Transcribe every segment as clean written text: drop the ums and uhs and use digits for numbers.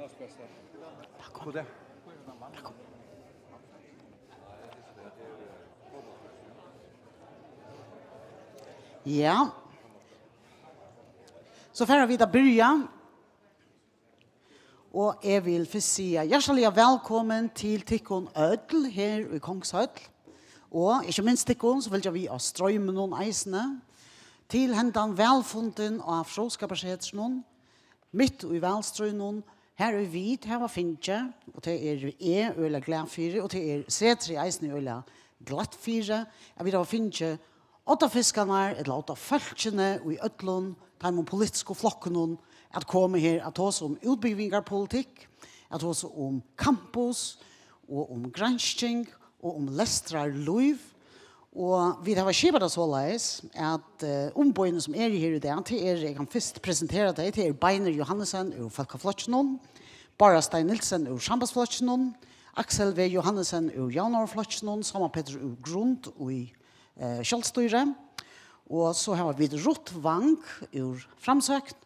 Ja. Så får vi da börja. Og jeg vil først si hjertelig velkommen til Tikkun Ødel her i Kongshøll. Og ikke minst Tikkun, så vil vi ha strømmen noen eisene til hendan velfunden av fråskapersetsen, midt i velstrønnen. Her er vi, her var Finche, og det øyla glad fire, og det setri eisene øyla glatt fire. Jeg vil ha Finche, 8 fiskene, eller 8 følgene i Ødlund, de politiske flokkene, at komme her at oss om utbyggingarpolitikk, at oss om campus, og om gransking, og om lestrar liv. Og vi har skipet det så leis at ombøyene som her i dag, jeg kan først presentere det, det Beiner Johannesen ur Falkaflotjenen, Bara Stein Nilsen ur Sambandsflotjenen, Axel V. Johannesen ur Januarflotjenen, Sama Petter ur Grund og i Kjølstyre. Og så har vi Ruth Wang ur Framsøkt,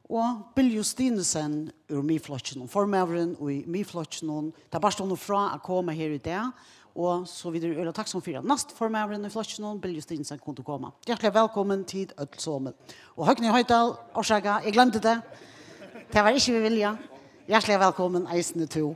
og Bill Justinesen ur Miflotjenen, formøveren i Miflotjenen. Det er bare stående fra å komme her i dag. Og så videre, og takk som for nast formøveren i Flotjenen, Bill Justinesen kunne komme. Hjertelig velkommen til Ødelsåmen. Og Høgne Høydal, Årsaka, jeg glemte det. Det var ikke vi vilja. Hjertelig velkommen, eisende to.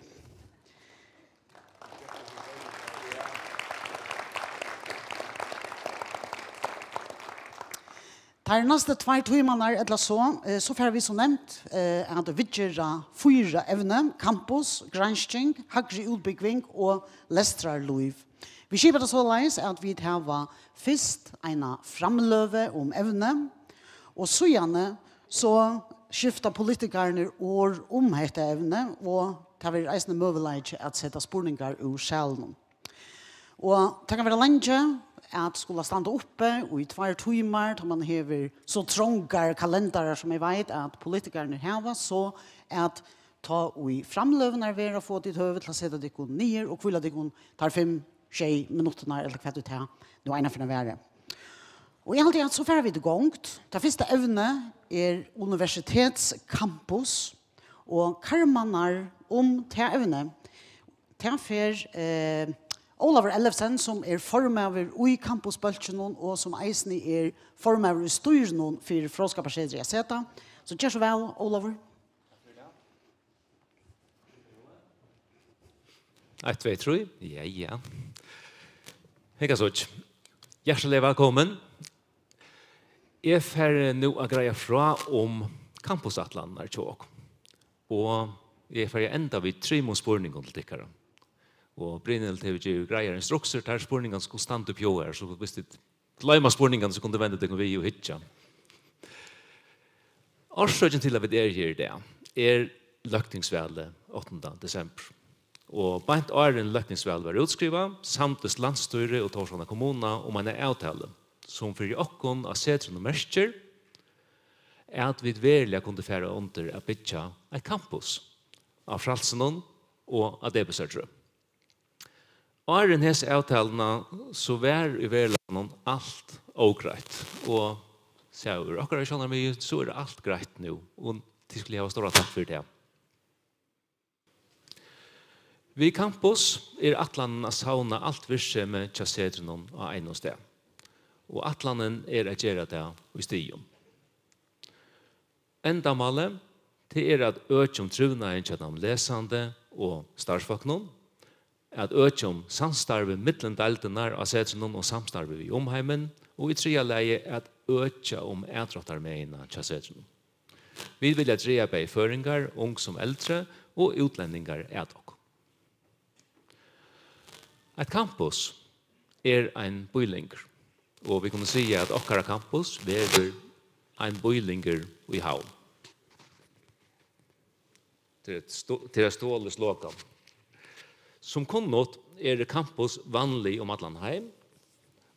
De neste 2 timene eller så får vi som nevnt at vi gjør 4 evner, campus, gransking, høyre utbygging og lestrarliv. Vi skipper det så leis at vi har først en framløve om evne, og så gjerne så skifter politikerne år om dette evne, og det vil reisende mulighet at sette spurninger ur sjelen. Og det kan være lenge, at skulle stande oppe og i 2 timer, da man hever så trångar kalendarer som jeg vet at politikerne hever, så at ta i framløvene ved å få ditt høve til å sette dere ned, og kvile dere tar 5-6 minutter eller hva du tar, nå ene for å være. Og i alt det så får vi det gongt. Det første evne universitetscampus, og karmanar om det evne. Det for Olaver Ellefsen, som formøver i campusbølgen, og som eisen formøver i styren for fråskapersetri jeg seta. Så gjør så vel, Olaver. 1, 2, 3. Ja. Hei, så. Hjertelig velkommen. Jeg får nå å greie fra om campusatlanen tjåk. Og jeg får enda vid 3 spørninger til tikkere. Og Brynhild til vi greier instrukser til spørningene skulle stande på her, så hvis det glemmer spørningene, så kunne det vende til vi og hitja. Årsøken til at vi her i dag løktingsvalget 8. desember. Og bant åren løktingsvalget var utskrivet, samtes landstyre og Torshavn kommune om en avtale, som for okken av setren og mersker, at vi virkelig kunne fære under å bygge et campus av Fralsenon og av Debesørdre. Åren hese avtalene så var i verden alt greit. Og så akkurat skjønner vi, så det alt greit nå. Og de skulle ha stor takk for det. Vi campus atlanen å sauna alt virksomhet til sedren av en sted. Og atlanen å gjøre det i stigen. Endamålet til at øke om truvnaden til de lesende og startfolkene, at øke om samstarve mittlen deltene av sedren og samstarve i omheimen, og i 3. leie at øke om etrottarmeiene til sedren. Vi vil dreie på føringer, ung som eldre, og utlendinger dere. Et campus en bøylinger, og vi kunne si at okkara campus er en bøylinger i havn. Til et stående slåkan. Som kunnot campus vanlig om Atlanheim,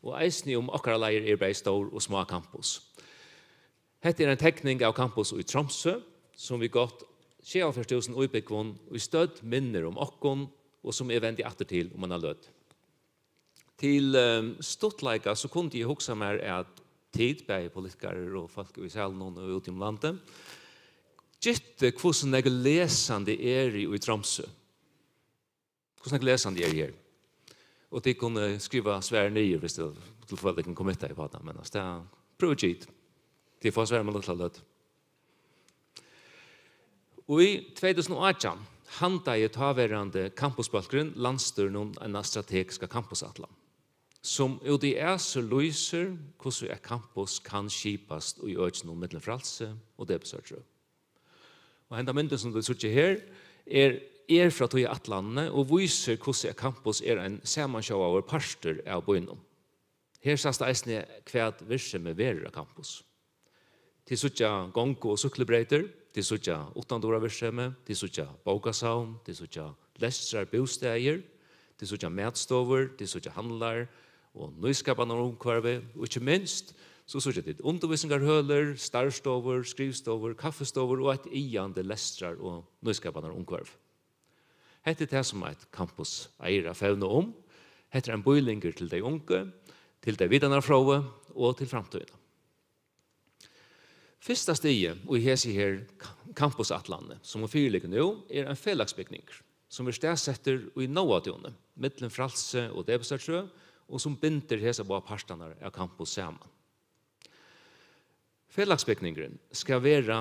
og eisni om okkara leir bare stor og små campus. Hette en tekning av campus i Tromsø, som vi gått 24.000 utbyggvån og i stødd minner om okkon, og som vendig atter til om man har lødd. Til stortleika så kunne jeg huske meg at tid, bare politikere og folk i salen og ute i landet, Gitte hvordan jeg lesende i Tromsø. Hvordan jeg lesende her. Og de kunne skrive svære nye hvis det tilfelle de kan komme hit på det. Men det er prøv gitt. De får svære med litt løtt. Og i 2018 handa jeg taverande campusbalkeren landstyren en strategiska campusatlan. Som UDS lyser hvordan et campus kan skipast i økene om middelfralse og det besøker. Og henda mynden som du sier her fra tog atlanene og viser hvordan et campus en sammansjå av parster av bøynom. Her sast det eisne hva virse med verre campus. Til suttja gong- og suklebreiter, til suttja utandora virksomhet, til suttja bokasaun, til suttja lestrar bosteier, til suttja matstover, til suttja handlar og nøyskapande omkvarve, og ikke minst så suttja til undervisningarhøler, starstover, skrivstover, kaffestover og et iande lestrar og nøyskapande omkvarve. Hette det som et campus eier av fevne om, hette en bøylinger til de unge, til de vidanarfråe og til framtøyene. Fyrsta stiget, og jeg sier her campusatlandet, som fyrligger nå, en felagsbygning, som stedsetter i Nåatjone, mittelen Fralse og Debestartrø, og som binder hese på partene av campus sammen. Felagsbygningen skal være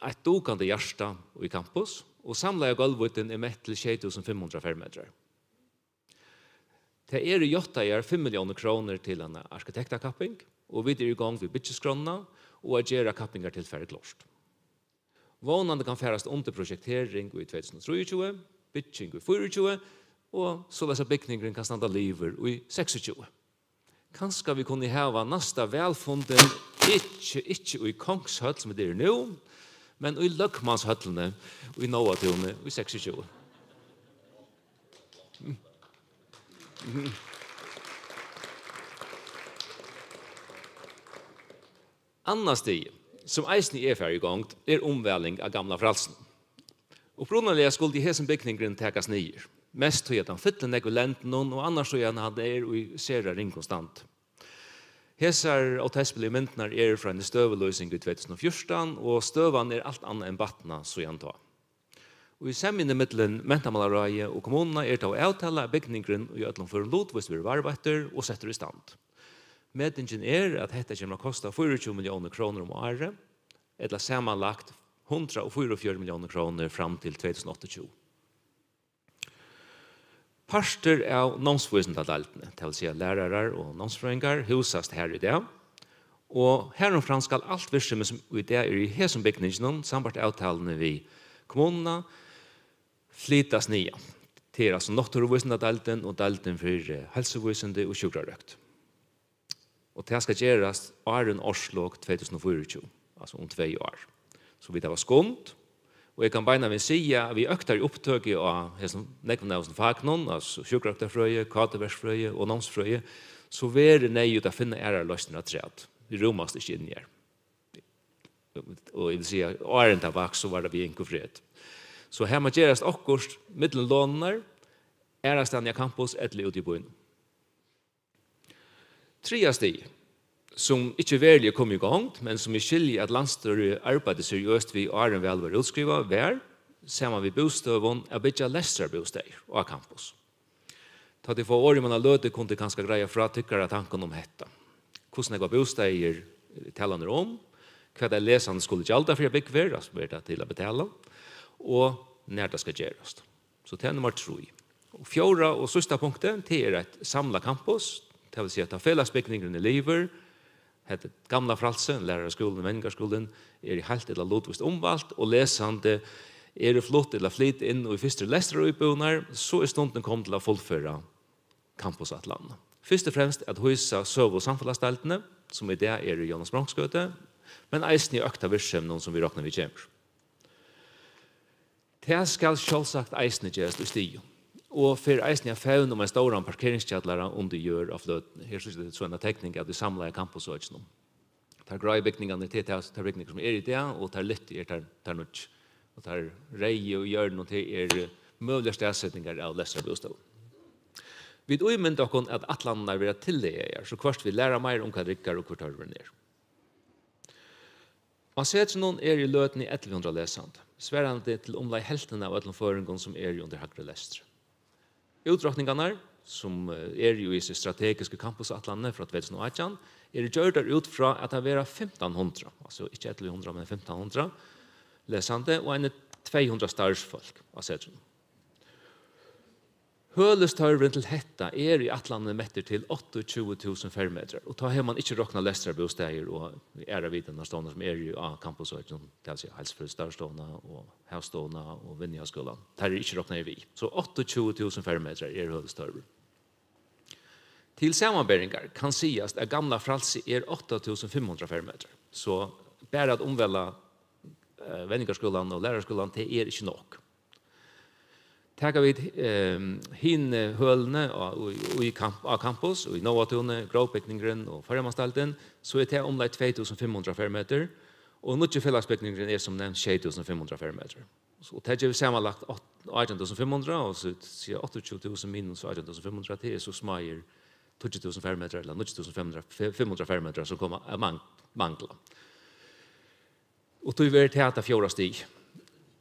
et dokande hjärsta i campus, og samla av gulvvitten mett til 2500 fermeter. Det i Jotta 5 millioner kroner til en arkitektakapping, og vi i gang ved bytjeskrona, og gjøre kappingar til ferdig klart. Vånande kan færast under projektering i 2023, bytjing i 2024, og så dessa byggningen kan standa liver i 2026. Kanskje vi kunne hava nasta velfunden, ikke i Kongshøll, som det nå, men i Løkmannshøllene i Nåatjone i 2026. Anna stig, som eisen i ferdig gang, omvæling av gamla fralsen. Og brunnelige skulle de hesen byggningen tekas nyer. Mest tog at han fytte negulenten og annars tog han hadde i sera ringkonstant. Hesar og tespelig myntnar fra en støveløsning i 2014, og støvan alt annet enn batna så han tar. Og i semminne mittelen Mentamalareie og kommunene til å avtale byggningen i ødlom for en lot hvis vi varbetter og setter i stand. Medingen at dette kommer å koste 24 millioner kroner om året, eller sammenlagt 144 millioner kroner fram til 2028. Parster av namnsvisendadaltene, det vil si lærere og namnsfrøyngar, husast her i det. Og heromfram skal alt virksomhet som i det i hesen bygningen, sambart avtalene vi kommunene, flytas nye til altså naturvisendadalten og dalten for helsevisende og sjukrarøkt. Og det skal gjøres åren årslåg 2024, altså om 2 år. Så vi tar skånd, og jeg kan beina vil si at vi økter i opptøket av nekvennavsen fagnon, altså sjukrarøkterfrøye, kateversfrøye og namnsfrøye, så vi nøy ut å finne løsninger av træd. Vi romast ikke inn her. Og jeg vil si at åren til vaks så var det vi ikke fred. Så her må gjøres akkurat middelåner, stendig campus eller ut i byen. Tredje stig, som ikke veldig kom i gang, men som skiljer at landstyret arbeider seriøst vi åren vel var utskrivet, sammen vi bostøven, bytja lestrarbosteier og campus. Da de får året man har løte, kunne de kanskje greie fra tykkere tanken om dette. Hvordan jeg var bosteier talende om, hva det lesende skulle gjelda for å bygge, altså det til å betale, og når det skal gjøres. Så det nummer 3. Og 4. og siste punktet, det et samlet campus, det vil si at fellesbygningen i liver, heter gamla fralse, lærerskolen og menningarskolen, i helt eller lotvist omvalgt, og lesende flott eller flytt inn og i første lesterutbønner, så stunden kom til å fullføre campusatlandet. Først og fremst at husa søv- og samfunnsdeltene, som i det i Jonas Bronksgøte, men eisen i økta virksomhet som vi råkner vi kommer. Det skal selvsagt eisen gjøres i stigen. Og for eisen jeg faun om en stor parkeringskjallere under gjør av fløten. Her synes det sånn tekning at vi samler campusøkene. Det er grøy bygningene til det bygninger som i det, og det litt det nødt. Og det rei og gjør noe til mulige stedsetninger av leserbostad. Vi umynda oss at atlandene vil tillegge, så kvart vi lærer mer om hva drikker og hvor tar vi ned. Man ser at noen i løten i 1100 lesende. svärande till omlai hälften av alla föringen som är under högre läster. Utdragningarna som är ju i strategiska campusatlandet för att vet nå atjan gjorda ut från att det vara 1500, alltså inte 1100 men 1500 läsande och en 200 starsfolk av sättet. Hølestørven til hetta i atlandet metter til 28.000 fermeter, og da har man ikke råkna lesterbostäder og vidende stående som jo av campusøyden, det vil si Helsfrød Starstående og Havstående og Vinjaskolen. Det ikke råkna vi. Så 28.000 fermeter Hølestørven. Til sammanberingar kan sies at gamla fralse 8.500 fermeter, så bare at omvella Vinjaskolen og lærerskolen til ikke nok. Tackar vi hin hölne av campus och i Novatune, Gråbäckningren och Förmanstalten så är det omlai 2500 fermeter och mycket fällagsbäckningren är som nämnt 6500 fermeter. Så det är sammanlagt 18.500 och så 28.000 minus 18.500 det är så smajer 20.000 fermeter eller 9.500 fermeter som kommer att mangla. Och då är det till fjorda stig.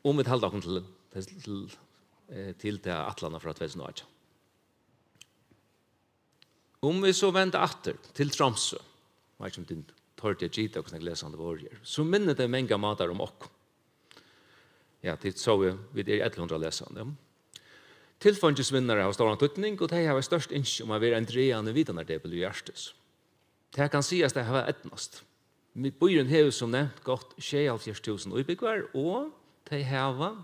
Om vi håller oss till det atlarna för att vi snart. Om vi så vänder åter till Tromsø, vad som din torte gita och läsande varje, så minner det många matar om och. Ja, det så vi det 1100 läsande. Tillfångesvinnare av stor tutning och det har störst inch om att vara en dreande vidare det blir hjärtes. Det kan sägas det har etnast. Mitt bojen har som nämnt gått 60.000 uppbyggvar och det har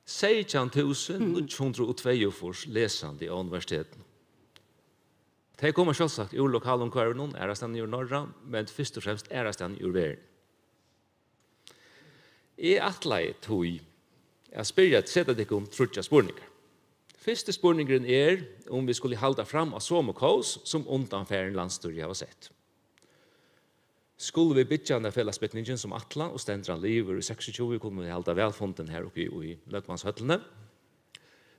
16.902 läsande i universiteten. Det kommer selvsagt ur lokalomkvarven, ærastan ur norra, men først og fremst ærastan ur verden. Atlai tog jeg spyrja at sette deg om trutja spurningar. Første spurningren om vi skulle halda fram av sommerkås som undanfæren landstyret har sett. Skulle vi bytja den fellesbygningen som atla og stendran liver i 26 kunne vi halda velfunden her oppe i Løkmannshøtlene.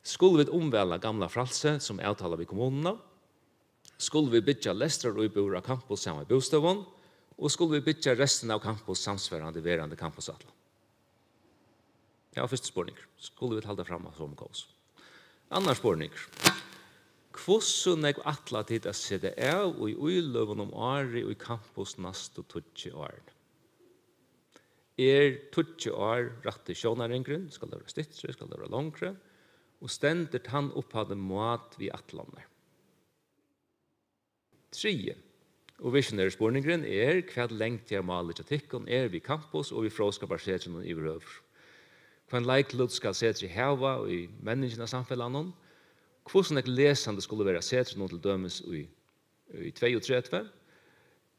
Skulle vi omvæla gamla fralse som avtalar vi kommunerna. Skulle vi bytja lestrar og bor av campus sammen i bostøvån. Og skulle vi bytja resten av campus samsvarande verande campusatla. Ja, første spurninger. Skulle vi halda fram av sommerkås. Andra spurninger. Hvordan jeg atla tid å sette av og i uiløven om året og i campus neste 20 år? 20 år rett til sjånaringren? Skal det være stittre? Skal det være langere? Og stendet han opphavet mat vi atlande. 3. Og visionære spurningren hva lengt jeg maler til tikkene vi campus og vi fråskapar setjen i røver. Hva en leiklud skal sette i heva og i menneskene av samfunnet. Hvordan jeg lesende skulle være setjen til dømes i 32.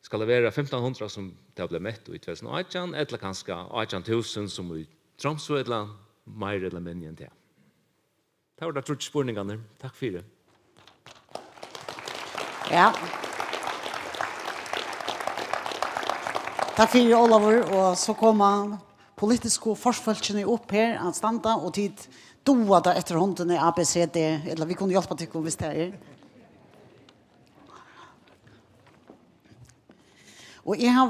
Skal det være 1500 som det ble mett i 2018, eller kanskje 18.000 som i Tromsø, eller mer eller mindre enn det. Det var det trots spurningene. Takk for det. Ja. Takk for det, Oliver. Og så kommer politiske forsfølgene opp her, at standa, og tid doa da etter hånden i ABCD, eller vi kunne hjelpe til hvis det Og jeg har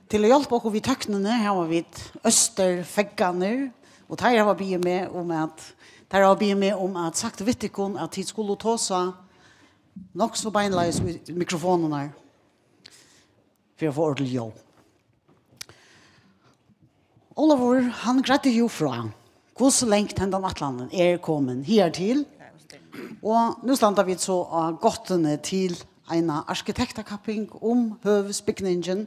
til å hjelpe oss vid tøknene, her har vi Østerfeggene, og der har vi med om at sagt vittikon at de skulle ta seg nok så beinleis i mikrofonene for å få ordentlig jobb. Oliver, han gredde jo fra hvordan lengt den atlanden kommet her til. Og nå stander vi så av gottene til en arkitektakapping om høvesbygningen.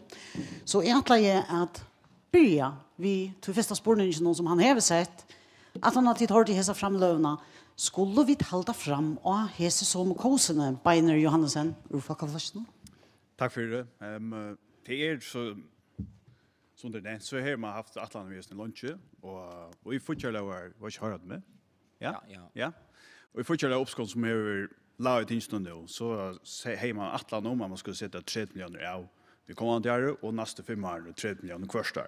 Så jeg atler at byrja vi til første spørningen som han har sett, at han har tid hørt i hese framløvene, skulle vi halda fram og hese som kosene, Beiner Johannesson, ur Folkefløsene? Takk for det. Det så som det är så här man har haft Atlanten just en lunch och i fortsätter var inte hörat med. Ja. Och i fortsätter uppskott som är laget instund då så säger man Atlanten om man skulle sätta 3 miljoner av vi kommer där och nästa 5 år 3 miljoner kvarstår.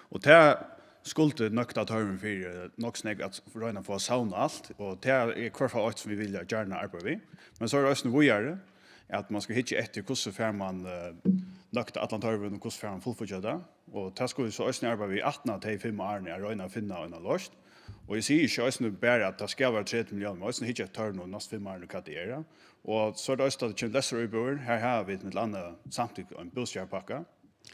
Och det skulle nökta törmen för nog snägg att röna få sauna allt och det är kvar för att vi vill gärna arbeta vi. Men så är det också vad gör det att man ska hitta efter hur så fär man nökta Atlantarven och hur så fär man fullfölja det. og det skulle så også arbeide vi 18 til 5 år når jeg røyner å finne en løst. Og jeg sier ikke også bare at det skal være 30 millioner, men også ikke tør noe neste 5 år hva det er. Og så er det også at det kommer lesere i bor. Her har vi med landet samtidig en bostadpakke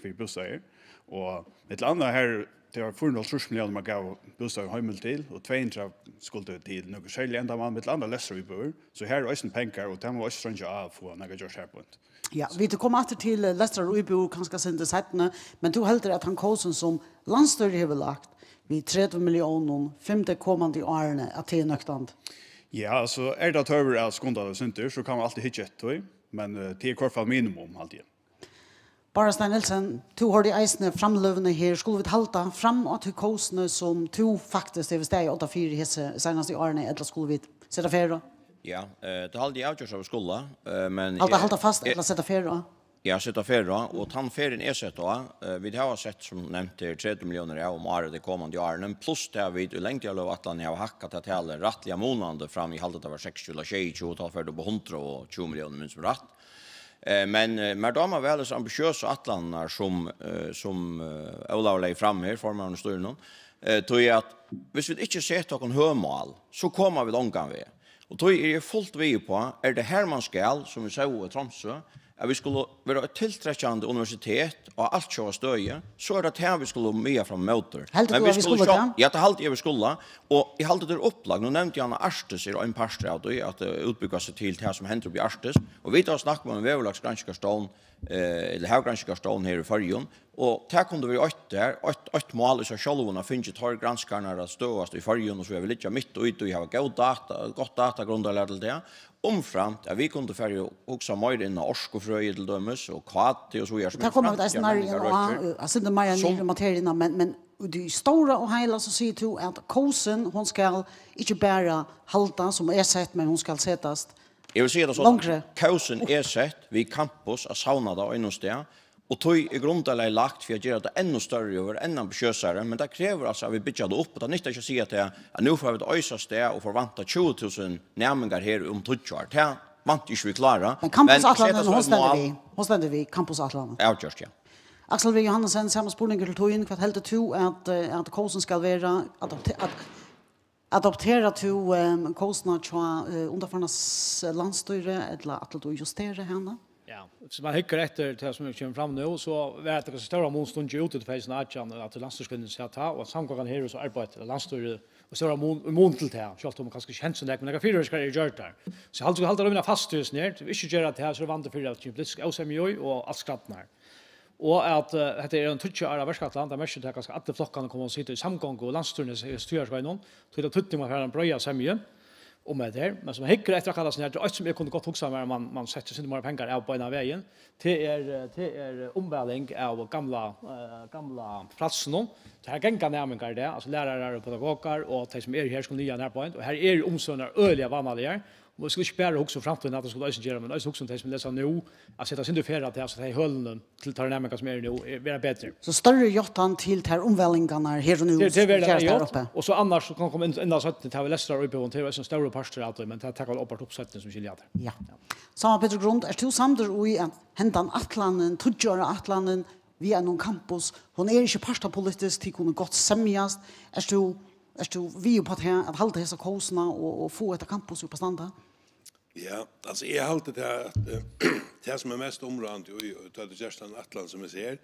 for bostader. Og med landet her, det var 430 millioner man gav bostader høymel til, og 200 skulle til noe særlig enda man med landet lesere i bor. Så her er også penger, og det må også strønge av for noe gjørs her på en. Ja, vi kommer alltid til Lester Uibo, kanskje sin det settene, men du helder at han kosen som landstøyre har lagt, vi 30 millioner, 5 kommande årene, at det er nøktant. Ja, altså det tøver av skundade synter, så kan man alltid hitta ett tøy, men det er i hvert fall minimum alltid. Bara Stein Nielsen, du har de eisene framløvende her, skulle vi halta fram og til kosene som du faktisk er ved steg i 8-4 hese senast i årene, eller skulle vi sette ferie? Ja, det halde jeg avgjørs av skola, men... Halta fast, eller sette ferie? Ja, sette ferie, og tannferien er sett da. Vi har sett, som nevnt, 30 millioner om året det kommande årene, pluss det har vi lengt av at han har hakkat til alle rattliga månader fram i halvdet det var 60 eller 20, og for det på 120 millioner minst med ratt. Men med de har väldigt ambitiösa atlanar som Olav lägger fram här formar och styr någon. Tror jag att hvis vi inte sätter någon hömål så kommer vi långt vi. Och tror jag fullt vi på är det här man skall som vi sa i Tromsø att vi skulle vara ett tillträckande universitet och allt så stöje så är det här vi skulle med från motor. Men vi skulle ja, det halt vi skulle och i halt det upplag nu nämnde jag Arstes är en pastor att utbygga sig till det som händer upp i Arstes och vi tar snack med en vävlagsgranskningsstation eller havgranskningsstation här i Färjön och där kunde vi ett mål i sig själva finns ett har granskarna att ståast i Färjön och så är vi lite mitt och ute och ha gott datagrundlag till det omframt att vi kunde färja också mer in orskofröje till dömes och kvate och så gör som det kommer att snarare alltså det mer materierna men det stora och hela så ser du att kosen hon ska inte bara halta som är sett men hon ska sättas. Jag vill säga det så kosen är sett vid campus att sauna där inom det och tog i grundläggande lagt för att göra det ännu större och ännu ambitiösare men det kräver alltså att vi bygger det upp och det nyttar inte att säga att nu får vi ett öjsast det och förvänta 20 000 nämningar här om 2 år. Det vant inte vi klara. Men campusatlanen hos ständer vi campusatlanen. Ja, just ja. Axel V. Johansen, samma spurning till togen, vad helt du att kosen ska vara adoptera till kosna underfarnas landstyre eller att du justera henne? Ja, så man hickar efter det som kommer fram nu så vet det stora motstånd ju ute till fejsen att landstyrskunden ska ta och samgången här så arbetar landstyret och stora mot till det. Så att de kanske känns som det men jag fyra ska det göra där. Så alltså håller de fast just ner. Vi ska göra det här så vant för att politisk ausemioj och avskattnar. Och att det är en touch av verkskatland där mest det kanske att flockarna kommer att sitta i samgång och landstyrelsen styrs vad någon till att tutting man för en bröja semje om det där men som hickar efter kallas ner allt som jag kunde gott huxa med man sätter sig inte mer pengar av på ena vägen det är omvärdering av gamla platsen det här gänga närmingar det alltså lärare och pedagoger och de som är här skulle nya närpoint och här är omsönar öliga vanliga och skulle spara också framtiden att det skulle också göra men också som som läser nu att sätta sin förra till så att höllen till tar närmingar som är nu vara bättre så större jottan till tar omvärdingarna här och nu där uppe och så annars så kan komma ända så att det har läsare uppe och till en stor pastor alltså men det tar väl upp uppsättning som skiljer där. Ja. Så Peter Grund är du samtidigt i hentan atlanen tudjora atlanen via någon campus hon är inte partipolitiskt till kunna gott semjast är du vi på att hålla dessa kosna och få ett campus på standa. Ja, alltså jag har alltid det som är mest områdande och det Gärstan Atlan som jag ser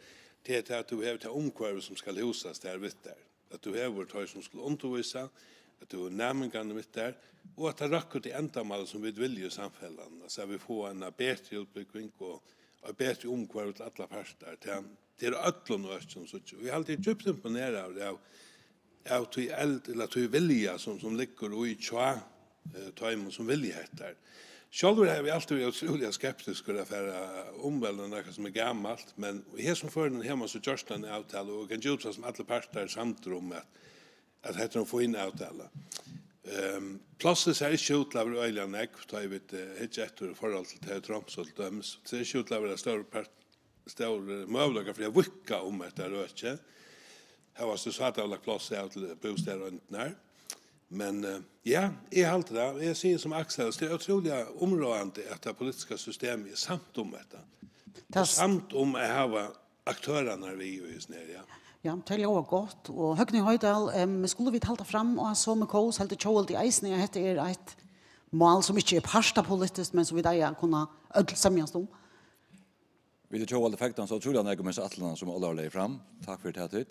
det är att du har ett omkvarv som ska husas där vet där. Att du har vårt hus som skulle undervisa, att du har nämningarna vet där och att det räcker till ändamål som vi vill i samhället. Så vi får en bättre utbyggning och en bättre omkvarv till alla parter. Det är ödlon och öst som så. Vi har alltid djupt imponerade av det av till eld eller till vilja som ligger i tjua tajmen som vilja heter. Själva har vi alltid varit otroligt skeptiska för omvälden något som är gammalt men här som för den hemma så görs den avtal och kan ju som alla parter samt om att heter de få in avtal. Plus är det skjutlaver öliga näck tar vi ett efter förhåll till Tromsø och döms. Så är skjutlaver stor möjlighet för att vicka om det där inte. Här var det så att alla plats är till bostäder runt när. Men ja, jag har alltid det. Jag säger som Axel, det är otroligt områdande att det politiska systemet är samt om detta. Samt om att ha aktörerna vi ju just när ja. Ja, det är ju gott. Och Högny Höjdal, skulle vi ta fram och så med kos, helt tjål i eisen, jag heter ett mål som inte är parsta politiskt, men som vi där kunna ödelsamjas om. Vi vill tjål effekten så tror jag när jag kommer atlarna som alla lägger fram. Tack för det här tid.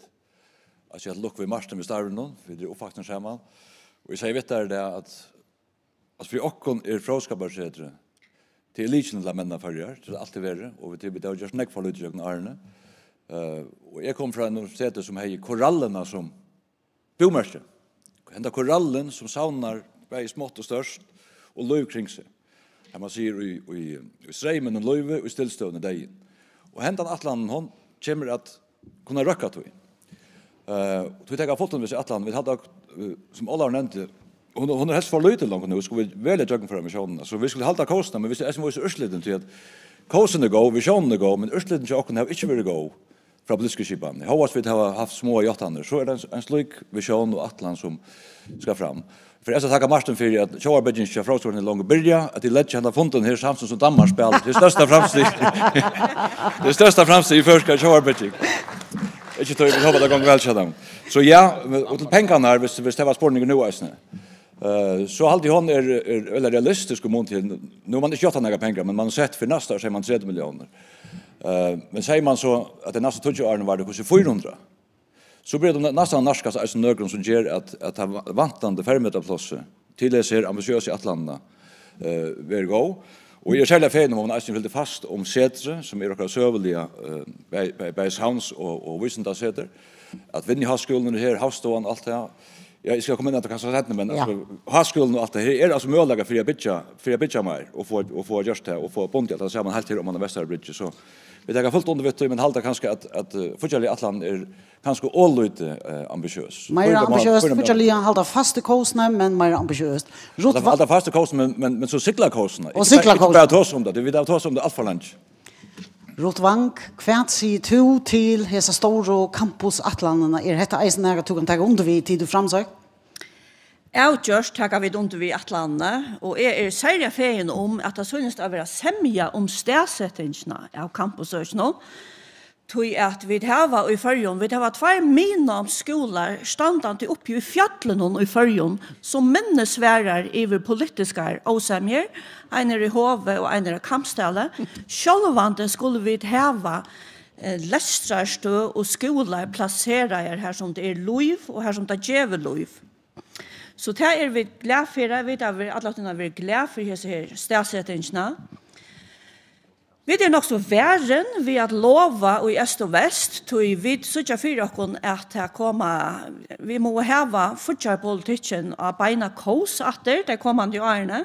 Alltså jag luckar vid marsten med starven då, för det är uppfattning schema. Och jag säger vet där det att för okkon fråskaparsedre till liknande la männa förjar, så det är alltid värre, och vi tycker det har just näck för utjøkene Arne. Och jag kom från universitetet som heter korallerna som bomärste. Hända korallen som saunar i smått och störst och löv kring sig. Här man ser i streimen och löve och stillstående dig. Och hända atlan hon kommer att kunna röka till. Vi tar foton med atlan vi hade som alla har nämnt hon är helst för lite långt nu skulle vi välja joggen för missionen. Så vi skulle hålla kosten men vi ska som var så ursleden till att kosten gå visionen gå men ursleden joggen har inte vill gå. Fra politiska skipan. Jag hoppas vi har haft små hjärtan så är det en slik vision och atlan som ska fram. För jag ska tacka Martin för att Shower Beijing ska fråga en lång börja att det lätt hända fonten här samtidigt som Danmark spelar. Det största framsteg. Det största framsteg i första Shower Beijing. Inte tror vi hoppas det går väl så dem. Så ja, och till pengarna hvis det var spårningen nu alltså. Så alltid hon är eller realistisk om till nu man inte gör några pengar men man sett för nästa år så man 30 miljoner. Men säger man så att det nästa 20 åren var det kanske 400. Så blir det nästan narskas alltså någon som ger att ha vantande fermeterplatser till det ser ambitiösa atlanta vill gå. Och jag själv fan om nästan vill det fast om sätre som är några sövliga by sounds och visst sätter att vinna högskolan här havstån allt det. Jag ska komma in att kanske rätt men alltså högskolan och allt det här är alltså möjliga för att bitcha mer och få just det och få pontet att säga man helt till om man är Västerbridge så vi tar fullt under vet men halta kanske att förkärlig Atlant är kanske allute ambitiös. Mer ambitiöst förkärlig halta fasta kursen men mer ambitiöst. Halta fasta kursen men så cykla kursen. Och cykla kursen. Bara ta om det. Vi vill ta om det allt för lunch. Rotvank, kvärt sig to till hesa stora campus Atlanterna är detta eisnära tog ta under vi tid framsök. Outjust tackar vi under vi Atlanterna och är särskilt fägen om att det synes att vara sämja om stärsättningarna av campusörsna. Tog att vi har i förjon, vi har 2 mina skolor standande uppe i fjällen och i förjon som minnesvärar över politiska osämjer, en i Hove och en i Kampställe. Självande skulle vi ha lästrarstö och skolor placerade här som det är lov och här som det ger lov. Så det är vi glada för, vi har alla vi glada för här stärsättningarna. Vi är nog så värren vi att lova och i öst och väst tog vi sådär för oss att det komma vi må ha fotbollspolitiken av beina kos att det kommande åren.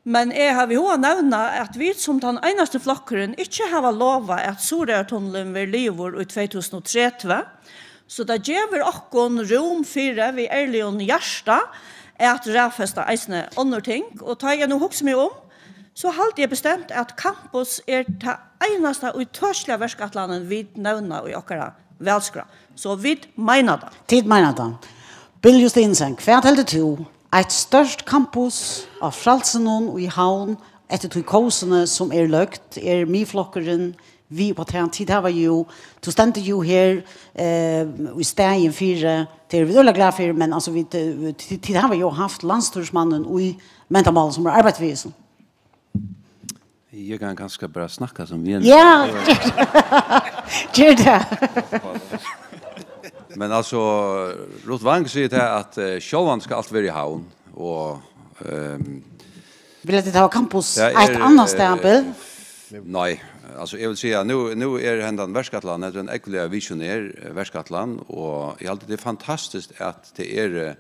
Men har vi har nämna att vi som den enaste flockren inte har lova att Sorøtunnelen vil lever i 2030. Så det ger okkon rom för vi ærlig hjärsta att räfesta eisne andre ting. Og tar jeg nå hokse meg om, så halte jeg bestemt at campus er det eneste og tørslige verskattlandet vi nevner i okkara velskra. Så vi mener det. Tid mener det. Bill Justinsen, hva er det to? Et størst campus av Fralsenon og i Havn, etter to kosene som er løgt, er myflokkeren, vi på den tid her var jo, du stendte jo her i stegen 4, det er vi veldig glad for, men altså, tid her var jo haft landstorsmannen og i mentamål som er arbeidsvisen. Jag kan ganska bara snacka som vi. Ja, gör det. Men alltså, Rotvang säger det att Självan ska allt vara i havn. Och, vill det ha campus ett annat stämpel? Nej, alltså jag vill säga nu är händan Värskatland, det är en äckliga visionär Värskatland. Och jag alltid det är fantastiskt att det är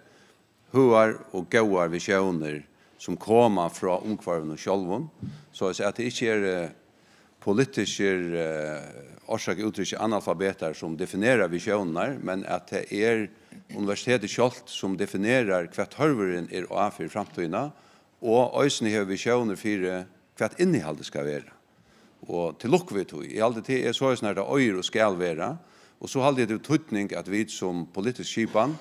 huar och goar visioner som kommer från ungkvarven och självon. Så att det inte är politiker orsak uttryck analfabeter som definierar visioner, men att det är universitetet självt som definierar kvart hörveren är av för framtiden och ösning har visioner för kvart innehållet ska vara. Och till luck vi tog. I allt det är så när det öjer och ska vara. Och så hade det tutning att vi som politisk skipan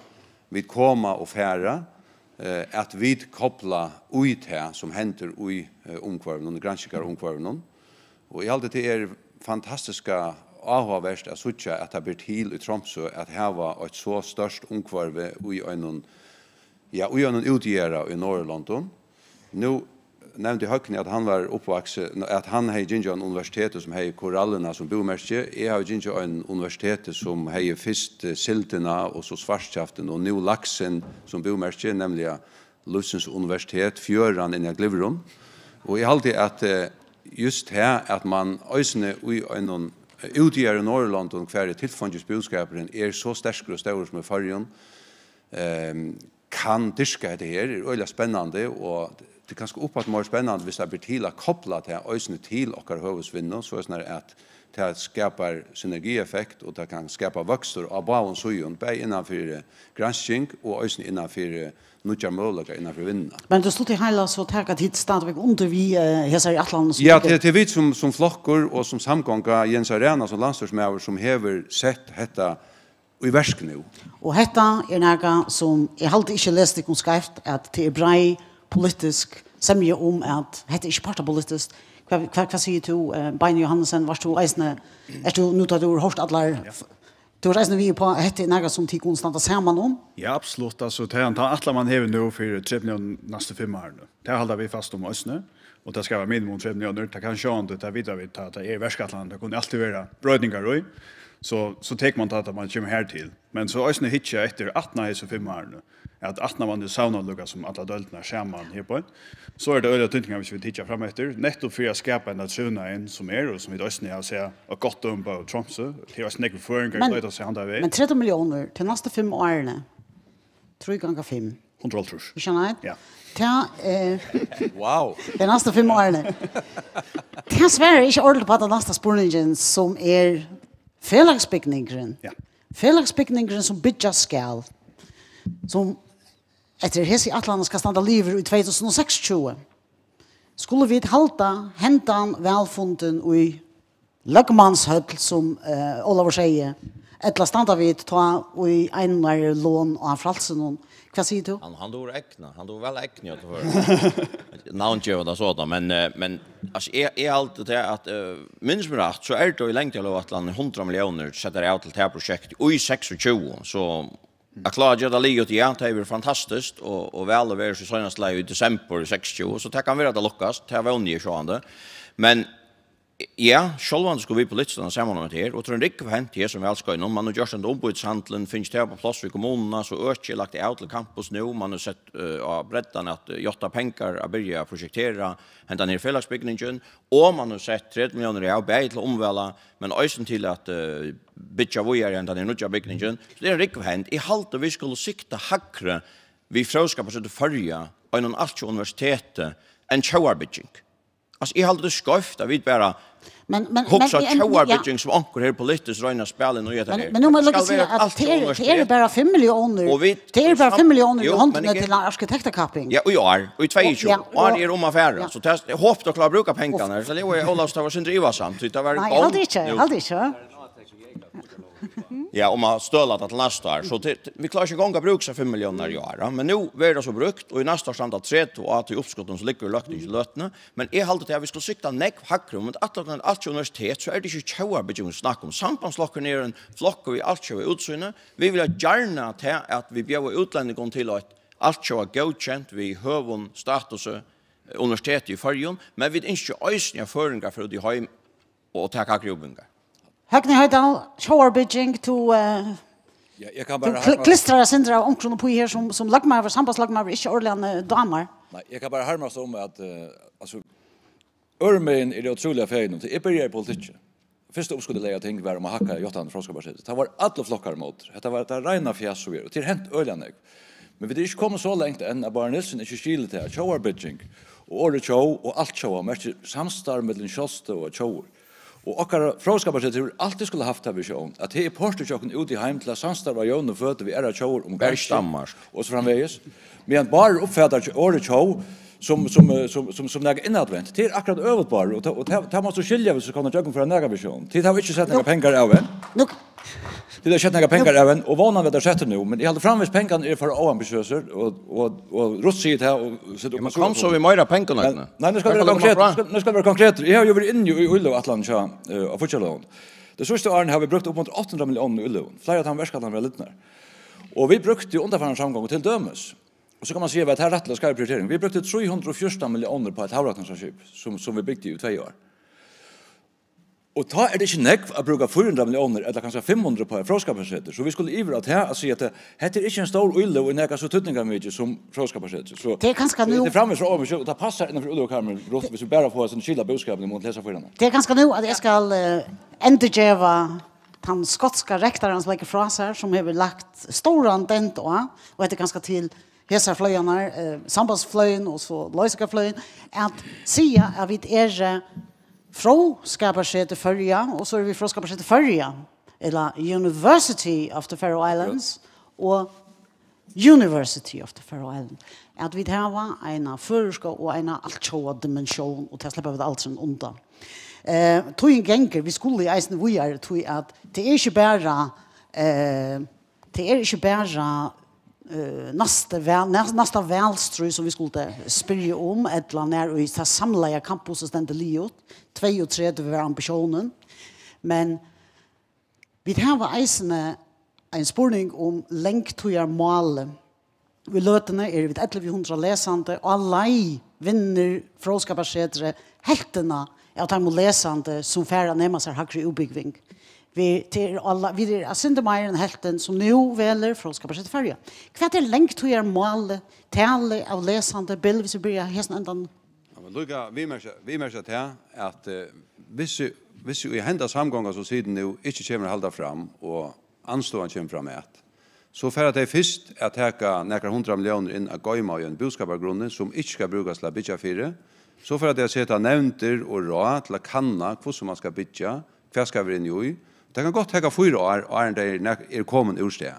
vi komma och färra att vi koppla ut här som händer i omkvarven och granskar omkvarven. Och i allt det är fantastiska avhåverst att sucha att det blir till i Tromsø att ha ett så störst ungkvarve i en utgöra i Norrland. Nu nämnde Höckne att han var uppvuxen att han har ginger en universitet som har korallerna som bomärke. Jag har ginger en universitet som har fisk silterna och så svartskaften och nu laxen som bomärke nämligen Lusens universitet fjörran i Glivron. Och jag alltid att just här att man ösne i en utgör i Norrland och kvar tillfångesbudskapen så stark och stor som i förrjun kan diska det här är väldigt spännande och det kan ska uppåt mer spännande hvis det blir till att koppla till ösne till och huvudvinnor så är att det skapar synergieffekt och det kan skapa växter av bauen sojon bei innanför granskning och ösne innanför nutja möjliga innanför vinna. Men det slutar hela så tagga tid stadväg under vi hesar i Atlanten. Ja, det är vi som flockor och som samgånga Jens Arena som landslagsmäver som häver sett detta i värsk nu. Och detta är något som jag alltid inte läste konskrift att det är bra politisk semje om att detta är inte partipolitiskt. Vad säger du, Bein Johansen, varst du eisne, du nu tar du hört allar, du reisne vi på att det är något som tid konstant samman om? Ja, absolut. Alltså, det är alla man har nu för 3 miljoner nästa 5 år nu. Det håller vi fast om ösne. Och det ska vara minimum 3 miljoner. Det kan sjå inte, det vidare vi tar att det är värskatland. Det kunde alltid vara brödningar. Så tar man att man kommer här till. Men så ösne hittar efter 18 så 5 år nu. Att 18 man det saunalugga som alla döltna samman här på. Så är det öliga tyntningar hvis vi tittar fram efter. Netto för att skapa en nationen som är och som vi ösne har säga och gott om på Tromsø. Det är snägg föringar att se andra väg. Men 30 miljoner till nästa 5 åren. 3 gånger 5. 100 tror. Du känner det? Ja. Wow. Det nästa 5 åren. Det svär inte ordentligt på den nästa spårningen som är felagsbyggningen. Ja. Felagsbyggningen som bygger skall. Som efter hesi Atlanten ska stanna liver i 2026. Skulle vi halta hentan välfunden i Lögmanshöll som Olav säger. Eller stanna vi ta i en lån och fralsen och vad säger du? Han då räkna, han då väl räkna att för namngivna sådana men alltså är allt det att minns mig rätt så är det i längt av att 100 miljoner sätter ut till det här projektet i 26 så jag klarar ju det livet igen, det är fantastiskt och väl över så senast i december 60 så det kan vara det lyckas, det var ungefär men ja, självande skulle vi politikerna samman med det här och tror det inte hänt det som vi älskar inom. Man har gjort en ombudshandlen, finns det på plats vid kommunerna så ökar lagt det ut till campus nu. Man har sett breddan att jotta pengar att börja projektera hända ner fällagsbyggningen och man har sett 3 miljoner av bäg till omvälla men ösen till att bygga vågar hända ner nya byggningen. Så det är inte hänt. I halt vi skulle sikta hackre vi fråskapar så att förja och inom allt universitetet en tjauarbygging. Alltså I håller det skövt att vi bara hoppas att tjauarbygging som ankor här politiskt röjna spelen och gör det. Men nu må jag säga att det är bara 5 miljoner. Det är bara 5 miljoner i handen till arkitekterkapping. Ja, och jag och i 22 år är affärer. Så jag hoppas att klara bruka pengarna. Så det var Olav Stavars sin driva samt. Det var nej, aldrig inte. Ja, om man stölar att nästa år. Så vi klarar inte gånga bruka 5 miljoner i år. Men nu är det så brukt och i nästa år standard 3 och att i uppskotten så ligger lökningslötna. Men jag håller till att vi ska sikta nekv hackrum. Men att allt universitet så är det inte tjauarbygging att snacka om. Sambandslocker ner en flock och i allt tjau utsynet. Vi vill gärna till att vi bjöd utlänningen till att allt tjau är godkänt vid hövun status universitet i förrjun. Men vi inte ösniga föringar för att de har och ta kakrubingar. Högni Höjdal, showerbygging to jag kan bara klistra sindra omkron på här som lagmaver, sambandslagmaver, inte ordentliga damer. Nej, jag kan bara härmas om att alltså Örmen är det otroliga färgen till börjar politik. Första uppskottet lägga ting var om att hacka Jottan från Skåberset. Det var alla flockar mot. Det var det rena fjäs så vidare. Till hänt öljanek. Men vi det inte kommer så långt än att bara Nilsson är skilt till showerbygging och ordet show och allt show med samstarv mellan Sjöste och show. Och akkara fråskaparset har alltid skulle haft vision att det är portjocken ut i hem till samstarva Jon och fötter vi är att show om bergstammar och så framvägs. Men bara uppfattar ordet show som några inadvänt till akkurat överbar och ta måste skilja så kan jag för en nära vision. Till har vi inte sett några pengar av än. Det är några pengar även och vanan vet jag sätter nu men jag håller fram med pengarna är för oambitiösa och Ross säger det här och så man kom så vi mera pengarna. Nej, nu ska det vara konkret. Nu ska det vara konkret. Jag har ju varit inne i Ullo Atlantia och fortsätter. Det sista åren har vi brukt upp mot 800 miljoner i Ullo. Flera av de verkskatten var lite när. Och vi brukte ju underförande samgång till dömes. Och så kan man se vad det här rättliga ska prioritering. Vi brukte 314 miljoner på ett havräkningsskip som vi byggde i 2 år. Och ta är det inte nekv att bruka 400 miljoner eller kanske 500 på fråskapssätter. Så vi skulle ivra att här säga att det är inte en stor ulle och näka så tutningar mycket som fråskapssätter. Så det är ganska nu. Det framme så och det passar innanför ulle och kameran rot vi så bara få en skilda budskapen mot läsa förarna. Det är ganska nu att jag ska ändra han skotska rektorn som lägger fra sig som har lagt stora dent och det är ganska till hesa flöjarna sambandsflöjen och så löjska flöjen att säga att vi är fråskaparsätet förja och så är vi fråskaparsätet förja eller University of the Faroe Islands och University of the Faroe Islands att vi har en förska och en alltjåa dimension och det släpper vi allt som undan. Tog en gänger vi skulle i eisen vi är tog att det är inte bara nästa välstrøy som vi skulle spyrja om ett eller när i samlade campuset den det liot 32 var ambitionen men vi har eisen en spurning om längdtojar mål vi løtene är vid 1100 läsande och alla vinner fråskaparsätre helterna av de läsande som färra nämma sig högre utbyggning. Vi är syndemajeren helten som nu väler fråskaparsätet färja. Vad är längt till er mål, tale av läsande bild hvis vi börjar hästen ändan? Ja, men Luka, vi märker till att hvis vi hända samgångar så siden nu inte kommer att hålla fram och anstående kommer fram med så för att det är först att täcka några 100 miljoner in att gå i en boskapargrunn som inte ska brukas till att bygga fyra. Så för att jag sätter nämnder och råd till att kanna hur som man ska bygga, vad ska vi in i. Det kan godt täcka 4 år och är kommen ur sted.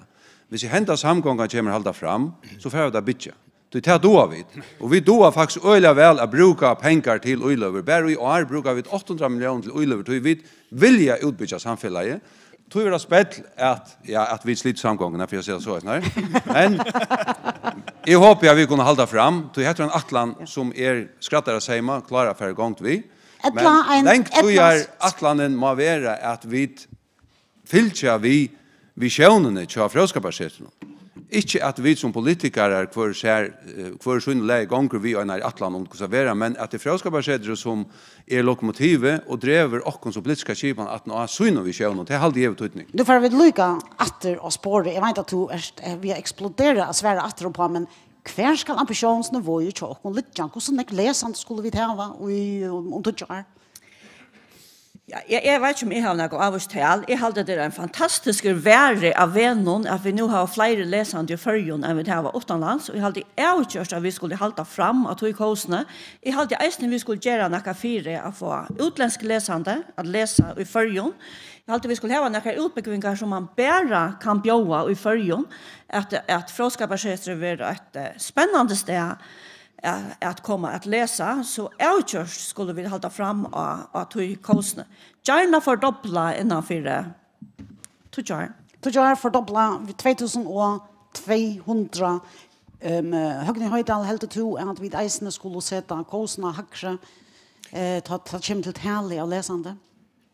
Hvis vi hända samgångar kommer att hålla fram så får vi det bygga. Det tar då vi. Och vi då faktiskt öliga väl att bruka pengar till Öylöver. Bara i år brukar vi 800 miljoner till Öylöver. Så vi vilja utbygga samhället. Tror vi det spel att vi sliter samgångarna för jag ser så här. Men jag hoppas att vi kan hålla fram. Det heter en Atlan som skrattar sig man klara för gång vi. Men längt tror jag Atlanen må vara att vi fylltja vi visionerna till fråskaparsätten. Ikke at vi som politikere kvar sunnelig ganger vi er i Atlant om det skal være, men at det fråskaparsätter som lokomotivet og drever oss som politiske skipen at nå er sunn og visjoner. Det er halvdig givet utning. Nu får vi lykke atter og spåre. Jeg vet at vi har eksploderet av svære atter på, men hver skal ambisjonsnivå i tjokken litt? Hvordan lesende skulle vi ta om 2 år? Ja, jag vet inte om jag har något avstal. Jag håller det en fantastisk värde av vännen att vi nu har fler läsande i förrjun än vi har utomlands. Och jag håller avgjort att vi skulle hålla fram att tog kostnader. Jag håller eisen vi skulle göra några 4 att få utländska läsande att läsa i förrjun. Jag håller vi skulle ha några utbyggningar som man bara kan bjöa i förrjun. Att fråskaparsätter blir ett spännande steg att komma att läsa så outchurch skulle vi hålla fram att tog kostnader. Gärna fördubbla innanför 2 år. 2 år fördubbla 2200 Högni Höjdal helt to att vi eisene skulle sätta kostnader högre ta kommer till tale av läsande.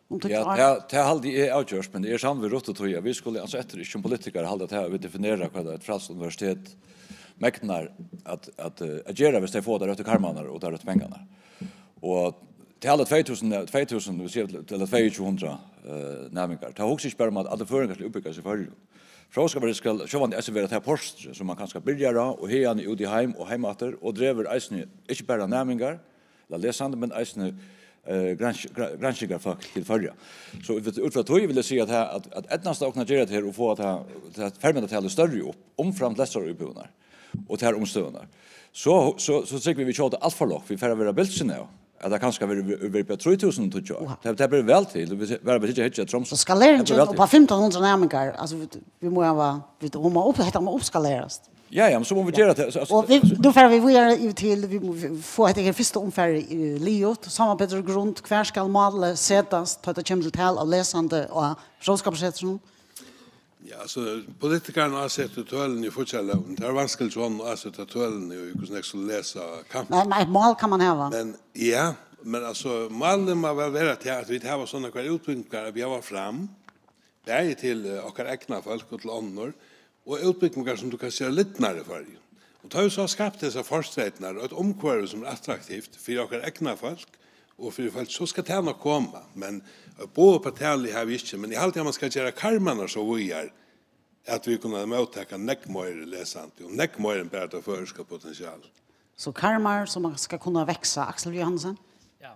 Ja, det är alltid outchurch men det är samt vi rottet tror jag. Vi skulle alltså efter inte som politiker hålla det här vi definierar vad ett frälst universitet mäknar att agera hvis de får där ute karmanar och där ute pengarna. Och till alla 2000 vi ser eller 2200 nämningar. Det har också spärr att alla föringar ska uppbyggas i förrjun. Fråskaparsätter ska sjå det är det här post som man kan ska börja och hejan ut i hem och hemater och driver eisen inte bara nämningar eller läsande men eisen granskningar faktiskt till förra. Så utför tror jag vill säga att ettnast att kunna göra det här och få att förmedla till större upp omframt läsare uppbyggnad och det här omstövnar. Så tycker vi tjata allt för lågt. Vi får vara bilden nu. Att det kanske blir på 3000 tror jag. Det blir väl till. Vi vill inte hitta Tromsø. Så skaleringen på 1500 nämningar. Alltså vi må ha uppskaleras. Ja, men så må vi göra det. Och då får vi vidare till vi får det första omfär i Liot samarbete grund kvar ska mål sättas ta det kommer till tal av läsande och fråskaparsätter. Ja, så politikerna har sett ut tölen i fortsättningen. Det är vanskligt sån att sätta tölen i hur snägt så läsa kamp. Nej, ett mål kan man ha. Men ja, men alltså målet må väl vara till att vi har såna kvar utbyggningar vi har fram. Det är till och egna folk och till andra och utbyggningar som du kan se lite närmare för. Och tar ju så skapat dessa försträtnar och ett omkvarv som är attraktivt för och egna folk och för folk så ska det nog komma. Men på parti har vi inte, men i allt man ska göra karmarna så vi är att vi kunna mottaka neckmoir läsant och neckmoir en bättre förska potential. Så karmar som man ska kunna växa, Axel Johansen? Ja,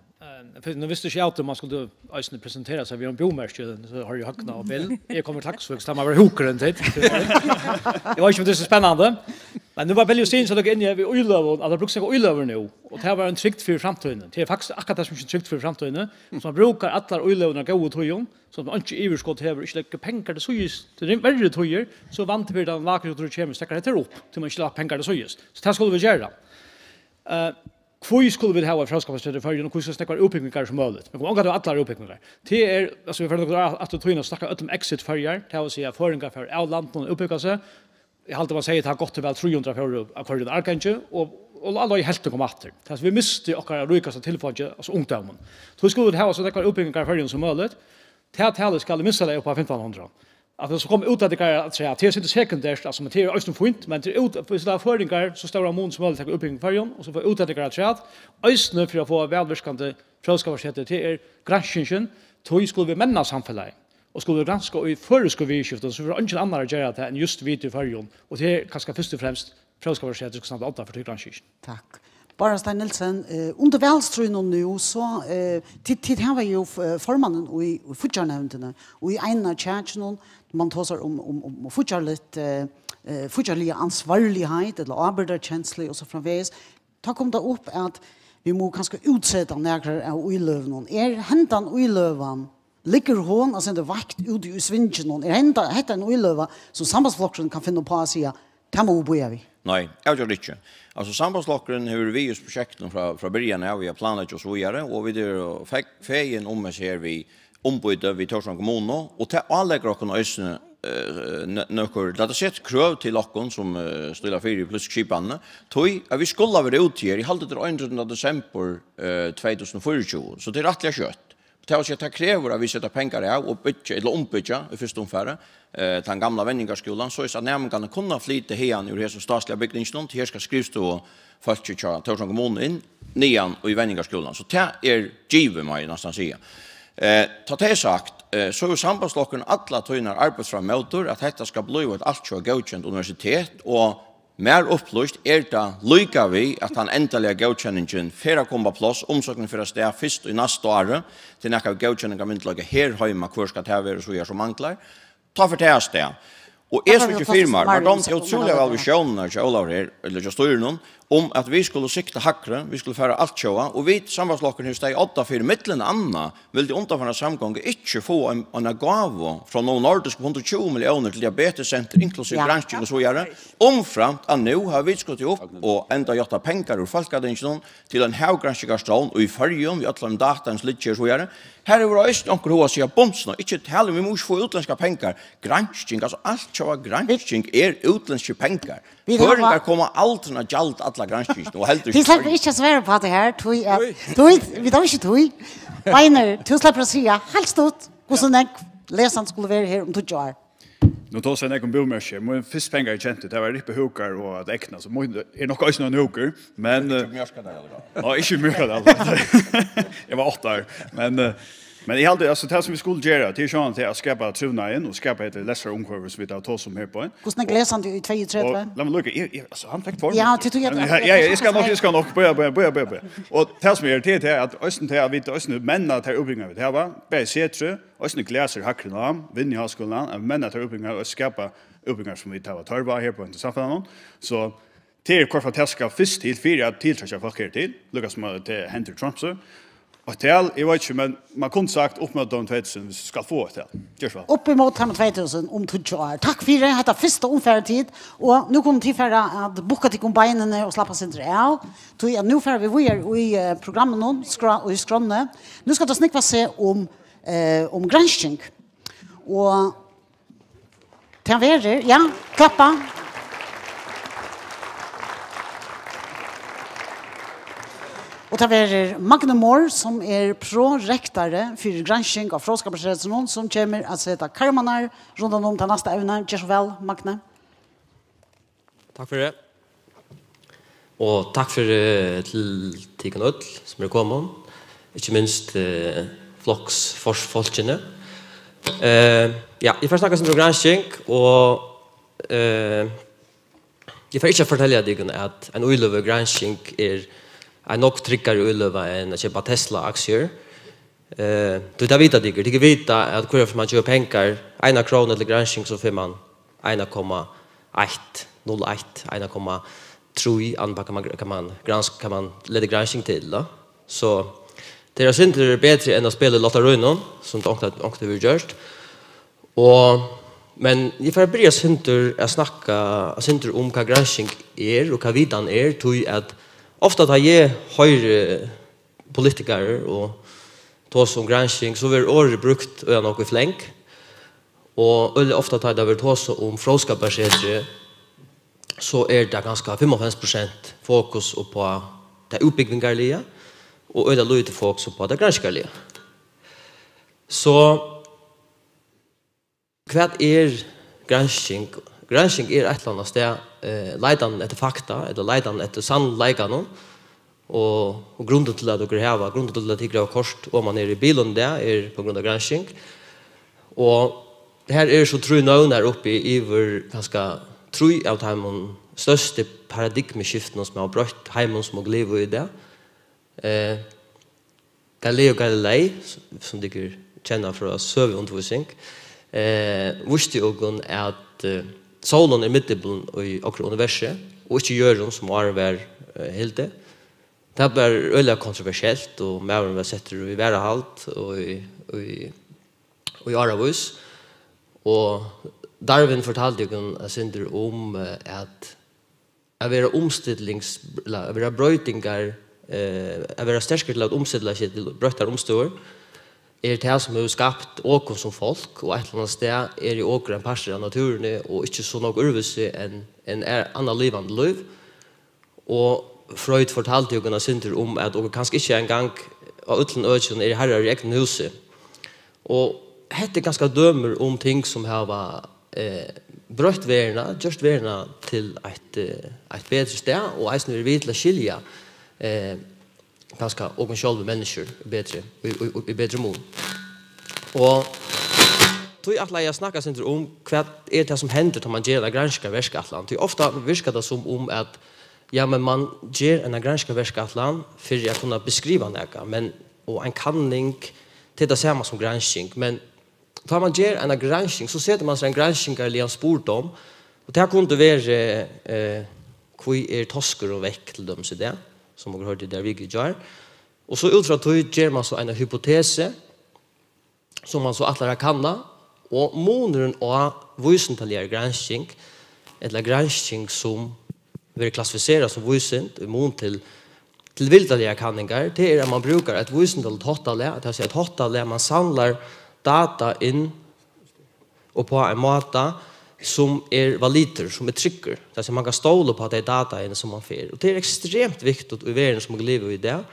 för nu visste jag att man skulle ösna presentera sig vid en bomärke så har ju hackna och bild. Jag kommer tax för att man var hokaren tid. Det var ju inte så spännande. Men nu var väl ju syn så det in i oilöv att det brukar gå oilöver nu och det var en tryggt för framtiden. Det är faktiskt akkurat det som är tryggt för framtiden. Så man brukar alla oilöverna gå och tojon så att man inte överskott här inte lägger pengar det så just det är väldigt tojer så vant vi den vackra och kemiskt stäcker det upp till man inte lägger pengar det så just. Så det skulle vi göra. Kvoi skulle vi ha frågskapaciteter för och hur ska snacka uppbyggningar som möjligt. Men kommer att alla uppbyggningar. Det är alltså vi får att det tror snacka om exit förjar, det vill säga föringar för outland och uppbygga sig. Jag håller man säger att det har gått till väl 300 för den Arkange och alla i helt kom åter. Så vi måste och kan ryka så tillfälligt alltså ungdomen. Så skulle det ha så snacka uppbyggningar för som möjligt. Det ska missa det upp på 1500. Att det så kommer ut att det kan att säga att det är inte sekundärt alltså men det är östen fint men det är ut för sådär föringar så stora mån som möjligt ta uppbyggning färjan och så får ut att det kan att säga att östen för att få välverkande frågskapacitet till är granskningen tog skulle vi männa samhället och skulle granska i förska vidskiften så för inte andra göra det än just vid i färjan och det är kanske först och främst frågskapacitet som snabbt åtta för granskningen. Tack. Bara Stein Nielsen, under välströjnen nu så tid har vi ju formannen och i futjarnämnderna och i ena tjärtjen man talar om futjarliga ansvarlighet eller arbetarkänsla och så framvägs. Ta kom det upp att vi må kanske utsätta några av oilöven. Händan oilövan ligger hon alltså inte vakt ut i svingen är hetta en oilöva så sambandsflocken kan finna på att säga tamo boja vi. Nej, jag gör det inte. Alltså sambandslockren hur vi just projekten från början av vi har planerat och så vidare och vi det fejen om oss här vi ombyte vi tar som kommun och ta alla krokarna ösne nökor det sett krav till lockon som ställer för plus skipanna tog att vi skulle vara ute här i halvt av december 2024 så det är rättliga kött. Det kräver att vi sätter pengar av och bygga eller ombygga i första omfärre den gamla vändingarskolan så att nämligen kan kunna flytta här ur det statliga byggnadsstånd här ska skrivstå folk i Torsson kommun in nian och i vändingarskolan så det är givet mig nästan säga. Ta det sagt så är sambandslocken alla tynar arbetsframmotor att detta ska bli ett allt så godkänt universitet och mer upplyst det lika vi att han äntliga godkänningen för att komma plats omsökningen för att det är först i nästa år till näka godkänning av myntlaga här hemma kvar ska ta över så gör som manklar ta för det och är så mycket firmar var de till otroliga valvisioner till alla här eller just står någon om att vi skulle sikta hackre vi skulle föra allt showa och vi sambandslocken hur steg 8 för mitten Anna vill det underförna samgång inte få en gåva från någon nordisk 120 miljoner till diabetescenter inklusive granskning och så göra omframt att nu har vi skott upp och ända gjort pengar ur folkadensjon till en höggranskningsstation och i färjan vi alla datans lite så göra här är det just onkel hur ska bomsna inte tala vi måste få utländska pengar granskning alltså allt så granskning är utländska pengar föringar kommer alltna jalt alla granskning och helt Vi släpper inte svära på det här vi tar inte tog Weiner du släpper att säga helt stort hur så näck läsaren skulle vara här om 2 år. Nu tar sig en kom bomärke men fisk pengar i känt det var riktigt hukar och att äkna så är nog också någon hukar men ja inte mycket alltså jag var 8 år men i allt alltså det som vi skulle göra till sånt till att skapa trunajen och skapa ett läsare omkvarv så vi tar oss som här på. Hur snägt läser du i 32? Låt mig lucka alltså han fick form. Ja, det tror jag. Jag ska nog börja. Och det som är det är att östen till vi östen männa till uppbringa det här var BC3 östen gläser hackrarna vinner i högskolan männa till uppbringa och skapa uppbringar som vi tar törva här på inte samfällan så till kvar för att ska först till 4 tillträcka folk här till Lucas som det händer Trump så och till, jag vet inte, men man kunde sagt upp mot de 2000 vi ska få det. Gör så. Upp emot 2000 om 2 år. Tack för det, detta första omfärdtid. Och nu kommer tillfälla att boka till kombinerne och slappa sig inte av. Nu får vi i programmen och i skrånne. Nu ska det snickva sig om granskning. Och till verer, ja, klappa. Och det är Magne Moore som är prorektare för granskning av frågskapsrätten som kommer att sätta karmanar runt om till nästa ämne. Gör så väl, Magne. Tack för det. Och tack för till Tikan Öll som är kommit. Inte minst Flocks forsfolkene. Ja, jag får snacka om granskning och jag får inte fortälja dig att en oilöv granskning är en nog tryggare ullöva än att köpa Tesla-aktier. Du tar vita digger. Du kan vita att hur man köper pengar, 1 krona till granskning så får man 1,3 kan man leda granskning till. Då. Så det är inte bättre än att spela Lotta Röjnon som ångte vi gjort. Men jag får börja att snacka om vad granskning är och vad vidan är. Tog att ofta tar jag höjre politiker och tar som granskning så är året brukt och något i flänk. Och ofta tar det tar om frågskapsrätten så är det ganska 55% fokus på det utbyggningarliga och öde lite fokus på det granskningsliga. Så vad är granskning? Granskning är ett eller annat sted leidan efter fakta eller leidan efter sannleikan och grunden till att dere har grunden till att tigra kort om man är i bilen där är på grund av granskning. Och det här är så tror jag när uppe i ganska tror av de största paradigmskiftena som har brött hemmen som har levat i det. Galileo Galilei som de känner för sövandervisning visste ju att solen är mittebeln i universet och inte jorden som har varit helt det. Det var väldigt kontroversiellt och mävren var sett i värahalt och i Aravus. Och Darwin fortalte ju synder om att vara omstillings att vara brötingar att vara stärkare till att omställa sig till bröttar omstår är det som har skapat åker som folk och ett eller annat sted är i åker en parser av naturen och inte så något urvise en annan livande liv. Och Freud fortalte ju synder om att åker kanske inte en gång av utland öden är herrar i egen huset. Och det är ganska dömer om ting som har brött värna, just värna till ett bättre sted och att vi vill skilja ganska och själva människor bättre i bättre mån. Och då är jag snackar sen om vad är det som händer när man ger en granskar verkatlan. Ty ofta virkar det som om att ja men man ger en granskar verkatlan för att kunna beskriva något men och en kanning till det samma som granskning men tar man ger en granskning så sätter man sig en granskning eller en spordom och det här kunde vara kvui tosker och väck till dem så där som har hört det där vi gör. Och så utifrån det ger man så en hypotese som man så alla kanna och månaden och vysentaliga granskning eller granskning som vill klassificeras som vysent i mån till vildaliga kanningar det är att man brukar ett vysental totale att säga ett totale man samlar data in och på en måte som är valider, som är trygger. Det är man kan ståla på att det är data in som man får. Och det är extremt viktigt i världen som lever i det.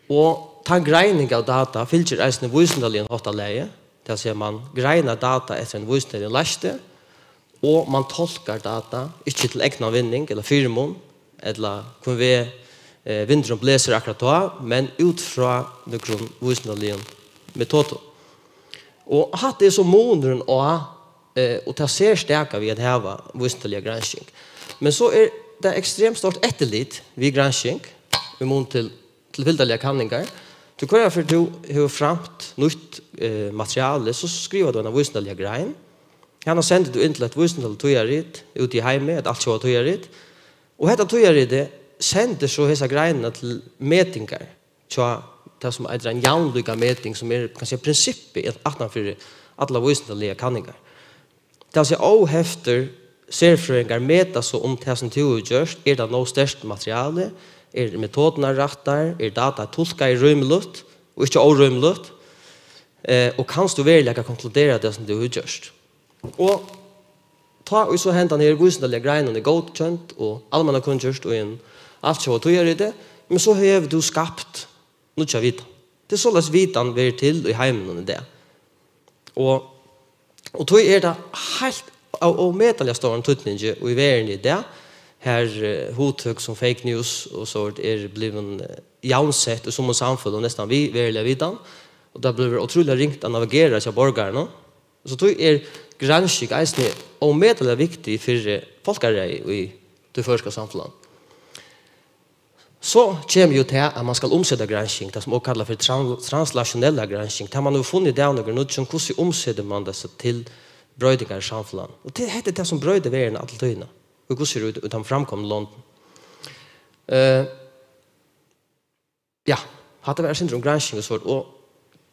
Och ta en greining av data fylker eisen vysendalien åtta leie. Det är att man greiner data efter en vysendalien laste og man tolkar data ikke til egna vinning eller firmon eller kun vi vindrum blæser akkurat da, men ut fra nokron visnalien metoder. Og hatt det som måneden og ta ser stærka vi at hava visnalia granskning. Men så det ekstremt stort etterlit vi granskning i mån til vildalige kanningar. Du kan for du har framt nytt materiale, så skriver du en visnalia grein. Han har sendt du inn til et visnalia tøyarit ute i heime, et alt sjå tøyarit. Og dette tøyaritet sender så hesa greinene til metingar. Så det som er en jaunliga meting som er kanskje prinsippet at man for alle visnalia kanningar. Det er altså efter serfrøyngar meta så om det som du gjørst, det noe størst materiale, metodene rettar, data tolka i rymlut, og ikke orymlut, og kan du virkelig konkludera det som du gjørst. Og ta og så hentan her visendaliga greinen er godkjent og allmanna kunnkjørst og en alt så tog i det, men så har du skapt nutja vita. Det er således vitan vi til i heimen og det. Og tog det helt og medalja står en tutninge og i verden i det, her hothøg som fake news og så blivet jaunsett og som en samfunn og nesten vi verilige vidan, og det blir utrolig ringt å navigere til borgerne. Så tog granskning eisne og medalja viktig for folkarei i det første samfunnet. Så kommer jo til at man skal omsette granskning, det som også kallar for translationella granskning, der man har funnet det av noen hvordan omsetter man det til brøydingar i samfunnet. Og det heter det som brøyder verden alle tøyene. Og hvordan ser det ut av framkomne London. Ja, hadde vært syndrom granskning og sånt. Og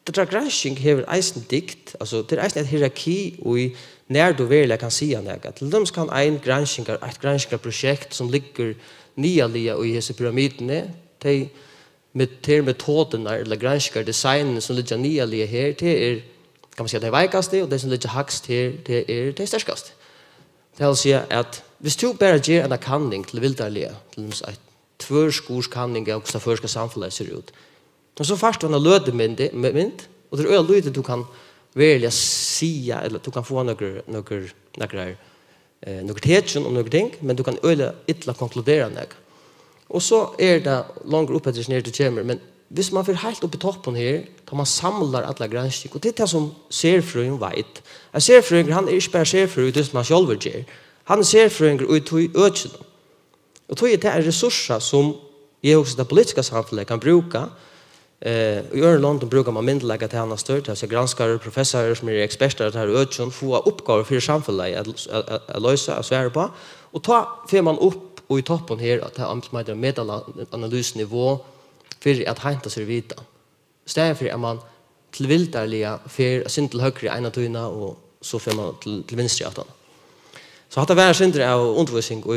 det der granskning hever eisen dikt, altså det er eisen et hierarki og i nær du verilig kan si han det. Til dem kan et granskningsprosjekt som ligger nyalige i disse pyramidene, til metodene eller granskningsdesignene som ligger nyalige her, det kan man si at det er veikaste, og det som ligger hakst her, det er det sterskaste. Det vil si at hvis du bare gjør en kanning til vildarlige, til et tvørskorskanning av hvordan det første samfunnet ser ut, og så først en lødemynd, og det er øye lydet du kan virkelig si, eller du kan få noen tetjen om noen ting, men du kan øye ytla konkludere noe. Og så det langer opp etter ned til kjemer, men hvis man får helt opp i toppen her, kan man samler alle granskning, og det det som serfrøyen vet. En serfrøyen, han ikke bare serfrøyen det som han selv gjør. Han serfrøyen ut i økene. Og det ressurser som jeg også det politiske samfunnet kan bruke. I London brukar man myndelige tjenester, til granskere, professorer som eksperter til økene, få oppgaver for samfunnet å løse og svære på. Og da får man opp og i toppen her til metaanalysnivå, for at henta seg vita. Stedet for at man til vildarlige fer sin til høyre ena tøyna, og så fer man til venstre at han. Så hatt det vært synder av undervisning og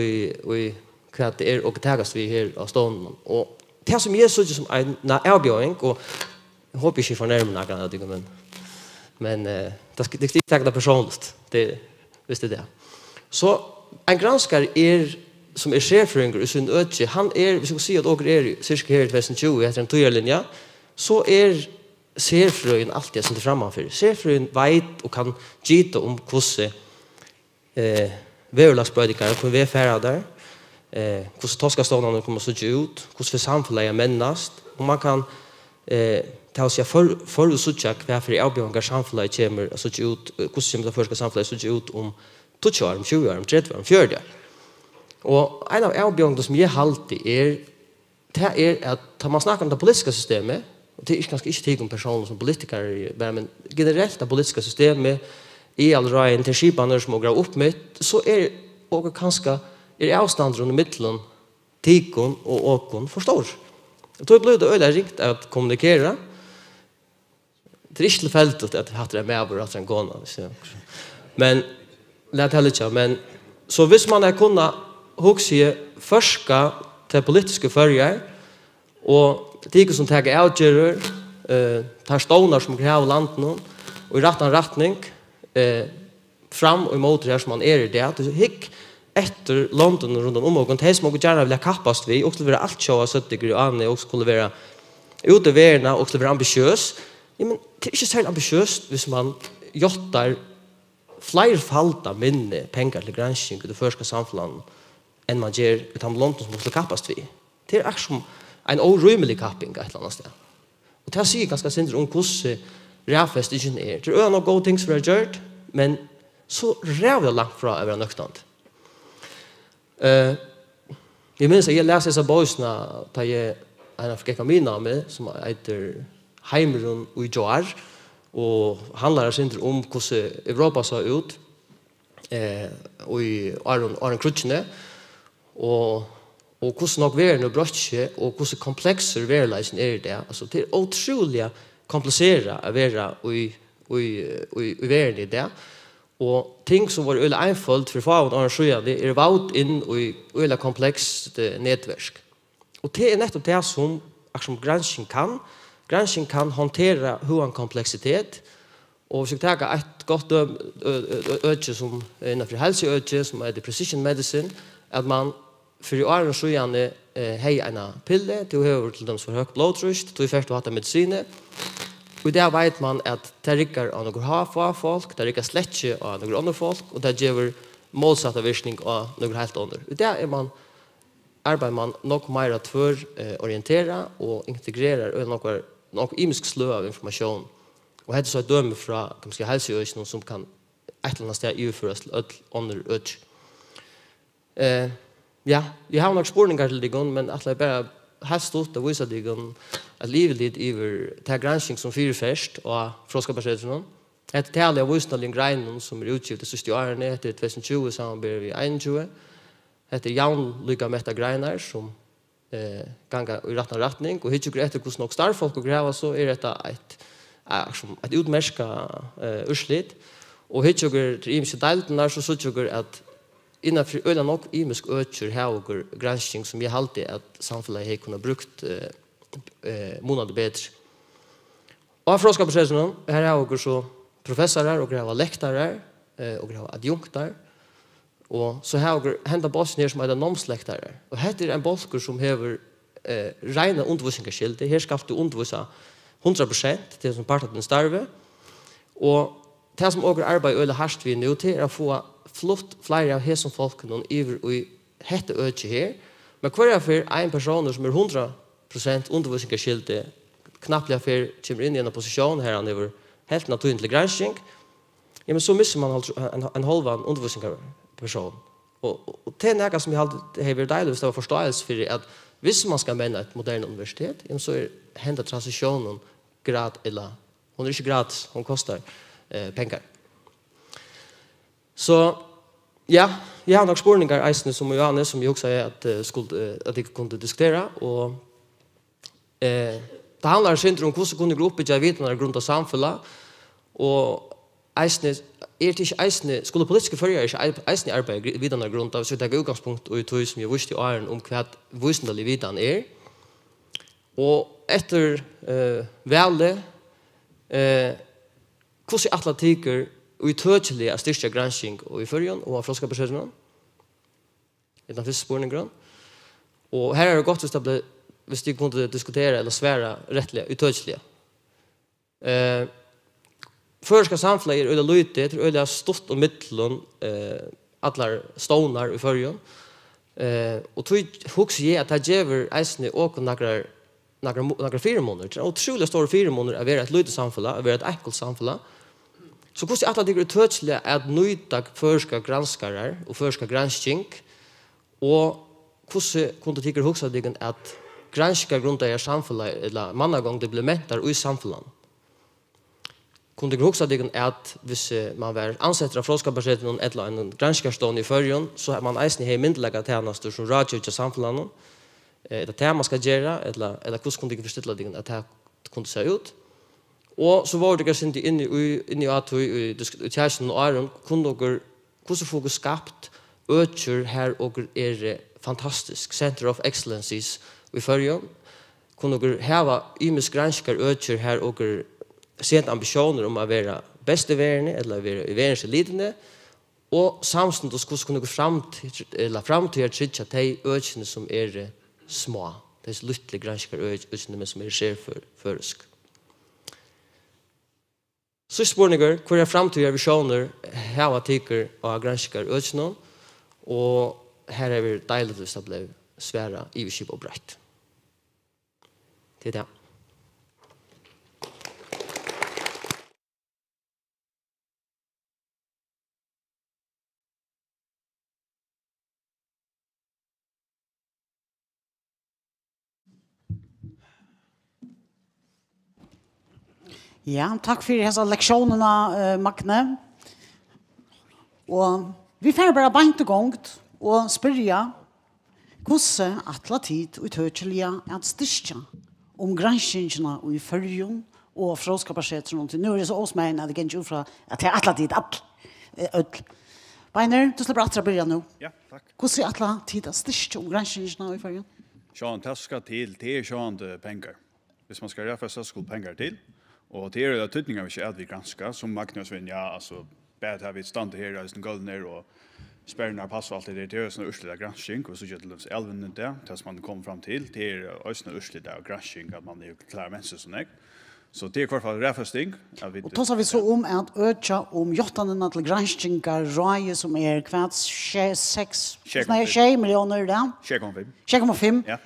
hva det og tegast vi her av stånden. Og det som jeg synes som en avbjøring, og jeg håper ikke fornærmer noen, men det skal ikke tegge det personligt, hvis det det. Så en granskar som chefrøynger i sin øtje, han hvis jeg si at dere cirka her i 2020 etter en tøyerlinja, så chefrøyen alltid som det fremmefyr. Chefrøyen vet og kan gita om hvordan veverlagsbrøydikere kommer vi færre der, hvordan toskaståndene kommer så ut, hvordan vi samfunnet mennast, og man kan ta oss for å suttje hva for avbjørnger samfunnet kommer så ut, hvordan kommer det første samfunnet så ut om 20 år, om 20 år, om 30 år, om 40 år. Og en av avbjørnene som jeg alltid det at man snakker om det politiske systemet, og det kanskje ikke tid om personer som politikere, men generelt det politiske systemet, i all røyen til skipene som går opp med, så og kanskje avstander under midtelen, tikon og åkon forstår. Og då blir det øyelig ringt å kommunikere. Det ikke tilfeldig at jeg hatt det med over at jeg går. Men, det heller ikke, men så hvis man kunnet huske førska til politiske førjer, og tikon som tar avgjører, tar stånar som krever landet, og i retning, fram og imot det som man i det, at det gikk etter London rundt om og de som gjerne ville kappast vi, og skulle være alt sjå av 70 og annet, og skulle være uteverende, og skulle være ambitiøs. Ja, men det ikke særlig ambitiøst hvis man gjottar flerfalda minne penger til granskning i det første samfunnet enn man gjør utan London som skulle kappast vi. Det akkurat som en orymelig kapping et eller annet sted. Og det sier ganske sinter om hvordan rævfest ikke Det er noen gode ting som er gjort, men så rævlig langt fra å være nøktant. Jeg minns at jeg leser disse bøysene da jeg en av gekka med som heter Heimerun og Joar og handler sinter om hvordan Europa så ut og i Aron Krutjene og hvordan nok verden og brøtje og hvordan komplekser verleisen det. Altså, det utrolig kompliseret å være i verden i det. Og ting som var øyelig einfalt for faen og arrangere, det valgt inn i øyelig komplekst nettverk. Og det nettopp det som granskning kan. Granskning kan håndtere hvordan kompleksitet Och så ta ett gott öde som innanför hälsoöde som är precision medicine att man för i åren så gärna hej en pille till höver till dem som har högt blodtryck till först att ha medicin. Och där vet man att det rickar av några hafa folk, det rickar släcke av några andra folk och det ger målsatta virkning av några helt andra. Och där är man arbetar man nog mer att för orientera och integrera något imisk slö av information. Och det är så ett döme från hälsoöden som kan ett eller annat steg överföras till andra öde. Ja, jag har några spårningar till digon, men att jag bara helst stått och visa digon att livet lite över den granskning som fyra först och fråskaparsättelsen. Ett tal av visnalling greinen som är utgivet det sista åren heter 2020 samarbete vi 21. Det är jaunlika mätta greiner som ganga i rätta riktning och hittar efter hur nog starfolk och gräva så är detta ett utmärska urslit och hittar till imiska delten så tycker att innanför ölen och imisk ökör här och granskning som jag alltid att samhället har kunnat brukt månader bättre. Och fråskaparsättelsen här är och så professorer och gräva läktare och gräva adjunkter. Och så här händer bossen som är en nomsläktare. Och här är en bolker som har rena undervisningsskilde. Här ska du undervisa 100% till som part av den starve. Och det som också arbetar öle harst vi nu till att få flott flera av här som folk någon över och hette öde här. Men kvar är för en person som är 100% undervisningsskilde knappt för kommer in i en position här han över helt naturlig granskning. Ja, men så missar man alltså en halvan undervisningsperson. Och det är något som jag alltid har varit dejligt att förståelse för att hvis man ska mena ett modernt universitet, så är händer transitionen grad eller hon är inte gratis, hon kostar pengar. Så ja, jag har några spårningar eisne som Johannes som jag också är att jag kunde diskutera och det handlar inte om hur kunde grupper jag vet när grund av samhället och eisne eisne skulle politiska förare eisne arbeta vid den grund av så det utgångspunkt och ut som jag visste åren om vad visnande vidan är. Och efter välde hur atletiker och utöjliga största granskning och i förrän och från skaparsättelsen. Det är första spårningen. Och här är det gott hvis de kunde diskutera eller svära rättliga utöjliga. Förska samhället är öde lite, det är öde stort och mittlån alla stonar i förrän. Och tog hugsa ge att det ger eisne och några 4 månader. Det är otroligt stora 4 månader att vara ett litet samhälle, att vara ett enkelt samhälle. Så hur att det är utöjliga att nöjta förska granskare och förska granskning och hur kunde tycka hugsa dig att granska grunda i samhället eller mannagång det blir mättar i samhället. Kunde hugsa dig att hvis man var ansätter av fråskaparsättelsen eller en granskarstånd i förrän så har man eisne hej myndlägga tjänster som radio till samhället. Det här man ska göra eller hur kunde du förställa dig att det kunde se ut. Och så var det kanske inte inne i att i tjänsten och ären kunde hur så får skapt ökör här och är fantastisk Center of Excellencies i förrän. Kunde häva imisk granskar ökör här och sent ambitioner om att vara bäst i världen eller vara i världens lidande och samtidigt skulle kunna gå fram till att trycka de ökene som är små. Det är så lyckliga granskar ökene som är ser för oss. Så spårningar, hur är framtida visioner här tycker och granskar ökene och här är det dejligt att bli svära i skip och brett. Det är det. Ja, takk for disse leksjonene, Magne. Og vi får bare beint og gongt og spørre hvordan atletit og tøtjelige er styrke om granskingene og i førjen og fråskaparsettene til. Nå er det så også med at det ikke fra at det er atletit ødel. Beiner, du slipper atra börja nu. Ja, tack. Hvordan er atletit er styrke om granskingene og i førjen? Sjån, det skal til, det er sjån pengar. Hvis man skal raffa så skulle pengar til. Och det är det tydningar vi att vi granska som Magnus vinn alltså bad har vi stand här i den golden och spärrnar passar allt det är såna ursliga granskning och så gör det elven där tills man kommer fram till det är ösna ursliga granskning att man är klar människor som är. Så det är kvar för refasting att vi Och då sa vi så om att öka om jottarna till granskningar röje som är kvarts 6 miljoner där. 6,5. Ja.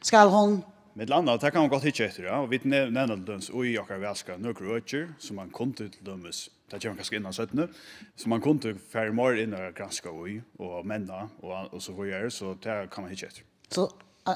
Skal hon med landa det kan man gott hitta efter och vi nämner dens och jag har väska några öcher som man kunde till dömes. Det gör man kanske innan 17 så man kunde för mer in och granska och männa och så vidare så det kan man hitta efter. så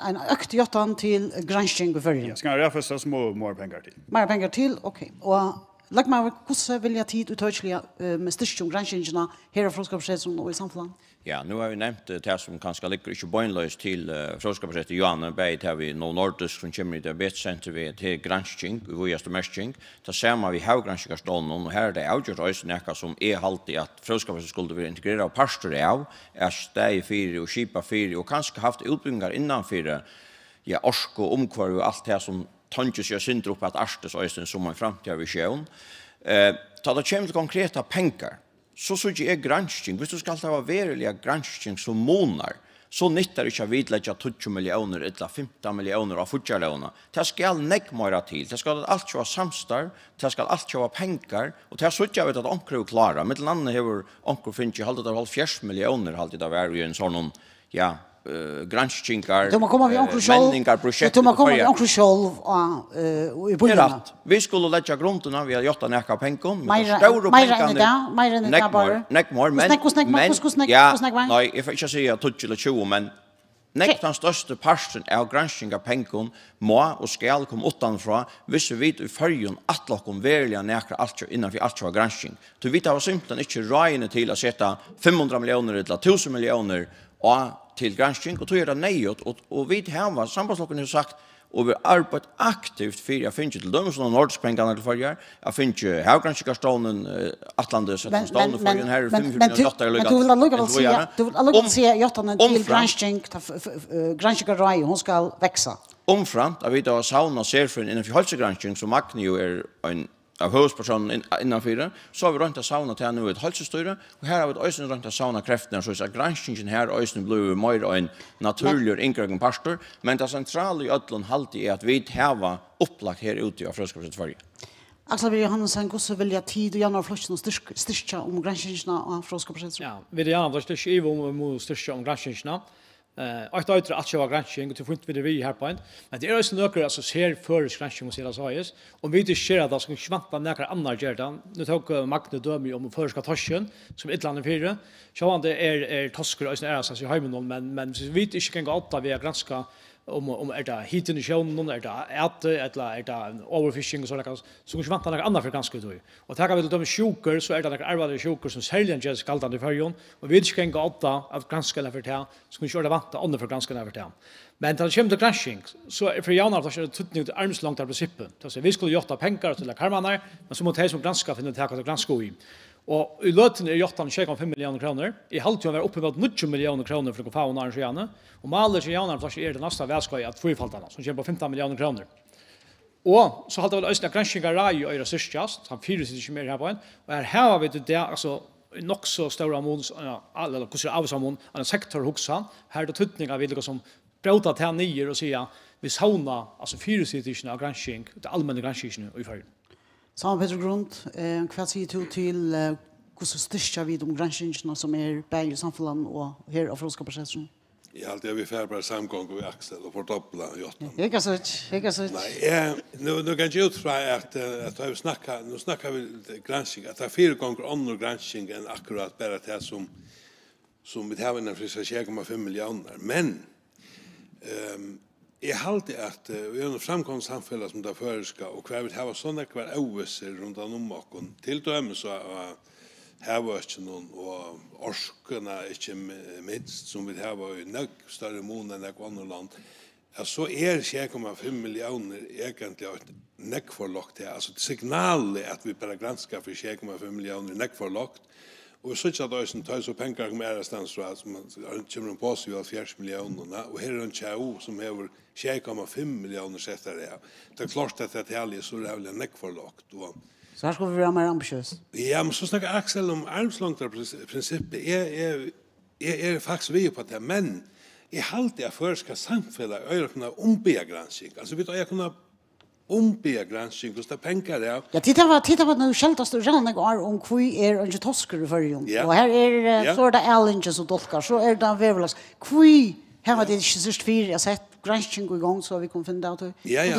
en ökt jottan till granskning för Ja, ska jag första små mer pengar till. Mer pengar till, okej. Och lag mig hur vill jag tid uttryckliga med styrkung granskningarna här från skapsätsen och i samfunnet. Ja, nu har vi nämnt det som kanske ligger inte bönlöst till frågskapsrätt i Johan, bäit har vi någon nordisk som kommer i diabetescenter vi till granskning, vi vojaste mestring. Det ser vi havgranskningsstålen och här är det avgjort också näka som är alltid att frågskapsrätt skulle vara integrerad av pastor av, är steg 4 och skipa 4 och kanske haft utbyggningar innanför ja, orsk och omkvarv och allt det som tanges jag synder upp att arstes östen som en framtida vision. Ta det kommer till konkreta pengar. Så är granskning, hvis du skal ha verilige granskning som månar, så nyttar ikke å vidlegge 20 miljoner eller 15 miljoner av fortjærlåna. Det skal nekk mer til, det skal alt være samstarv, det skal alt være pengar, og det er så ikke jeg vet at onker er klara. Mitt landet har onker finnes ikke halvdelt av 40 miljoner halvdelt av er i en sånn, ja, granskningar, menningar, projekt. Du må komma vi onkel själv och i början. Vi skulle lägga grunderna vi har gjort en ekka pengar, men stora pengar. Mer än det bara. Neckmore, men nej, jag får inte säga 20 men den största parten av granskningar pengar må och skall komma utanför hvis vi vet i förrjun att lokom verkligen näkra allt innanför allt var granskning. Du vet att simpelthen inte räkna till att sätta 500 miljoner eller 1000 miljoner och till granskning och då är det nejot och vi har sambandslocken har sagt och vi arbetar aktivt för jag finns till dem som nordspengarna till förjar jag finns ju havgranskningsstålen Atlantis stålen för den här 5 miljoner men du vill lugga se jottarna till granskning granskningsrai hon ska växa omframt att vi då sauna ser för en förhållsgranskning som Magnus är en av huvudpersonen innanför så har vi runt att sauna till nu ett halsstyre och här har vi ösen runt att sauna krafterna så att granskningen här ösen blir mer en naturlig ingrepp pastor men det centrala i ödlon halt är att vi har upplagt här ute av Fröskapsrätt Sverige. Axel vill Johansen gå så vill jag tid och gärna flösten styrka om granskningarna av Fröskapsrätt. Ja, vi gärna styrka om styrka om granskningarna. Att det är att jag granskning och får inte vi här på en men det är också några alltså ser för granskning och så sägs om vi inte ser att det ska svanta några andra gärdan nu tog Magne dömi om förska taschen som ett land fyra så han det är taskor och är så hemmen men vi inte kan gå åt vi granska om det hiten i sjön någon eller det overfishing och så där så kan svanta några andra för ganska då och tar vi de sjukor så är det några allvarliga sjukor som säljer just kallt i förjon och vi inte kan gå åt att granska eller för det så kan köra vanta andra för granska över det men det kommer till granskning så för jag när det tutning till armslångt av principen så vi skulle göra pengar till karmanar men så måste det som granska finna till att granska i och i löten är 8,5 miljoner kronor. I halvtid var uppe mot 90 miljoner kronor för att få en arrangerande. Och maler sig gärna för är det nästa välskoj att tvåfaldarna som tjänar på 15 miljoner kronor. Och så hade väl östra granskningar rai och era syrstjast som 4 sitter mer här på en. Och här har vi det alltså nog så stora måns alla eller hur av som en sektor huxan här då tutningar vill som brota till nior och säga vi sauna alltså 4 sitter av granskning det allmänna granskningen i förr. Samme Peter Grund, hva sier du til hvordan styrker vi de granskningene som bæg i samfunnet og her av Frøskapsretten? Jag alltid vi får bara samgång med Axel och fördoppla Jotta. Ikke så. Nej, nu kan jag utfra att jag snackar vi granskning att det är 4 gånger annan granskning än akkurat bara det som vi har innan för 6,5 miljoner. Men jag alltid att vi har en framkomst samfälla som där förska och kvar vi har såna kvar OS runt om och till dömes så här var det någon och orskarna inte minst som vi har i näck större mån än andra land. Ja så 6,5 miljoner egentligen ett näck för lockt alltså signalet att vi bara granskar för 6,5 miljoner näck för lockt Och så att det som tar så pengar som är stans så att man kommer en på sig av 4 miljoner och här är en tjau som har 6,5 miljoner sett där. Det är klart att det är så jävla näck för lågt då. Så här ska vi vara mer ambitiös. Ja, men så snackar Axel om armslångt princip är faktiskt vi på det men I halte jag för ska samfälla öarna ombea granskning. Alltså vi tar jag kunna ombea granskning och sta pengar där. Ja, titta vad nu skältast och redan går om kui är inte tosker för ju. Och här är så där Allinges och dolkar så är det vävlas. Kui här var det inte just för jag sett granskning igång så vi kan finna ut. Ja. Är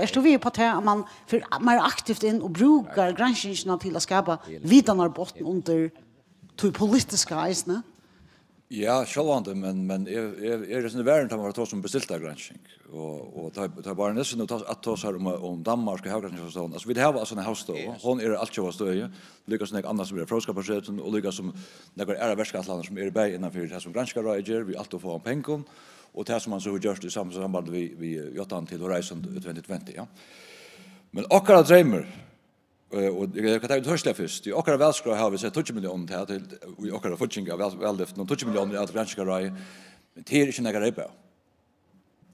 står vi på att man för mer aktivt in och brukar granskningen till att skapa vidanar botten under till politiska isne. Ja, självande, men är det sån värld att man tar som beställda granskning och tar bara nästan att ta sig om Danmark och högranskning och sånt. Alltså vi har såna hus då. Hon är allt vad står lyckas något annat som är frågeskapacitet och lyckas som några är världsklassland som är bä innanför det som granskar Roger vi allt få en pengar och det som man så just i samband vi Jotan till Horizon 2020 ja. Men akkurat drömmer och jag kan ta ut hörsla först. I akkurat välskra har vi sett 20 miljoner till i akkurat futching av väldeft 20 miljoner att granska rai. Men det är inte några repa.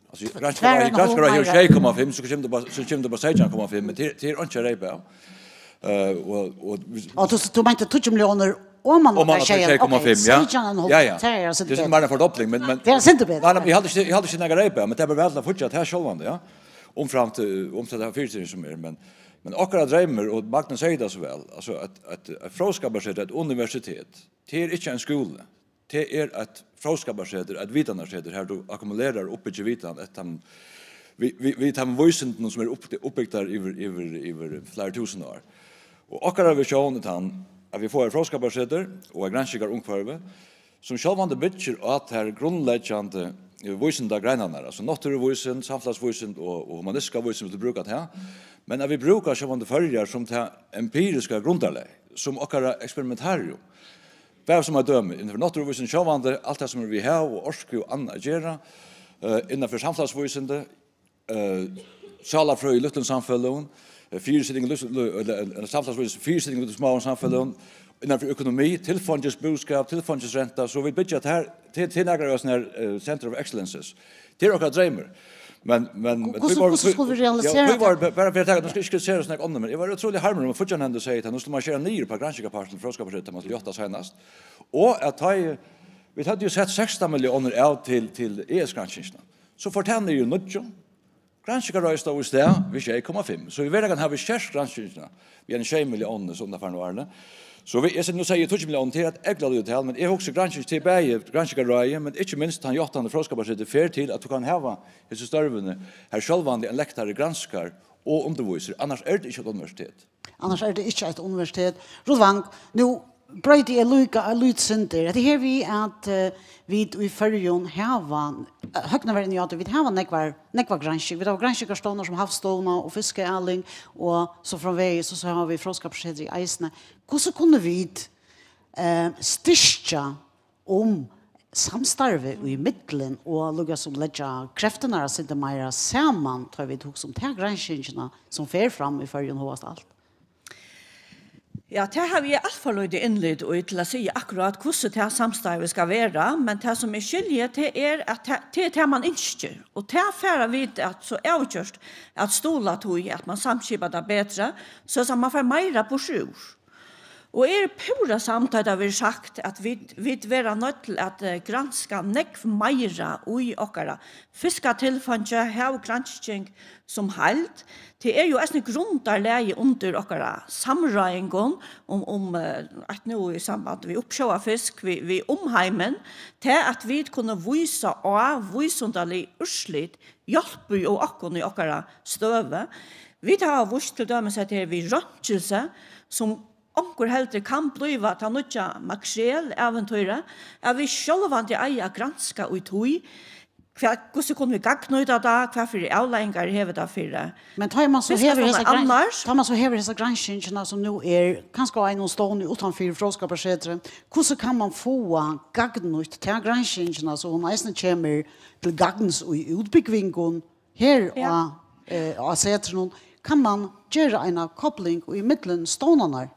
Alltså granska rai har 6,5 så kommer det bara 6,5 men det är inte repa. Och du menar 20 miljoner om man ska säga 6,5 ja. Det är bara en fördubbling men det är inte bättre. Jag hade inte några repa men det är väl att fortsätta här självande ja. Om fram till så där fyrtiden som är men akkurat drömmer och Magnus säger det så väl alltså att frågeskapacitet ett universitet det är inte en skola det är ett frågeskapacitet ett vitanarsätt här du ackumulerar upp i vitan att vi tar voicen som är uppbyggt där över flera tusen år och akkurat visionen att vi får frågeskapacitet och granskar ungefär som självande bitcher att här grundläggande voicen där greinarna alltså naturvoicen samhällsvoicen och humanistiska voicen som brukat här men när vi brukar så vande förjar som ta empiriska grundlägg som akara experimentarium. Vad som är döm inför naturvoicen så vande allt det som vi har och orsku och anna gera innanför samhällsvoicen sala frö i liten samhällen fyrsidning eller samhällsvoicen fyrsidning liten små samhällen innanför ekonomi tillfånges boskap tillfånges ränta så vi budget här till några av såna center of excellences. Det är också drömmer. Men hur ska vi realisera? Vi var bara för att jag ska se såna om men jag var otroligt harmar om fortfarande säger att nu ska man köra ner på granskningsparten för att skapa det man skulle göra senast. Och att vi hade ju sett 16 miljoner out till ES-granskningen. Så fortände ju nutjo. Granskningar rösta hos det, vi 6,5. Så vi vet att har vi kärst granskningarna. Vi har 6 miljoner som där för nu så vi är nu säger 20 miljoner till att ägla det till men är också granskning till bäge granskar röje men inte minst han gjort han frågeskapacitet för till att du kan ha det så störvande här självande en lektare granskar och undervisar annars är det inte ett universitet. Annars är det inte ett universitet. Rodvang nu bröt är lika lutcenter. Det här vi att vi i förjon havan högna värden ju att vi har nekvar granskning. Vi har granskningsstonar som havsstona och fiskealling och så från väg så har vi frågeskapacitet i isne. Hur så kunde vi styrka om samstarve i middelen och lugga som lägga krafterna att sitta mer samman tar vi tog som granskningarna som fer fram i förjon hovast allt. Ja, det har vi i alla fall lite inledd och till att säga akkurat hur det här samstarvet ska vara, men det som är skiljet är att det är man inte. Och det är för vid att så avgörst att stola tog att man samskipar det bättre så att man får mera på sjur. Och pura samtidigt har vi sagt att vi vara nödt till att granska nekv mera i åkara. Fiska tillfånge, här granskning som halt. Det är ju en grundarläge under åkara samröringen om att nu i samband vi uppsjöa fisk vi omheimen till att vi kunna visa av visundali urslit hjälper och åkon i åkara stöve. Vi tar vust till dömes att det är vi röntgelse som onkur heldur kan bliva ta nutja makrel äventyra är vi självande eia granska och tui hur så kunde vi gagna det kvar för avläggar häver det för men tar man så häver dessa granskningarna som nu är kanske en stående utanför frågeskapacitet hur så kan man få gagna till granskningarna så hon nästan kommer till gagns och utbyggvingon här och sätter någon kan man göra en koppling i mitten stånarna.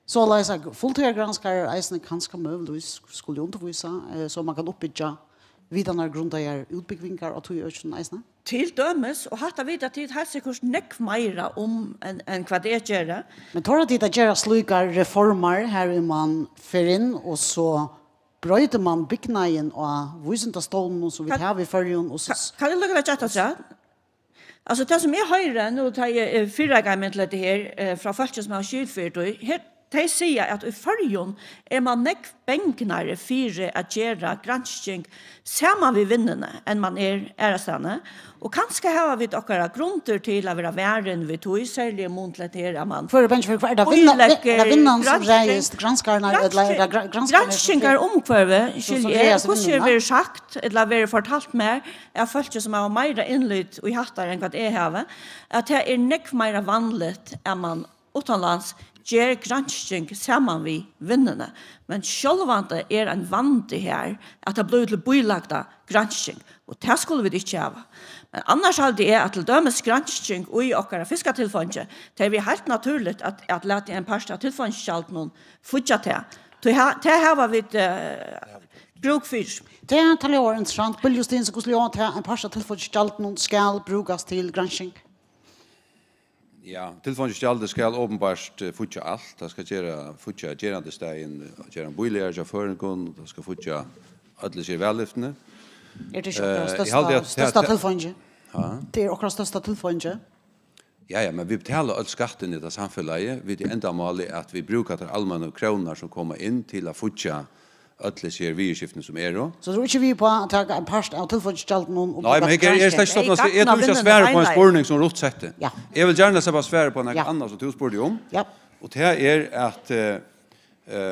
Så läsa fulltidsgranskare eisen kanske möjligtvis skulle undervisa så man kan uppbygga vidare grundare utbyggningar och tog öchen eisen. Til dømes, og hatt vita tid har sikkert nekk meira om enn hva det gjør. Men tar det att göra slika reformer här i man för in och så bröjter man byggnaden och visenta stålen som vi har i förrjun och så. Kan jeg lukke deg til alltså det som jeg hører, nå tar jeg fyra ganger til det her, fra folk som har skylfyrt, og her de sier at i førjon man nekk bänknare fyra at gjøre gransking sammen vi vinnene enn man ærestene. Og kanskje har vi dere grunter til å være væren vi tog, særlig muntlet her man... For benchmark, er det vinnene som reist granskarna eller granskarna? Granskningar omkvarve, hvordan vi sagt, eller vi fortalt mer, jeg følte som har mer innlytt og hattar enn hva det har, at det nekk mer vanligt enn man utenlands ger gransking sammen vi vinnene. Men sjølvante en vante her at det blir til bylagda gransking, og det skulle vi ikke ha. Men annars er det at til dømes gransking og i okkara fiskatilfondje, det er helt naturligt at lete en parst av tilfondskjalt noen futja til. Det har vi bruk for. Det er til år interessant. Bill Justin, så skulle jeg til en parst av tilfondskjalt noen skal brukas til gransking? Ja, tilfondskjaldet skal åpenbart futja alt. Det skal futja gerande stegen, gjøre en boiligere av føringen, det skal futja alle sier vellyftene. Det ikke største tilfondje? Det akkurat største tilfondje? Ja, men vi betaler all skatten i det samfunnet. Vi er enda malig at vi bruker til allmänna kroner som kommer inn til å futja alle sier virskiftene som er. Så tror ikke vi på at ta en parst av tilfondskjaldet noen? Nei, men jeg er slett stoppet. Jeg tror ikke svære på en spørning som Rutt sette. Jeg vil gjerne svære på noe annet som du spurte om. Og det er at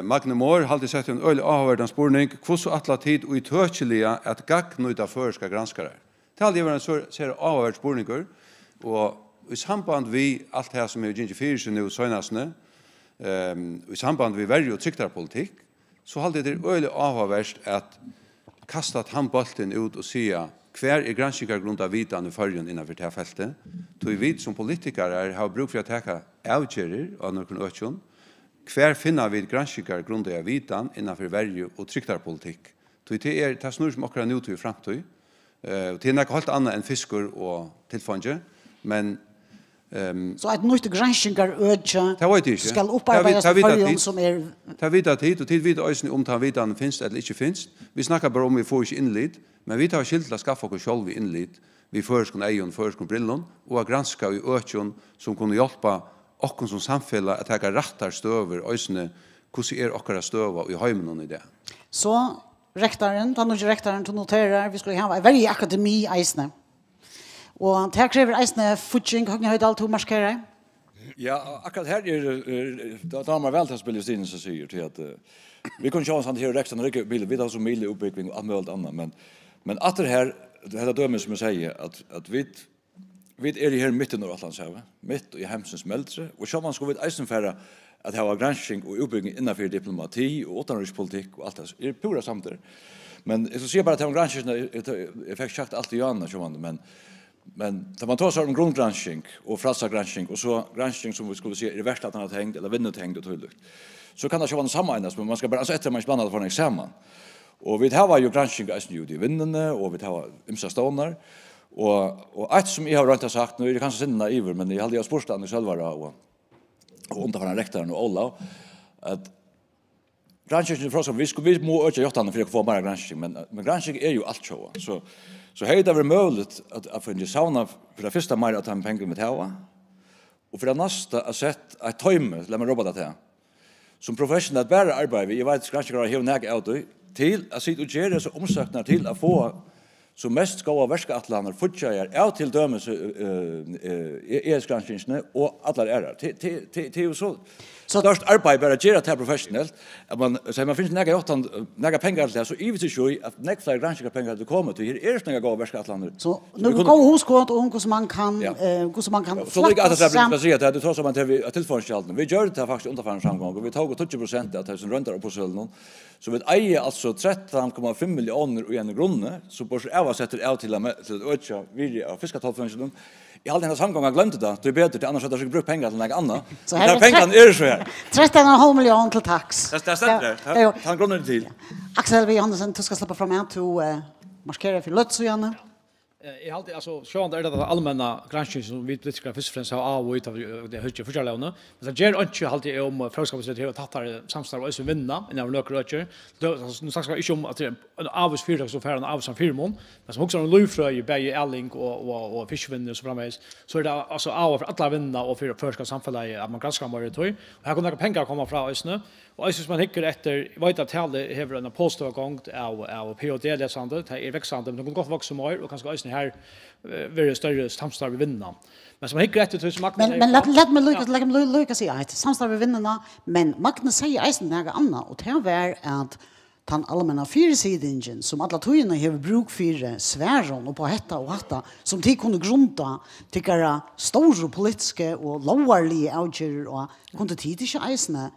Magne Moore har alltid sett en øyelig avhverdan spurning hvordan atla tid og utøkjelige at gagnøyda føreska granskare. Det har alltid vært en ser avhverdan spurninger, og i samband vi alt det som er Gingi Fyrsen og søgnasene, i samband vi verre og tryktarpolitikk, så har det øyelig avhverdan at kastat han bolten ut og sia hver granskingargrund av vidan i fargen innanfor det feltet, tog vi som politikere har bruk for å teka avgjerer av noen økjon, hver finner vi granskingar grundet av vidan innanfor verje og tryktarpolitikk. Det snur som akkurat nå til framtid. Det er noe helt annet enn fisker og tilfondje, men så et nytt granskingar økje skal opparbeides for fargen som er... Det er vidt tid, og tid vidt øyne om det vidan finnes eller ikke finnes. Vi snakker bare om vi får ikke innlid, men vi tar skilt til å skaffe oss selv i innlid. Vi føreskon eion, føreskon brillon, og granska i økjon som kunne hjelpe okkon som samfella at hega rattar støver øysene hvordan okkara støva i heimen i det. Så rektaren, ta noe rektaren til noterer, vi skulle ha en veldig akademi eisne. Og det krever eisne futching, Høgne Høydal til å markere? Ja, akkurat her da har man vel til å spille stinen som sier til at vi kunne kjøre sånn til rektaren, vi har så mye oppbygging og alt mulig annet, men at det her, det er dømme som jeg sier, at vi er her midt i Nordatlandshavet, midt i hemsens meldre, og så man skulle vi eisenfære at det var gransking og utbygging innenfor diplomati og utenrikspolitikk og alt det. Det er pura samtidig. Men jeg skal si bare at det var gransking, jeg fikk sagt alt i janene, men da man tar seg om grunngransking og fralsagransking, og så gransking som vi skulle si er verst at han har tenkt, eller vinnertenkt og tydelig, så kan det ikke være sammenlignes, men man skal bare, altså etter man spannet for en eksamen. Og vi har jo gransking i vinnene, og vi har ymsa stående, og et som jeg har rønt sagt, nå er det kanskje sinne naiver, men jeg hadde jo spørsmålet i Sølvara og underfaren rektaren og Olav, at gransking for oss, vi må øke gjort for å få mer gransking, men gransking er jo alt sjåa. Så hei det vært mulig at for en sauna for det første mer at han penger med tæva, og for det neste har sett et tøyme, la meg råpe det til, som professionelt bare arbeid, jeg vet gransking har hevet næg av det, til å sitte og gjøre så omsøkner til å få så mest skal av verskaatlander fortsager av til dømes ES-granskingene og alle ærer. Det er jo så størst arbeid bare å gjøre det professionelt. Man finnes nægge penger til det, så jeg vet ikke at nægge flere granskingspenger til å komme til. Her er det nægge av verskaatlander. Så når vi går huskått om hvordan man kan så det er ikke at jeg vil si at det tar som man til tilføringskjalden. Vi gjør det faktisk underfærende samgang, og vi tar 20% av det som rønter opp på sølven. Så vi eier altså 13,5 millioner i en grunne, så bør jeg setter av til å øke virre av fiskatallfunksjonen. Jag hade en samgång jag glömde det. Det är bättre annars hade jag brukt pengar till något annat. Så här pengarna är så här. 13,5 miljoner till tax. Det stämmer. Han grundar det till. Axel V. Andersen, du ska släppa fram en till markera för Lutz och Janne. Jag alltid alltså sjön är det allmänna granskning som vi politiska först och främst har av och utav det högre förjärlåna. Men det ger inte alltid om förskapsrätt och tattar samstarv och så vinna när vi nöker röker. Nu snackar inte om att det är en avsfyrdag så för en avsam firmon. Men som också en lufröj bäge Elling och fiskvinner så framvis. Så är det alltså av för alla vinna och för förskap samhället att man granskar mer det. Och här kommer pengar komma från oss nu. Och jag syns man hickar efter vet att det har en påstågång av PhD-läsande. Det är växande men det går gott växa mer och kanske också här very större samstarv vinna. Men som hickar efter till Magnus. Men låt mig lycka säga att samstarv vinna men Magnus säger isen något annat och det var att den allmänna fyrsidingen som alla tojerna har bruk för sväron och på hetta och hatta som de kunde grunta tycker stora politiska och lowarliga avgör och kunde tid inte eisne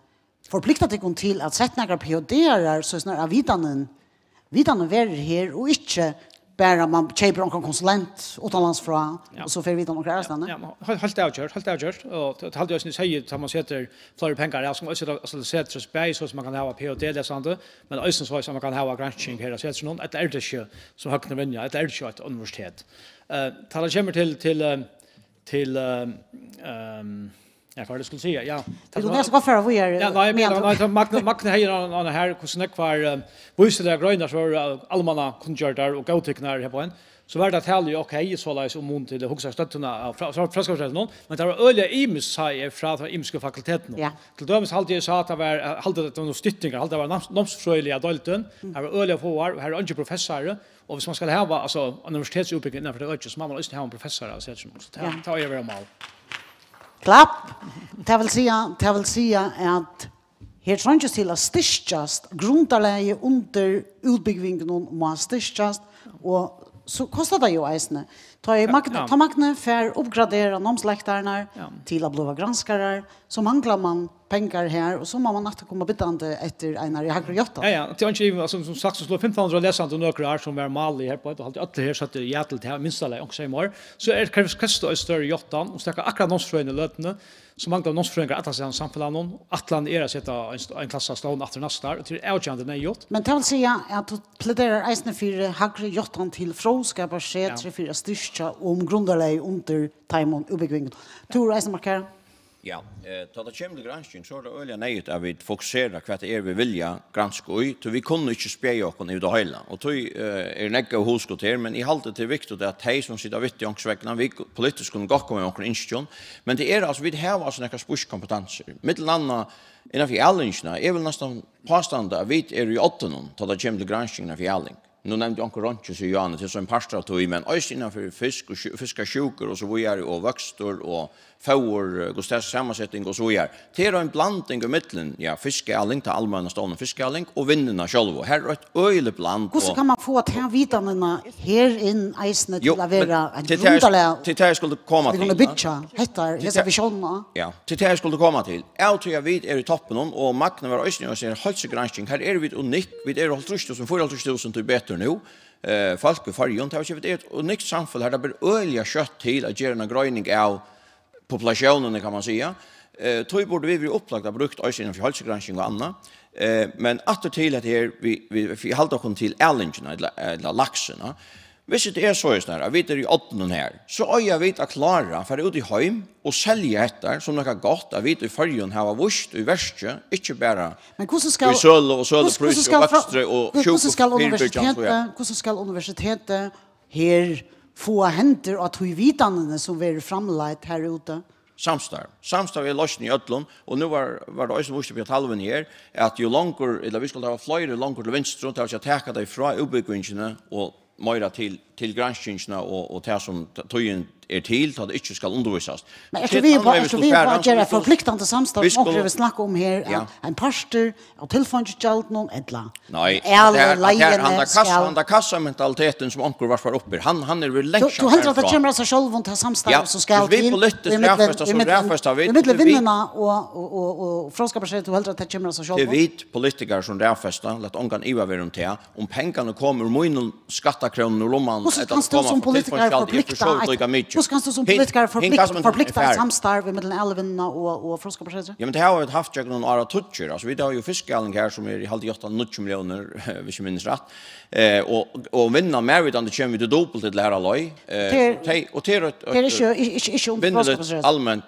förplikta dig till att sätta några PhD-are så snart vidanen är här och inte bara man köper en konsulent utomlands från och så får vi några ärenden. Ja, helt avgjort. Och det hade jag säger att man sätter fler pengar som alltså sätter space så man kan ha PhD-läsande men också så man kan ha granskning här så någon ett är det som har kunnat vinna ett är det ett universitet. Talar kommer till jag får det skulle säga ja. Det är så för vi är. Ja, nej, Magne här här hur snack var visste det gröna så allmänna kungjordar och godtecknar här på en. Så var det att hälja okej så läs om till det högsta stötterna från någon men det var öliga ims säger från imska fakulteten. Ja. Till dömes halt jag sa att det var halt det någon styttingar halt det var nomsfröjliga dalten. Här var öliga för här är inte professorer och hvis man ska ha alltså universitetsutbildning innanför det ökes man måste ha en professor så det tar jag över mal. Klapp. Det vill säga att här trängs till att styrkast grundläge under utbyggningen och styrkast och så kostar det ju eisne. Ta Magne för uppgradera nomsläktarna till att bli granskare så manglar man pengar här och så må man att komma bitande efter en i högre jotta. Ja, det är inte alltså som sagt så slår 1500 läsande och några som är mal här på och allt här så att jätel till minsta också i morgon. Så är det kostar ett större jotta och stäcka akkurat nomsfröjne lötne så manglar nomsfröjningar att sen samfällan Atlant är att sätta en klassa stånd efter nästa till outjande nej jott. Men det vill säga att du pläderar eisne för högre jottan till fråskapar sätt för att styrka om grundläge under timon uppbyggningen. Tror eisne markera. Ja, ta det kommer till granskning så är det öliga nöjt att vi fokuserar vad det är vi vilja granska i. Vi kunde inte spela oss i det hela. Och då är nägga och huskot här, men i halvt det är viktigt att de som sitter vitt i ångsvägna, vi politiskt kunde gå komma i ångren institution. Men det är alltså, vi har alltså några spurskompetenser. Mittelanna innanför Ellingsna är väl nästan påstående att vi är i 8 ta det kommer till granskningen av Elling. Nu nämnde jag Ronches i Janne till en parstratoi, men också innanför fisk och fiskasjuker och så vidare och växter och får gusters sammansättning och så vidare. Det är en blandning i mitten, ja, fiskealling till allmänna stående fiskealling och vinnarna själva. Här är ett öjligt bland. Hur kan man få att här vitanarna här in eisne till att vara en grundläge? Till det här skulle komma till. Vi kunde bytja, hettar, hesa visionerna. Ja, till det här skulle komma till. Jag tror jag vid är i toppen och Magne var östning och säger hälsogranskning. Här är vi unik. Vi är 3000 till bättre nu. Folk i Färjön tar vi ett unikt samfäll här det blir öliga kött till att göra en gröning av populationen kan man säga. Tror borde vi upplagda brukt oss inom hälsogranskning och annat. Men att till att här vi håller oss till Ellingen eller laxarna. Hvis det är så just när vi är i 8 här så är jag vet att klara för ut i hem och sälja detta som något gott att vi i Färjön har vurst i värste inte bara. Men hur ska vi pris och extra och hur ska universitetet här få händer att hur vitanarna som vi framlagt här ute? Samstarv är lösning i Ötlund och nu var det också måste på halven här att ju långt eller vi skulle ha flyger långt till vänster så att jag täcka dig från uppbyggningen och mera till granskningarna och det som tojen är till att det inte ska undervisas. Men är vi bara göra förpliktande samstarv och vi snackar om här en pastor och tillfångsgäld någon edla. Nej, han där kassamentaliteten som onkel var uppe. Han är väl längst. Du händer att det kommer så själv till samstarv så ska vi politiskt rättfasta som rättfasta vet. Med vinnarna och fråskapar sig du händer att det kommer så själv. Det vet politiker som rättfasta låt onkan iva verum till om pengarna kommer min skattakronor och lomman att komma som politiker förplikta Hur ska du som politiker förplikta samstarv med elvinna och Froskapartiet? Ja, men det har vi haft jag någon ara toucher. Alltså vi har ju fiskgalning här som är i halvt 8 miljoner, hvis jag minns rätt. Och vinna mer vid det kommer vi till dubbelt till lära loj. Och det är allmänt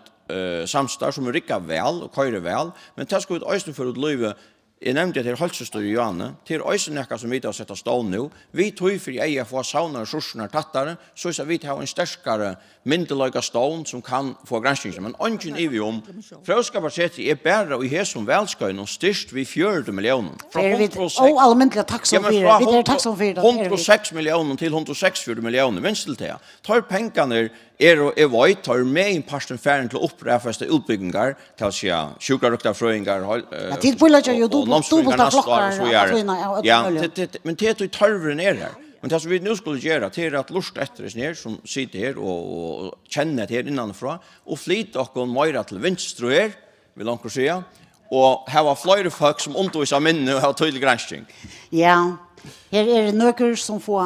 samstarv som rycker väl och körer väl, men det ska vi också för att löva. Jeg nevnte til Holsestor i Johanne, til Øysenekka som vi har sett av stål nå. Vi tog for ei få sauna ressursene tattere, så vi har en sterskere myndeløyga stål som kan få granskningen. Men ønsken er vi om, Froskapartiet bare og i her som velskøyen og styrst vi 40 millioner. Og allmennelig takk som fyrer. Vi er takk som fyrer. 106 millioner til 146 millioner, minst til det. Tar pengene vet, tar med en parsten færen til å opprefeste utbyggingar, til å si sjukaruktarfrøyngar, dubbelt flockar. Ja, men det är tarven är här. Men det som vi nu skulle göra det är att lust efter oss ner som sitter här och känner det här innanfra och flytta och mer till vänster här, vill han säga. Och här var flera folk som undervisar minne och har tydlig granskning. Ja. Här är det några som får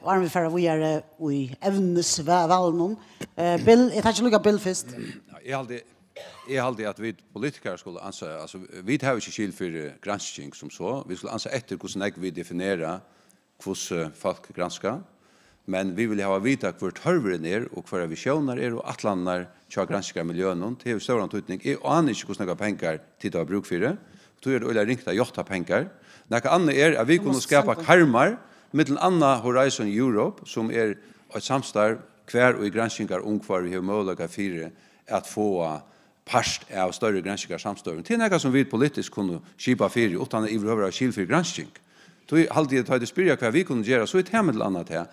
armfärra vi är i evnesvälnon. Bill, jag tar inte lukka Bill först. Jag hade att vi politiker skulle anse, alltså vi har inte skill för granskning som så. Vi skulle anse efter hur vi definierar hur folk granskar. Men vi vill ha vita vart hörver ner och för visioner och atlander tjå granskar miljön till hur stor antydning är och annars hur snäga pengar till att bruk för det. Då är det eller rikta jotta pengar. Några andra är att vi kunde skapa karmar mellan andra Horizon Europe som är ett samstarv kvar och i granskningar kvar vi har möjlighet för att få parst av större granskningar samstånd. Det är något som vi politiskt kunde skipa för utan att överhöra skil för granskning. Då alltid tar det spyrja vad vi kunde göra så ett hem till annat här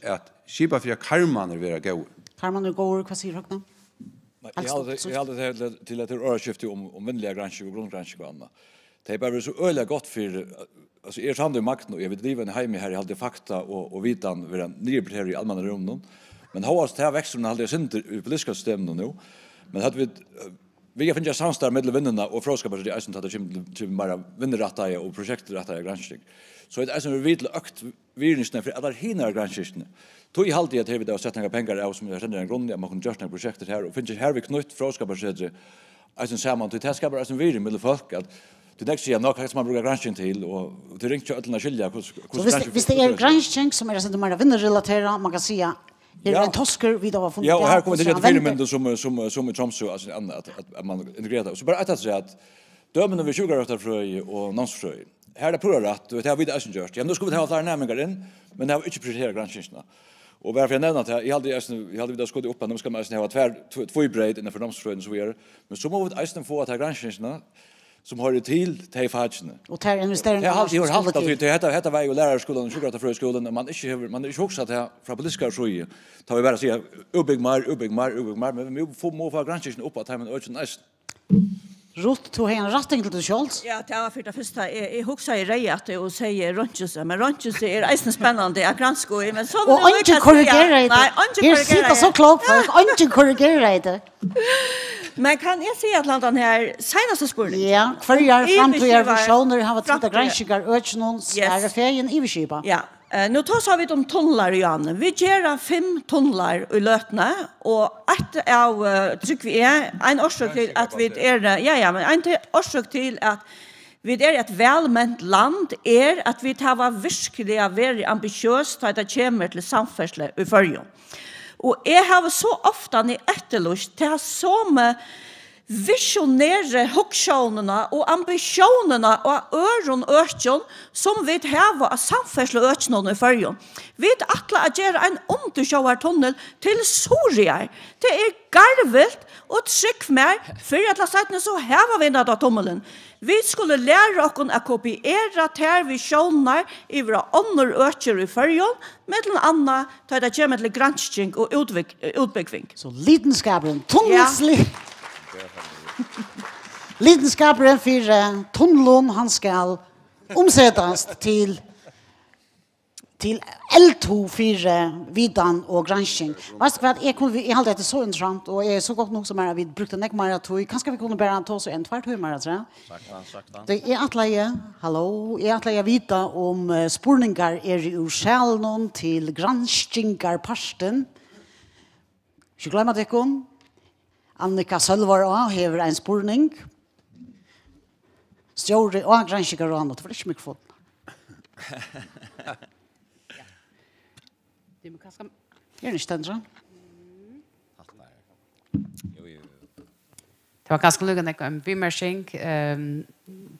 att skipa för karman är vara gå. Karman är går vad säger Ragnar? Jag hade det till att överskifte om vänliga granskning och grundgranskning och annat. Det är bara så öliga gott för alltså är hand i makten och jag vill driva en hem här i hade fakta och vitan vid den nyreportering i allmänna rummen. Men har det här växten hade inte i politiska systemen nu. Men hade vi har funnit samstarv med vinnarna och Froskapartiet är sånt att det till bara vinnarrätta och projekträtta granskning. Så det är som vi vill ökt virnisna för alla hinner granskningen. Tog i halvtid att vi då sätta några pengar av som jag känner en grund att man kan göra några projekt här och finns här vi knutt Froskapartiet alltså samman till det ska bara som vi med folk att det nästa år något som man brukar granskning till och det ringt ju alla skilja hur visst det är granskning som är sånt man vinnarrelaterat man kan säga. Det är en tosker vi då har funnit. Ja, och här kommer det till filmen som i Tromsø alltså annat att man integrerar. Så bara att säga att dömen vi 20 år fröj och namnsfröj. Här är på rätt och det har vi det gjort. Ja, nu ska vi ta alla nämningar in, men det har inte prioriterat granskningarna. Och varför jag nämner att jag hade vi då skott upp att de ska man ha två i bredd inför namnsfröjen så vidare. Men så måste vi ästen få att ha granskningarna som har det till fagen. Och tar investeringar. Det har halt att detta var ju lärarskolan och sjukhusskolan man inte också att ha från politiska så tar vi bara säga uppbyggmar men vi får må få granskningen upp att men öchen näst. Rot tog en rätting till Scholz. Ja, det var för det första jag huxar i rejet och säger Ronchus men Ronchus är nästan spännande att granska men så och inte korrigera det. Nej, inte korrigera. Det så klok för inte korrigera det. Men kan jag säga att landan här senaste spårning? Ja, för jag framtida visioner har varit att granskningar öchnons är färgen i Viskipa. Ja. Nu tar vi om tunnlar i Janne. Vi gör 5 tunnlar i Lötne och ett av tycker vi är en orsak till att vi är men en orsak till att vi är ett välment land är att vi tar verkligen väldigt ambitiöst att det kommer till samfärsle i förrjun. Och jag har så ofta ni efterlust till som visionära hoktionerna och ambitionerna och öron ökjon som vi har av samfärsle ökjon i förrjun. Vi attla att göra en undersjöartunnel till Soria. Det är garvelt och tryck mer för att la sätta så här vi den tunneln. Vi skulle lära oss att kopiera ter visioner i våra andra ökjer i förrjun med anna ta det kommer till granskning och utbyggning. Så lidenskapen tunnelslig. Lidenskapen för tunneln han ska omsättas till L2 för vidan och granskning. Varst vad jag hade det så intressant och är så gott nog som är vi brukte näck mer att kanske vi kunde bara ta så en kvart timmar tror jag. Sagt. Det är att lägga hallå, är att lägga vita om spårningar är ur själnon till granskningar parsten. Ikke glemme det kun. Annika Sølvar og hever en spurning. Stjåre og granskere og annet. Det var ikke mikrofon. Det er kanskje... Gjør ikke stendere. Det var ganske lukkende en bimersing.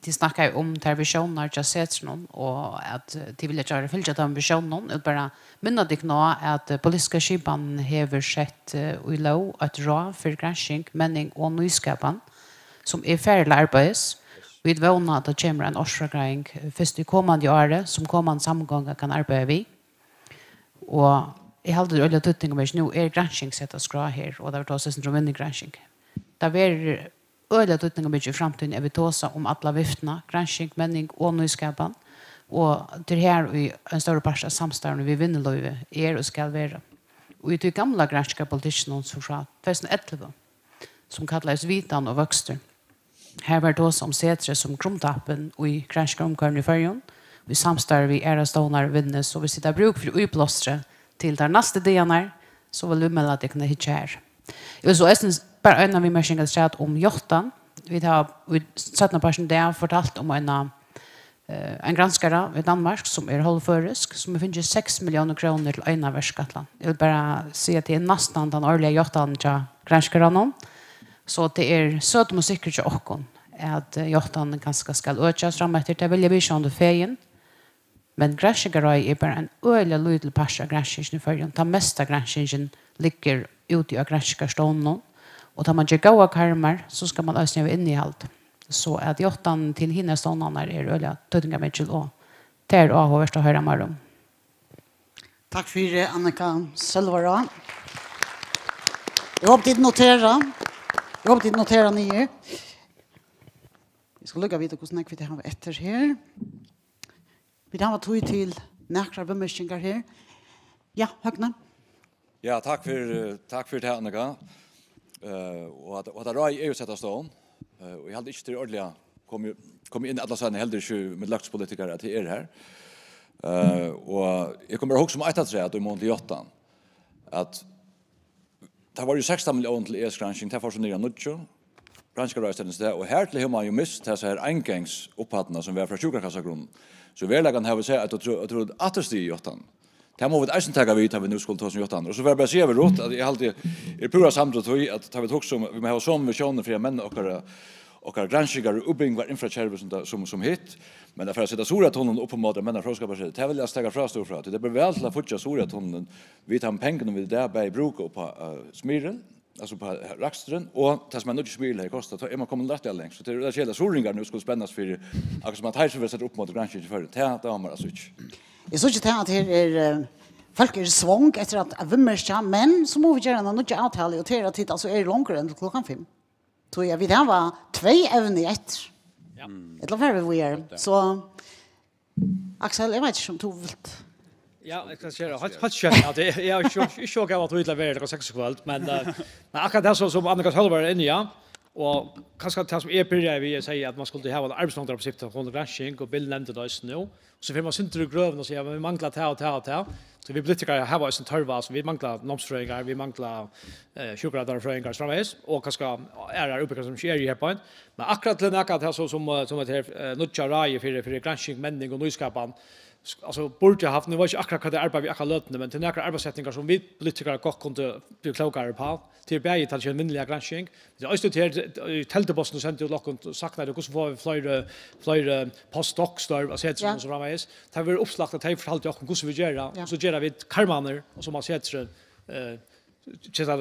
De snakket om televisjoner til setsen, og at de ville gjøre fylket av visjonen. Og bare minne deg nå at politiske skipen har sett i lov et råd for gransking, menning og nyskapen, som ferdig arbeids. Vi vågner at det kommer en årsforgreiing først i kommende året, som kommende samganger kan arbeide vi. Og jeg hadde det øyelig tøtning om nå gransking sett å skra her, og det var også en trovinnig gransking. Det var øyelig tøtning om i fremtiden er vi tåsa om alle viftene, gransking, menning og nyskapen. Og til her i en større part av samstående vi vinner løyve og skal være. Og i de gamle granskingspolitikken som fra 2011, som kallades Vitan og Vøkster, her var det også om setre som krumtappen og i granskingsomkvarene i Førjon. Vi samstår vi stående vinnes, og vi sitter bruk for utblåstre til der neste dagene, så vil vi melde at det kan hitte her. Jeg vil så bare øyne vi mørkninger til om Jottan. Vi har 17 personer der fortalt om en granskere i Danmark som holdførisk, som har funnet 6 millioner kroner til øyne av Skatland. Jeg vil bare si at det er nesten den årlige Jottan til granskerne. Så det er søt og sikkert til åkken at Jottan ganske skal økes frem etter. Det vil jeg vise om det feien. Men granskere er bare en øyelig lydelig pass av granskingen i førjen. Det meste av granskingen ligger ute av granskerstånden. Og da man gjør gode karmer, så skal man også gjøre innehalt. Så at Jottan til henne ståndene er øyelig tøtninger med til å til å ha vært å høre mer om. Takk for Annika Sølvara. Jeg håper de noterer nye. Vi skal lukke videre hvordan vi har etter her. Vi har tog til nærkere bemerkninger her. Ja, Høgne. Ja, takk for det, Annika. Og at det er jo sett av stående. Og jeg hadde ikke til ordentlig kom inn alle siden, heller ikke med lagspolitikere at jeg her. Og jeg kommer ihåg som et av tre at i måned til Jottan, at det var jo 16 millioner til ES-gransking, det var så nye nødtjo, granskerøystens det, og her til har man jo mist disse her engangsopphattene som vi er fra sjukkassaggrunnen. Så verleggen har vi sett at jeg tror at det stiger i Jottan. Det må vi eisen tagga vid at vi nu skulle ta oss i Jottan. Og så vil jeg bare si over rått at jeg alltid pura samtidig at vi tok som vi må ha sånne visjoner for menn och granskningar och uppbyggvar infrastruktur som hit, men därför att sätta Soratunneln upp på måten menn frågskapar sig. Det vill jag stäga fra stor för att det blir väl till att fortsätta Soratunneln. Vi tar pengarna vi där bei bruk och på Smiren, alltså på Rakströn och det som är nog smil här kostar så är man kommer rätt längst. Så det är hela Soringar nu skulle spännas för att man tar sig för sätta upp mot granskningen för det damer alltså inte. Jag såg inte att här är folk är svång efter att vimmerska, men så må vi göra något avtal och till att alltså är långre än klockan 5. Så jag vet han var 2 även i ett. Ja. Det var vi är. Så Axel, jag vet inte om du vill. Ja, jag kan säga har kört att jag är så gav att utleverera det 6 kväll, men akkurat det som Annika Sölvar är inne ja. Och kanske det som är börjar vi säga att man skulle ha en arbetslångare på sikt från granskning och bild nämnde det nu. Så för man synter gröven och säga vi manglar ta. Så vi politiker har varit en törva så vi manglar nomsfröingar, vi manglar sjukvårdarfröingar framvis och kanske är uppe som sker i här point. Men akkurat det näka så som det här nutcha rai för granskning menning och nyskapan. Alltså borde jag haft nu var inte akkurat det arbete vi akkurat lötande men till några arbetssättningar som vi politiker gott kunde bli klokare på till bäge till en vinliga granskning. Det är just det tältebossen sent ut lock och sagt att hur får vi fler postdocs där och sätter som framvis. Det var uppslagt att jag fortalte också hur vi gör så gör vi karmaner och som man sätter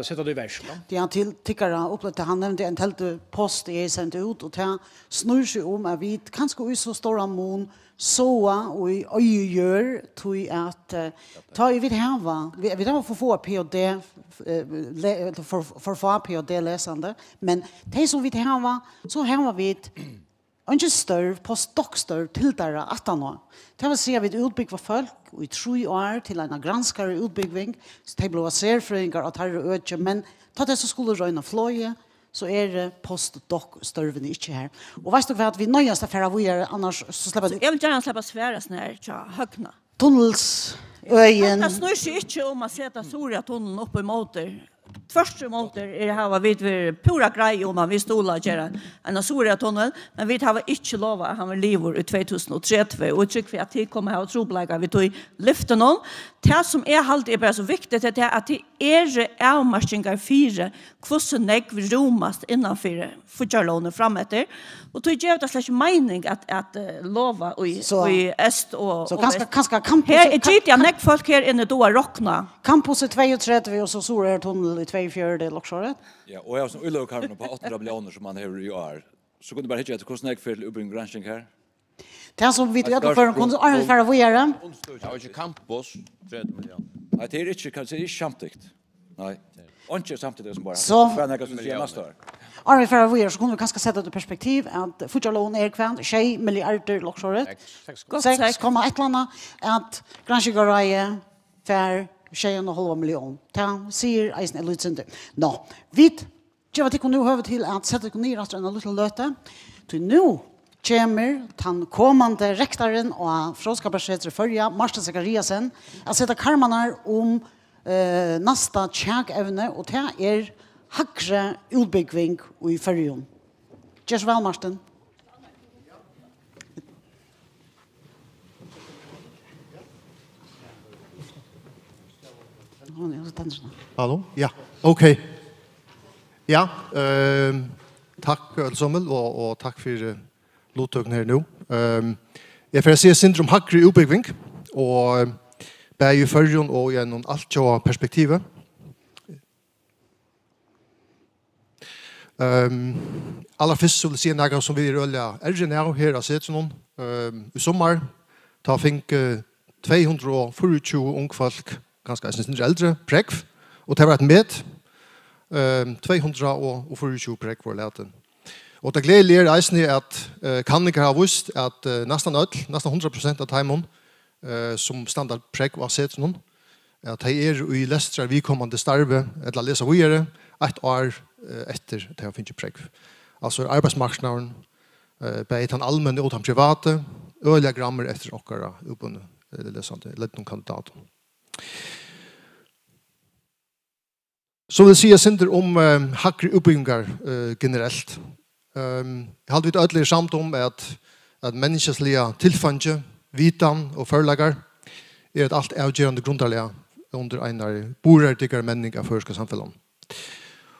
sätta det i version. Det är till tickara upplåt han nämnde en tältpost är sent ut och det snurrar sig om att vi kanske är så stora mån så och gör tog att ta i vid här vi har få PhD för få PhD läsande men det som vi har så har vi inte större postdoc till där att nå. Det vill säga vi utbygg för folk och i 3 år till en granskare utbyggning så det blir serfringar att ha öde men ta det så skulle röna flöje så är postdoc-störven inte här. Och vet du vad att vi nöjast affärer vi är annars så släpper jag vill gärna släppa svära snär tja högna. Tunnels öjen. Det snurrar sig inte om att sätta Soratunneln upp i motor Tvärst emot har vi pura grej om vi stolar göra en stora tunnel, men vi har inte lovat han vill leva i 2030 och tycker vi att det kommer att ha troblägga vi tog lyften någon. Det som är halt är bara så viktigt att det är avmarskingar fyra kvossen nägg vi romast innanför futjarlånen framåt och tog ge det slags mening att lova i öst och så kanske campus här är det jag nägg folk här inne då rockna campus 32 och så är tunnel i 24 loksåret. Ja, och jag som ullokarna på 8 miljoner som man har i år. Så kunde bara hitta ett kostnad för uppbring granskning här. Det som vi vet för kunde ungefär vad göra. Ja, och campus 3 miljoner. Nej, det är inte kanske inte samtidigt. Nej. Inte samtidigt som bara. Så för några som ser nästa år. Ungefär vad göra så kunde vi kanske sätta det i perspektiv att futjarlån är kvant 6 miljarder loksåret. 6,1 landa att granskningsgaraje för 6,5 miljoner. Det säger Eisen Elitcenter. Nå, vi gör det nu över till att sätta ner en liten löte. Till nu kommer den kommande rektoren och frånskaparsättet förra, Marsten Zakariasen, att sätta karmarna om nästa tjäkävne och det är hackre utbyggning i förrjun. Gör så väl, Marsten. Hallo? Ja, okej. Ja, tack allesammans och tack för låttöken här nu. Jag får se syndrom hackre utbyggning och bär ju förrjun och genom allt jag perspektivet. Alla först så vill se några som vi rölla RGNR här har sett någon i sommar ta fink 240 ungfolk ganska sin äldre präck och det var ett med 240 präck var läten. Och det glädjer är att kanniker har visst att nästan 100% av timon som standard präck var sett någon att det är i lästrar vi kommande starve eller läsa vidare ett år efter det har finns präck. Alltså arbetsmarknaden på han allmänna och han privata öliga grammar efter ochara uppåt eller sånt lätt någon kandidat. Så vill säga synder om hackre uppbyggingar generellt. Jag hade vi ödlig samt om att människosliga tillfånge, vitan och förlagar är ett allt avgörande grundarliga under en borardigar männing av förska samhällen.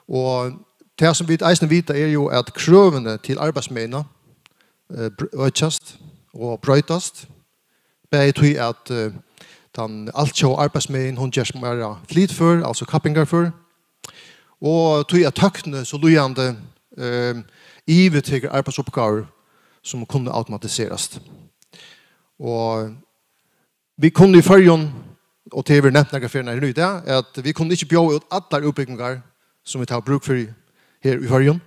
Och det som vi eisen vita är ju att krövene till arbetsmedna ökast och bröjtast. Bäg att den allt så arbetsmedien hon görs mer flit för, alltså kappingar för. Och tog jag tökne så lojande ivetigare arbetsuppgifter som kunde automatiseras. Och vi kunde i förrjun, och det är nämnt några färna nu det, att vi kunde inte bjöa ut alla uppbyggningar som vi tar bruk för här i förrjun.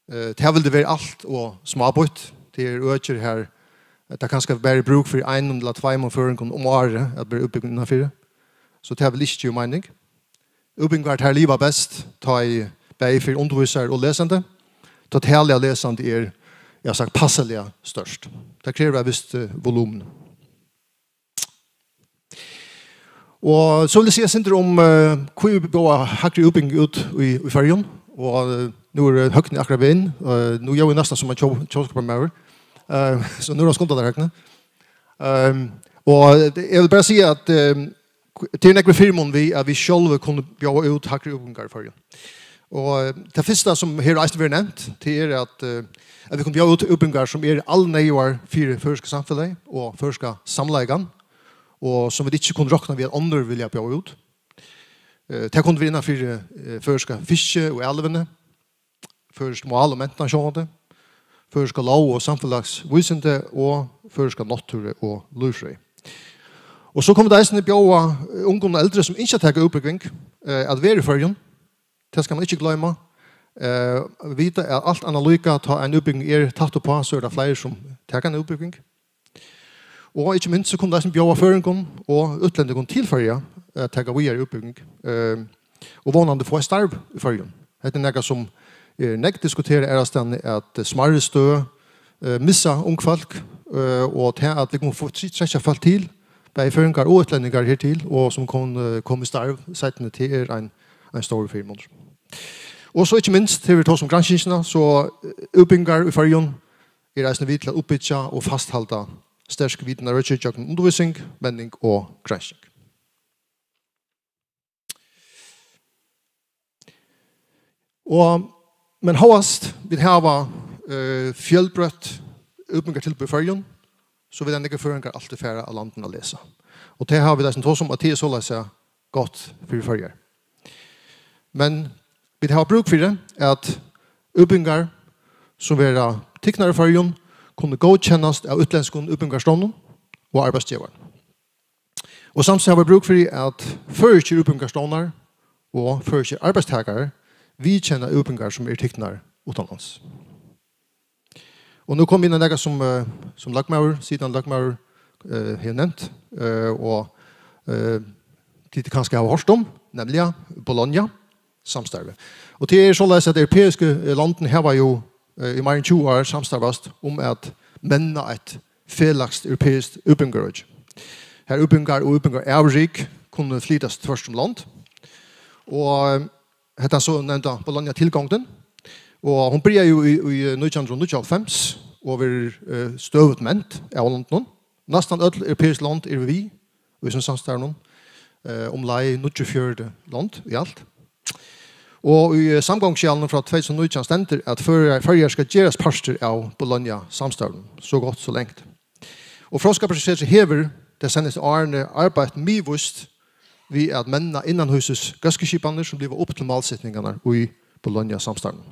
Det här vill det vara allt och småbort. Det är öker här. Det kan ska vara bruk för 1 eller 2 månader om året att bli uppbyggningar för. Så det här vill inte ju mening. Uppbyggningar här livet bäst. Ta i bäg för undervisare och läsande. Det härliga läsande är jag sagt passeliga störst. Det kräver ett visst volym. Och så vill jag säga synder om hur vi går hackre uppbyggning ut i färgen. Och nu är det högt i akkurat vinn. Nu gör vi nästan som en tjåskapar så nu är det skontat där högna. Och jag vill bara säga att till nekve firmon vi att vi själva kunde bjöa ut hackre uppbyggningar i färgen. Och det första som här har nämnt det är att vi kan bjöa ut uppbyggningar som är allnöjvar för förska samhället och förska samläggan. Och som vi inte kunde räkna vid att andra vilja bjöa ut. Det kunde vi innanför förska fiske och älvene. Först mål och mentanskjående. Förska lov och samfällagsvisende och förska natur och lufrøy. Och så kommer det eisen bjöa ungdom och äldre som inte har tagit uppbyggning att vara i förrjun. Det ska man inte glömma. Vita att allt analyka ta en uppbyggning är tatt på så är det flere som tar en uppbyggning. Og ikke minst så kunne det som bjøve føringen og utlendingen tilføye ta videre i uppbyggning. Og vanande få en starv i føringen. Det er noe som nekt diskuterer at smarre stø missa ungfolk og til at vi kan få trekke folk til bei føringer og utlendinger her til og som kan komme i starv settende til en en stor firma. Og så ikke minst, til vi tar som granskingsene, så utbyggingar i Färjön reisende vidt til å oppbytja og fasthalda sterk viten av rødkjøkken undervisning, menning og gransking. Men håast vil hava fjellbrøtt utbyggingar tilbud i Färjön, så vil den ikke føringar alltid færa av landen å lese. Og det har vi det som tås om at det er så lese godt for Färjön. Men vi har bruk for det at utbyggingar som vil være tikknare i Färjön kunne godkjennast av utländskon utbyggingarstånden og arbeidsgivaren. Og samtidig har vi bruk for at fører utbyggingarståndar og fører arbeidstagare vi kjenner utbyggingar som tikknare utenlands. Og nå kom vi inn en som lagmaur, siden lagmaur har nevnt, og det kanskje har hørt om, nemlig Bologna samstarve. Og det så at de europeiske landene her var jo i mer enn 20 år samstarvast om at menna et felaks europeisk utbyggingar. Her utbyggingar og utbyggingar avrik kunne flytas tvers som land. Og hette så nevnte Bologna tilgångden. Og hun blir jo i 1995 over støvet ment av London. Nesten alle europeiske land vi, og som samstarver om lei 94 land i alt. Og i samgångskjelen fra 2019 stender at førjer skal gjøres parster av Bologna samstarven, så godt så lengt. Og fråskapacitet hever det sendes årene arbeid mivust vi at mennene innanhuses gaskeskipene som blir opp til malsetningene i Bologna samstarven.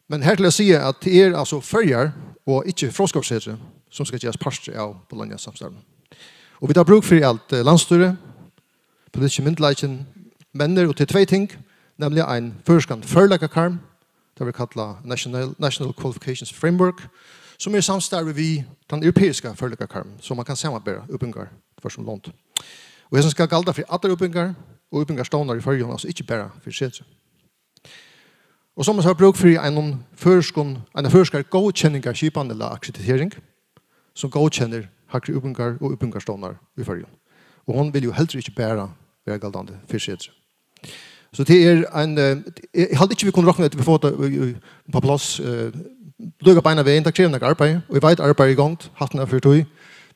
Men her til å si at det er altså førjer og ikke fråskapacitet som skal gjøres parster av Bologna samstarven. Og vi tar bruk for alt landstyre, politiske myndeleiken, menner og til tve ting, nemlig en førskant førleikakarm, det vi kallar National Qualifications Framework, som samstarve vi den europeiske førleikakarm, så man kan samarbeide utbyggingar for som lånt. Og det skal galda for alle utbyggingar og utbyggingarståndar i Färjön, altså ikke bare for Setre. Og som man har bruk for en førskar godkjenning av skipan eller akkreditering, som godkjenner hakre utbyggingar og utbyggingarståndar i Färjön. Og hon vil jo heller ikke bare være galdande for Setre. Så det en jeg hadde ikke vi kunne råkne at vi får det på plass lukka beina veien, det krever noe arbeid, og jeg vet arbeid i gang, hatten er for tog,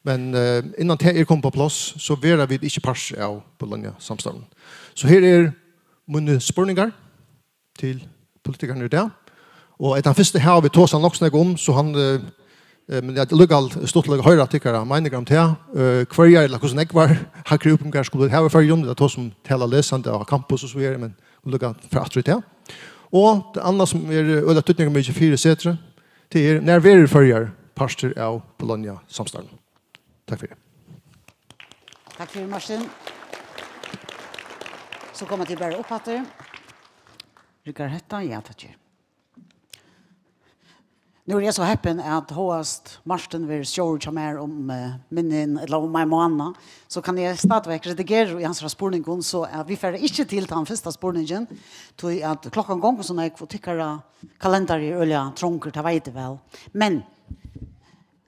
men innan det kommet på plass, så vera vi ikke pars av Bologna samstaven. Så her mine spørninger til politikerne i dag, og etter den første her vi tås han nok snakke om, så han men det lukka stort til å høre artikere meninger om det, hver eller hvordan jeg var, hakker utbyggingar skulle ha i Färjön, det tås som taler lesende av campus og så videre, men lukka for at det. Og det andre som øyla tøtninger mye 4 Setre, det når vi førjer parster av Bologna samstanden. Takk for det. Takk for det, Martin. Så kommer jeg til bare opp etter. Rikard Hetta, ja, takk. Nu är jag så happen att host Martin vill show som är om minnen eller om mig månad så kan jag starta redigera i hans spårning så att vi får inte till den första spårningen till att klockan gånger så när jag får tycka kalender i öliga trånker ta vet väl men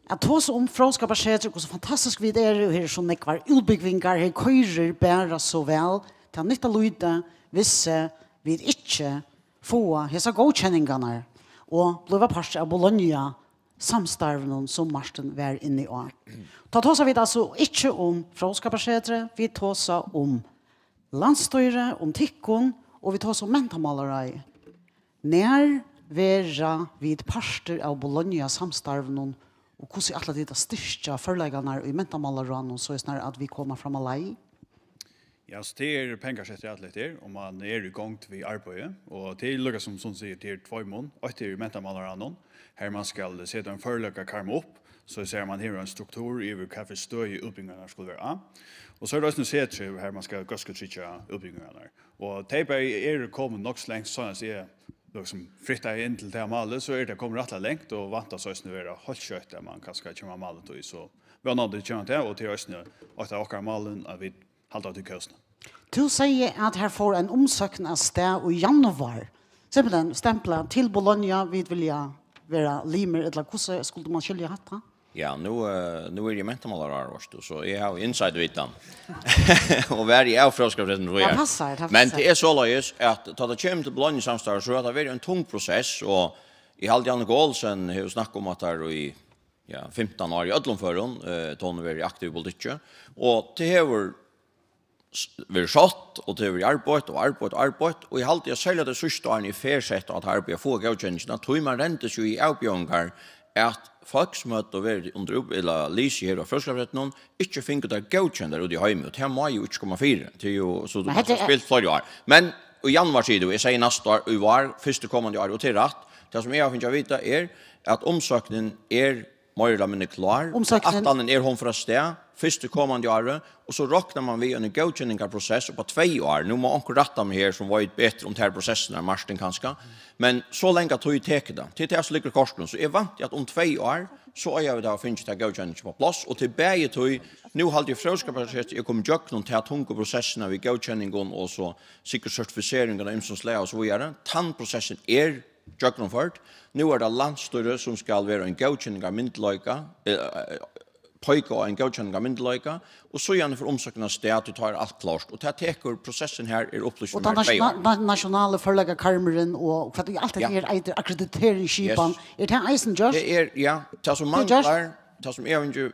att hos om fråskapacitet och så fantastiskt vid är och här så mycket var utbyggningar här köjer bara så väl ta nytta lyda vissa vid inte få hesa godkänningarna og blev part av Bologna samstarven som Martin var inne i år. Da tåsa vi altså ikke om fråskapacitet, vi tåsa om landstyre, om tikkon, og vi tåsa om mentamalere. Når vera vid parter av Bologna samstarven og hvordan alle de styrke forleggene i mentamalere så er snart at vi kommer fram alene. Ja, så det pengar sett att lite om man är i gång till arbete och det lukar som säger till 2 mån och det är mentamalaranon här man ska sätta en förlöka karma upp så ser man här en struktur i hur kaffe stöj uppbyggnaderna skulle vara och så är det också sett här man ska gaska trycka uppbyggnaderna och tejpa är kommer nog längt så att säga liksom fritta in till det malet så är det kommer rätt långt och vänta så att nu är det hållt kött där man kanske kommer malet och så vi har nått det chans där och till oss nu att det åker malen av vi halta till kusten. Du säger att här får en omsökning av sted i januari. Simpelthen stämpla till Bologna vid vilja vara limer eller hur skulle man skilja hatta? Ja, nu är det mentalmalare så jag har inside vitan. Och varje är frågskapten tror jag. Men det är så löjs att ta det kommer till blanda samstar så att det är en tung process och I Haljan Gålsen har snackat om att där I 15 år I Ödlomföron Tony var aktiv politik och det har vi satt och det har arbetat och I halt jag säljer det sista åren I färsätt att arbeta få godkännelserna tog man rentes ju I avbjörningar att folksmöte och var under eller lyser här och förskapet någon inte finner det godkända och det har ju mot här maj 1,4 till ju så du har spelat för år men I januari sidan jag säger nästa år I var första kommande år och till rätt det som jag finner vita att omsökningen mer eller mindre klar att den hon för att stä första kommande år och så räknar man vi en godkänningprocess på 2 år nu må onkel rätta mig här som var ett bättre om den här processen är marschen kanske men så länge tog ju täcka det till det så ligger kostnaden så är vant att om 2 år så är jag då finns det godkänning på plats och till bäge tog nu har det frågeprocess jag kommer jag någon till tunga processerna vi godkänningen och så säker certifieringen av imsonsläge och så vidare tandprocessen genomfört. Nu är det landstyre som ska vara en godkänning av myndelöjka, pojka och en godkänning av myndelöjka, och så gärna för omsökning av sted att du tar allt klart. Och det täcker processen här upplyst med 2 år. Och den nationella förlägga karmeren och för att allt det akkrediteringskipan, det eisen just? Det det som manglar, det som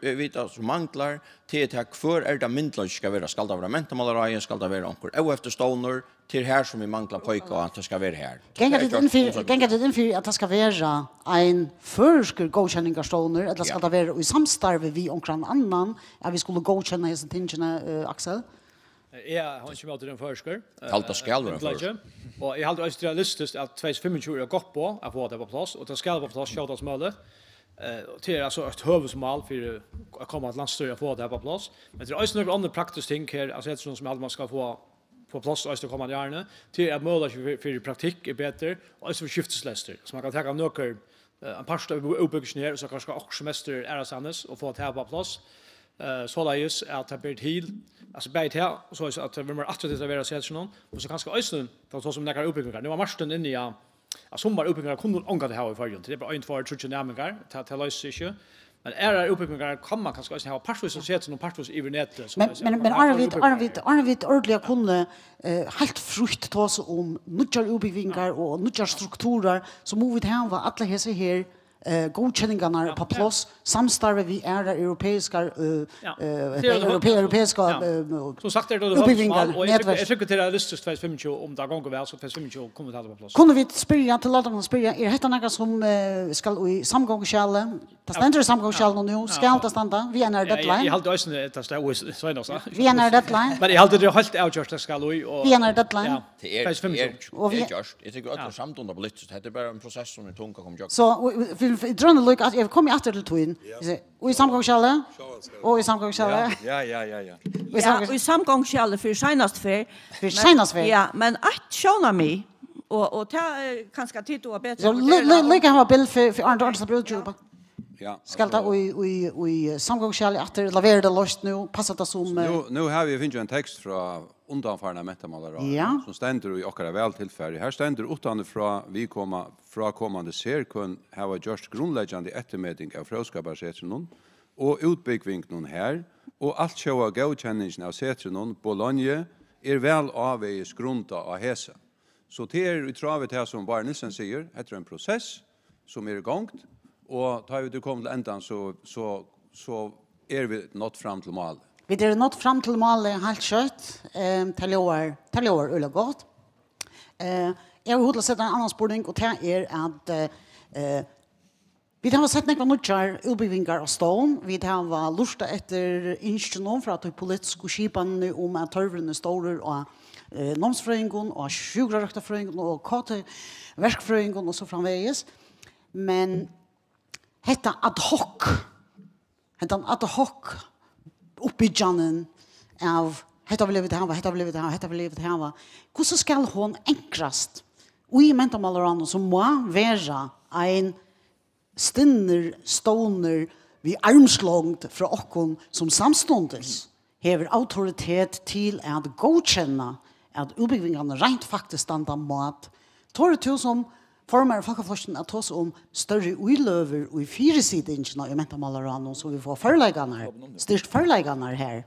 vet som manglar, till att för det myndelöjka ska vara, skall det vara mentalmalare, skall det vara onkel, och efter stoner, till här som vi manglar pojka att det ska vara här. Gänga det inför att det ska vara en försk godkänning av stoner, eller ska det vara I samstarve vi omkring annan, att vi skulle godkänna dessa tingene, Axel? Ja, han kommer till den förskar. Allt ska vara försk. Och jag hade realistiskt att 2025 är gått på att få det på plats, och det ska vara på plats så möjligt. Till alltså ett huvudmål för att komma att landstyre få det på plats. Men det är också några andra praktiska ting här, alltså det som man ska få på plats och kommande åren till att möjlighet för praktik är bättre och så skiftesläster så man kan ta några en par av uppbyggnaden här så kanske också semester är sannes och få det här på plats så läs att det blir hel alltså bät här så att vi mer attraktivt att vara sessionen och så kanske också så som några uppbyggnader nu var marsten in I sommar uppbyggnader kunde ånga det här I förrjun det är bara inte för att tjäna nämningar ta lös sig men är uppbyggnader kan man kanske också ha parvis som sätter någon parvis I nätet men Arvid ordentligt kunde helt frukt ta sig om nya uppbyggningar och nya strukturer så må vi ha alla hese här godkänningarna på plats samstarve vi europeiska så sagt det då och jag tycker det är listigt 2025 om det går väl så 2025 kommer det på plats. Kunde vi spyrja till ladan spyrja detta något som ska I samgångskällen det ständer samgångskällen nu ska det standa vi är deadline. Jag hade också det står så ändå så. Vi är deadline. Men jag hade det helt outjust det ska vi och vi är deadline. Det är och vi just jag tycker att samt under politiskt det är bara en process som är tung kommer jag. Så vi drömmer look att jag kommer åter till twin. Och I samgångskällen och I samgångskällen. Ja. Ja, I samgångskällen för senast för. Ja, men att tjäna mig och ta kanske tid och bättre. Så lägga ha bild för andra brudgjupa. Ja. Skal ta i samgångskällen efter leverera det lost nu passar det som nu har vi finns en text från undanfarna metamalare som ständer I ochara väl tillfälle. Här ständer utan från vi komma från kommande serkun har just grundläggande eftermätning av fråskaparsätten och utbyggning någon här och allt showa godkänningen av sätten Bologna väl avvägs grunda av hesa. Så det utravet här som Barn Nielsen säger heter en process som igång och tar vi kommer till ändan så vi nått fram till mål. Vi är nått fram till målet helt kött till år eller gott. Jag vill sätta en annan spårning och det att vi har sett några nutjar utbyggningar av stån. Vi har lustat efter instruktioner för att det politiska skipan om att törvrande stora och nomsfröjningen och sjukraröktarfröjningen och kate-verkfröjningen och så framväges. Men hetta ad hoc uppbyggnaden av hetta vill vi ha. Hur ska hon enkrast? Och I mentalmalaran som må vara en stinner stoner vi armslångt från okkon som samstundes hever autoritet till att godkänna att utbyggnaden rent faktiskt standa mat. Tar det som formar folkeflosjen att oss om större uilöver och i fyresidingarna i mentamalaran så vi får förläggarna, styrst förläggarna här.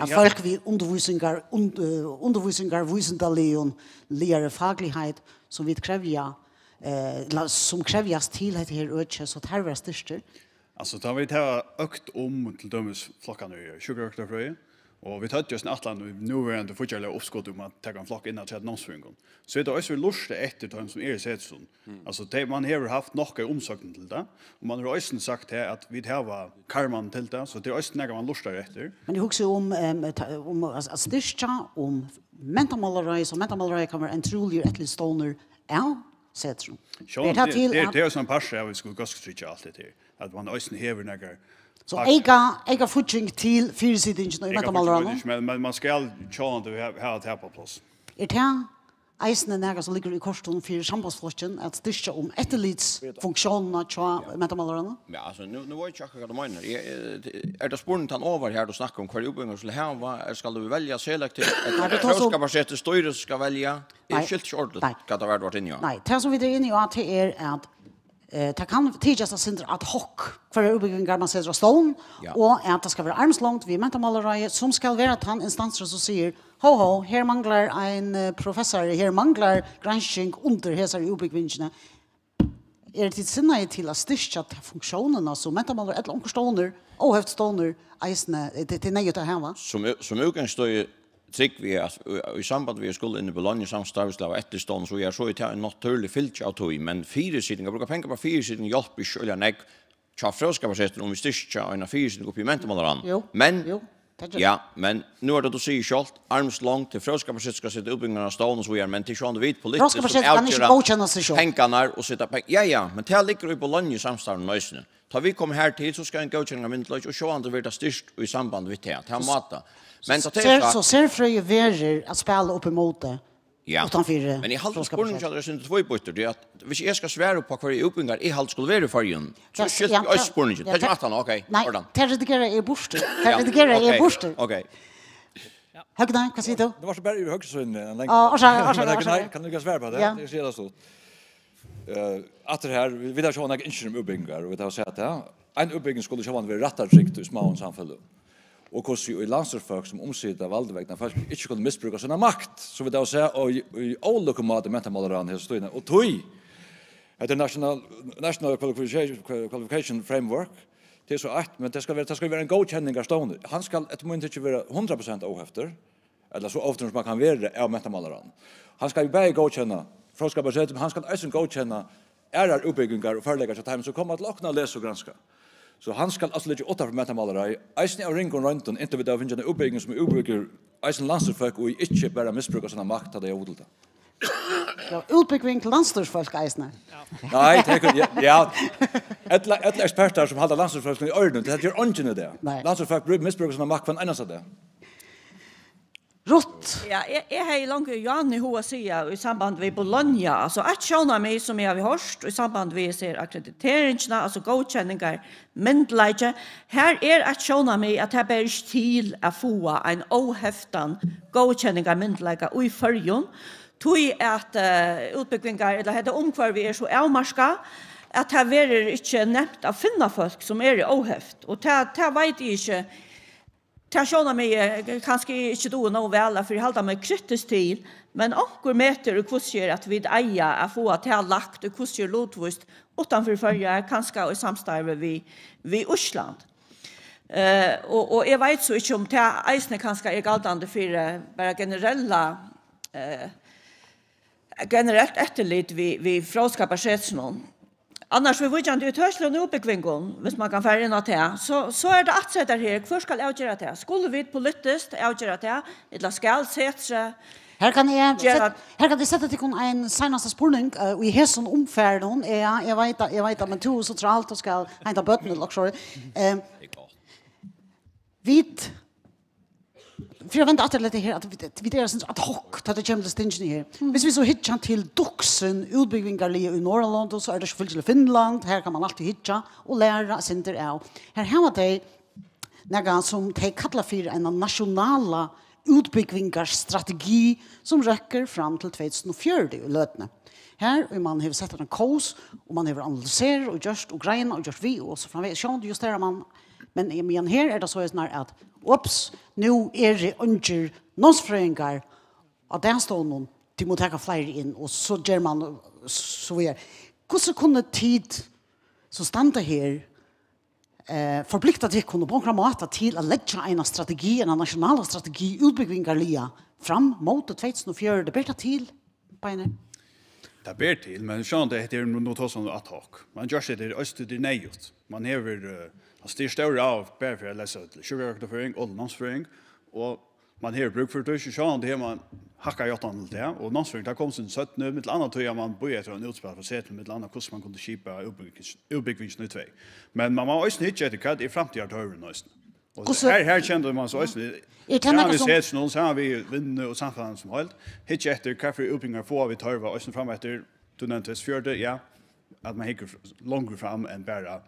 Att folk vi undervisningar visendalion, lärare faglighet som vi kräver som krävjas till det här öde så tar vi störst. Alltså tar vi tar ökt till dömes flockarna i sugaröktarfröje. Och vi tar just en atlan nu är det fortfarande uppskott om att ta en flock innan till annonsfringon. Så det är också lust efter de som är sett sån. Alltså det man har haft några omsökningar till det. Och man har också sagt här att vi har karman till det så det är också något man lustar efter. Men det också om att styrka om mentalmålare så mentalmålare kan vara en trolig ett stoner sett sån. Det är sån par jag vill skulle ganska stryka allt det här. Att man också har några så ega futching till fyresidingen i mentalmålare. Men man ska tjäna det här att ha på plats. Det eisne näga som ligger i korsten för sambandsflotjen att styrka om etterlidsfunktionerna till mentalmålare. Ja, alltså nu var jag inte vad du menar. Är det spåren han över här då snackar om kvar uppbyggnaden skulle här vad ska du välja selektivt? Eller ska bara sätta styrelse ska välja? Är skilt short kan det vara inne. Nej, det som vi drar in i att det är att det kan tidigast syndra ad hoc för uppbyggnaden man sätter stone och att det ska vara armslångt vi mentalmålare som ska vara att han instanser som säger här manglar en professor, här manglar granskning under hesa uppbyggnaden. Är det sinne till att styrka funktionerna som mentalmålare eller omkostånder och höft stånder eisne till nöjet att hemma? Som utgångstår trick vi i samband vi skulle in i Bologna samstarvslag efter stånd så är så i en naturlig filter av tog men fyresidningar brukar pengar på fyresidning hjälper ju eller nej chaufförska på sättet om vi styrka en fyresidning upp i mentalmålaren. Men ja, men nu är det att säga självt armslångt till fröskapacitet ska sitta uppbyggnaden av stånd och så är men till sjön vid politiskt fröskapacitet kan inte godkänna sig själv. Pengarna och sitta på ja, men det ligger i Bologna samstarvslag nöjsne. Tar vi kommer här till så ska en godkänning av myndighet och sjön det blir styrst i samband med det. Det har mata. Men så ser fröje verer att spela upp emot det. Ja. Men I halt spåren så det syns två bytter det att hvis jag ska svära på kvar I uppbyggnad I halt skulle vara för igen. Så skilt I spåren. Det är att han okej. Nej, det redigerar är borste. Det redigerar är borste. Okej. Högna, vad säger du? Det var så bara i högsyn en länge. Ja, kan du svära på det? Det ser det så. Att det här vi där så några initiativ uppbyggningar och det har sett det. En uppbyggning skulle ju vara rättat rikt I små samhälle. Och hos ju I landslagsfolk som omsider valdvägna folk inte skulle missbruka sina makt så vi då säga och I olika mått mentalmålaren här står och tog det national qualification framework det är så att men det ska vara en godkänning av stående han ska ett moment inte vara 100% ohefter eller så ofta som man kan vara av mentalmålaren han ska ju bara godkänna från han ska också godkänna är uppbyggningar och förelägga så time så kommer att lockna läsa och granska. Så han skal alltså lägga åtta för metamalare. Eisen av ringen runt och inte vid av en uppbyggning som uppbygger eisen landslagsfolk och inte bara missbrukar sina makt att det är odlta. Ja, uppbyggning till landslagsfolk eisen. Nej, det ja. Ett experter som håller landslagsfolk I orden, det gör ingen det. Landslagsfolk missbrukar sina makt från annars det. Rott. Ja, jag har långt Jan I hur säga I samband med Bologna. Alltså att tjäna mig som jag har hört I samband med ser akkrediteringarna, alltså godkänningar, myndläge. Här att tjäna mig att det är till att få en ohäftan godkänningar myndläge I förjon. Tog att utbyggningar eller det omkvar vi så avmarska att det är inte nämnt att finna folk som I ohäft. Och det vet jag inte. Det tjänar mig kanske inte då nog väl för jag håller mig kritisk till men onkur meter och kurser att vi eja att få att ha lagt och kurser lotvist utanför förra kanske I samstarve vi Island. Och jag vet så inte om det eisne kanske är galtande för bara generellt efterlit vi fråskaparsetsnon. Annars vi vill inte utörsla en uppbyggning, hvis man kan färre in att det. Så är det att sätta här, hur ska avgöra det? Skulle vi politiskt avgöra det? Eller ska sätta Här kan det sätta till en senaste spårning I hässon omfärden. Jag vet att man tror så tralt och ska hämta bötten också. Vit för jag väntar att det här att vi det är att hock att det kommer till stingen här. Hvis vi så hittar till Doxen utbyggningar I Norrland så är det selvfølgelig Finland. Här kan man alltid hitta och lära center av. Här har det några som de kallar för en nationella utbyggvingarstrategi som räcker fram till 2004 i lötene. Här och man har sett en kos och man har analyserat och gjort och grejen och gjort vi och så framvägs. Så justerar man. Men här är det så att ups, nu är det under nånsfröingar att den står någon till mot ta fler in och så gör man så vidare. Hur kunde tid så stanna här förplikta till kunna på några mått till att lägga en strategi, en nationell strategi utbyggvingarliga fram mot 2004 det bättre till på en det ber till, men sjön det är nog tar sån attack. Man gör sig det öst det nejt. Man häver det större av bara för att läsa sugarföring och landsföring och man har bruk för det sjön det man hackar jag åt det och landsföring där kommer sen 17 med annat tror jag man börjar ett utspel för sätt med andra hur man kunde skipa uppbyggningen 2. Men man har också inte det i framtiden att höra nästan. Och här kände man så också vi ser någon så har vi vinn och samfällan som hållt. Hitch efter kaffe uppbyggnad får vi tar var och fram efter du nämndes fjärde ja att man hickar långt fram än bara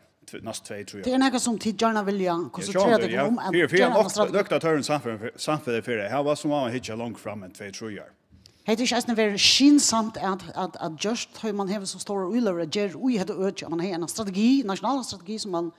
näst 2 tror jag. Det är något som tid gärna vill jag koncentrera dig om att dukta tar en samfällan för det. Här var som man hitcha långt fram än 2 tror jag. Det är inte väldigt skinsamt att just hur man har så stora ullor och ger oj hade öch man har en strategi, nationell strategi som man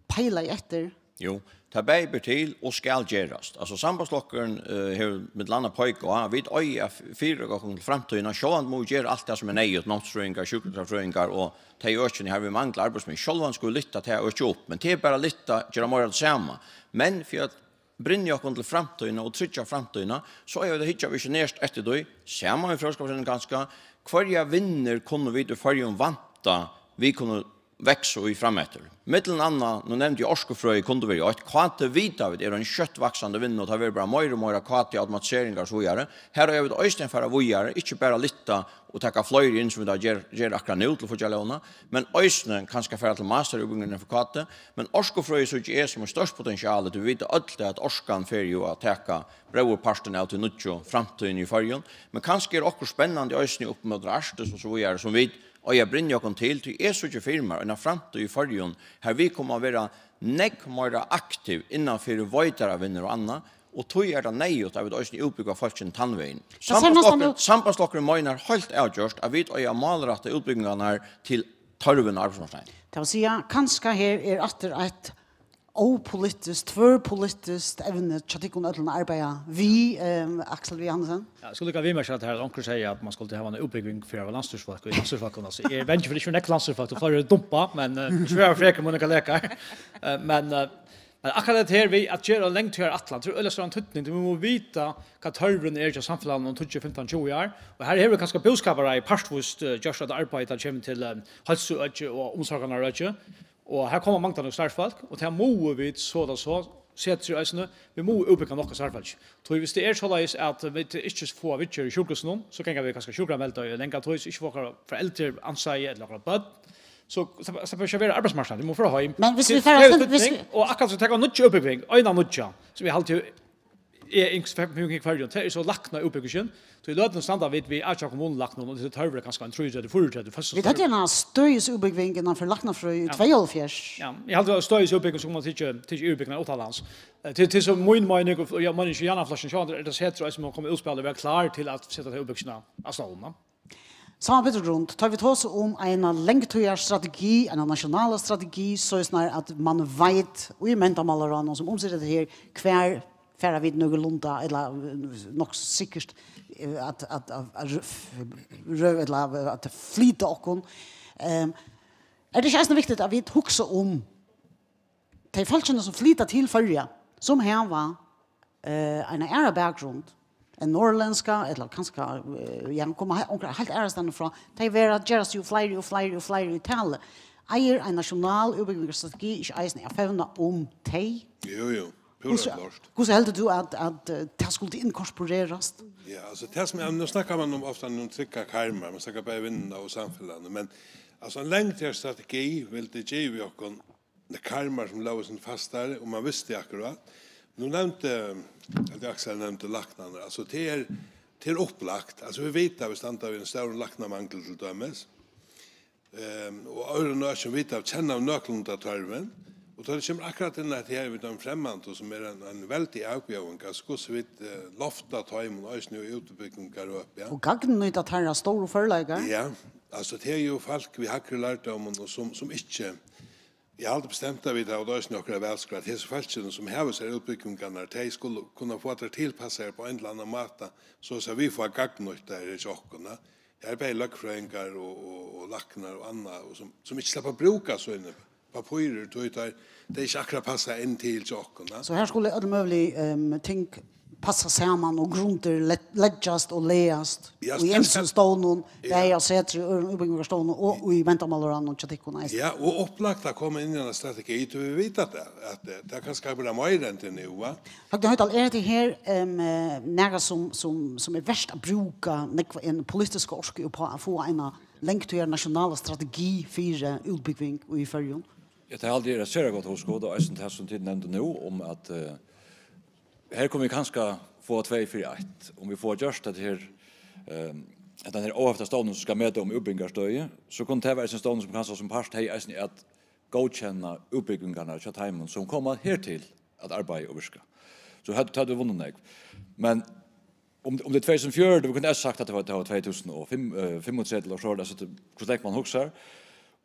pejlar efter. Jo, ta beiber till och skall gerast. Alltså sambandslockaren har med landa pojkar vid öja 4 gånger framtiden så må göra allt det som är nejt nåtströingar, sjukdomsfröingar och ta öchen har vi manglar arbetsmiljö. Självan skulle lytta till och upp, men det är bara lytta göra mer samma. Men för att brinja och till framtiden och trygga framtiden så är det hitcha visionärt efter då. Ser man i förskapet ganska kvarja vinner kommer vi till förjon vanta. Vi kunde växa i framåt. Mellan annat, nu nämnde jag orskofröj kunde vi ett kvante vita vid en köttvaxande vind och har vi bara mer och mer kvante automatiseringar så vidare. Här har jag vid östen för vidare, inte bara litta och ta flyr in som vi ger akkurat nu till förjälona, men östen kanske för att masterutbildningen för kvante, men orskofröj så är som störst potential du vet allt att orskan för ju att ta brödparten av till nutjo framtiden i förjon, men kanske är också spännande östen upp mot rastes och så vidare som vi och jag brinner jag till är så ju firmar och när framtid i förjon här vi kommer att vara mer aktiv innanför vidare vinner och annat och tog är det nejt av att vi uppbygga folken tandvägen. Sambandslockare menar helt avgjort att vi är malrätta utbyggnaderna till torven och arbetsmarknaden. Det vill säga, kanske här är åter ett opolitiskt, tvärpolitiskt ämne att jag kunde arbeta vi, Axel V. Hansen. Ja, skulle jag vilja att här onkel säger att man skulle ha en uppbyggning för landstingsfolk och landstingsfolk och så är vänster för det är inte landstingsfolk och för dumpa men svåra fräcker man kan leka. Men akkurat här vi att göra längt till Atlant tror eller så en tutning vi måste vita vad törven är i samhället om 15-20 år och här är det kanske boskapare i pastvust just att arbeta kommer till hälso och omsorgarna och här kommer många av startfolk och det må vi så sätter sig vi må uppbygga några startfolk. Tror vi det är så att vi inte får vitcher i sjukhusen så kan vi kanske sjukramälta och länka tror inte få föräldrar ansäga eller några bad. Så ska vi arbetsmarknaden vi måste ha hem. Men hvis vi får och akkurat så ta något uppbyggning en annan så vi alltid är inte kvar det är så lackna uppbyggningen så låt oss stanna vid vi är kommun lackna och det tar ganska en 3-4 fast vi hade en stöjs uppbyggningen för lackna för 42. Ja jag hade stöjs uppbyggning som man till uppbyggnaden utomlands till så mening och jag man inte gärna flashen så det sätter som kommer utspela vara klar till att sätta det uppbyggnaden alltså Samarbetsgrund tar vi oss om en längdtøyarstrategi, en nationell strategi, så är att man vet, och i mentamalaran som omsätter det här, kvar färra vid någorlunda, eller nog säkert att flyta okon. Är det inte viktigt att vi huxar om de falskene som flyter till förra, som här var en ära bakgrund, en norrländska eller kanske jag kommer helt ärligt från det är att göra så flyr i tal. Är en national utbyggnadsstrategi i Eisen är fevna om te. Jo. Hur helt du att det skulle inkorporeras? Ja, alltså det som nu snackar man om ofta någon trycka karmar, man snackar bara vinna och samhället, men alltså en längre strategi vill det ge vi och de karmar som låg sen fast där och man visste akkurat. Nu nämnde Axel nämnde lacknarna. Alltså det är upplagt. Alltså vi vet att vi stannar vid en stor lacknamangel till dömes. Och öron och som vet att känna av nöklunda tarven. Och då det kommer akkurat in att här vid de främmande som är en väldigt avgång, alltså så vitt lofta time och ösnö utbyggingar upp, ja. Och gagnen ut att här stora förläggar. Ja, alltså det är ju folk vi har lärt om och som inte jag har alltid bestämt att vi har då några välskrat. Det är så fallet som har så utbyggingarna att de skulle kunna få det tillpassa på en eller annan måte så vi får gagn ut där i tjockorna. Jag är bara lackfrängar och lacknar och annat och som inte släpper bruka så inne. Papirer då det är inte akkurat passa in till tjockorna. Så här skulle alla möjliga ting passa samman och grunder läggas och lägast. Och i Emsenstånden, där jag sätter i Ubingarstånden och i Väntamalloran och Tjatikona. Ja, och upplagt kommer in i en strategi så vi vet att det kan skapa mer än till nu, va? Faktiskt har det här nära som är värst att bruka en politisk orsak på att få en längtgående nationell strategi för utbyggning i Färjön. Jag tar aldrig det ser gott hos god och är sånt här som tid nämnde nu om att här kommer vi kanske få 2-4-1 om vi får just att här att den här oavta stånden som ska mäta om uppbyggarstöje så kan det vara en stånd som kanske som part hej är att godkänna uppbyggarna så timon som kommer här till att arbeta och virka. Så hade du vunnit mig. Men om det 2004 då kunde jag sagt att det var 2005 35 år så där så hur man huxar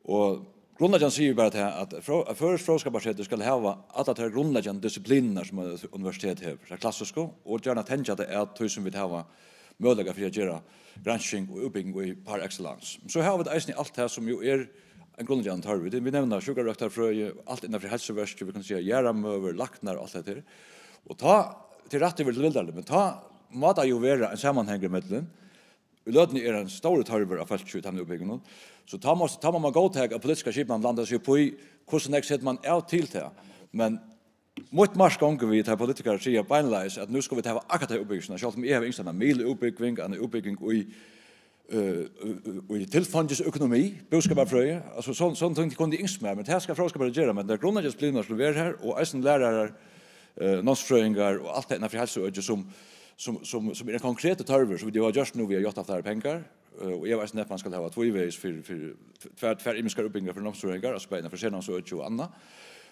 och grundläggande säger bara att först frågeskaparsätet ska ha alla de grundläggande disciplinerna som universitet har. Så klassiska och gärna tänka att det är att som vi har möjliga för att göra granskning och uppbyggning i par excellence. Så har vi det allt det som ju är en grundläggande tarv. Vi nämner sugarröktarfröje, allt innanför hälsovärst, vi kan säga järamöver, lacknar och allt det där. Och ta till rätt över till vildare, men ta måste ju vara en sammanhängande medlen. Lödni är en stor tarver av fältskjut han uppbyggningen. Så tar man gå till politiska skip man blandar sig på i hur sätt man är till det. Men mot mars gånger vi tar politiker säger beinleis att nu ska vi ta akkurat uppbyggnaden. Så om är vi inte en uppbyggning en uppbyggning i tillfånges ekonomi, boskapsfröje. Alltså sånt tänkte kunde inte mer men det här ska fråga bara göra men det grundläggande blir skulle vara här och är lärare norsfröingar och allt det när för hälso som är konkreta tarver så vi har just nu vi har gjort av där pengar och jag vet inte man ska ha tvåvägs för imiska uppbyggnader för norsfröingar alltså på för sedan så och annat.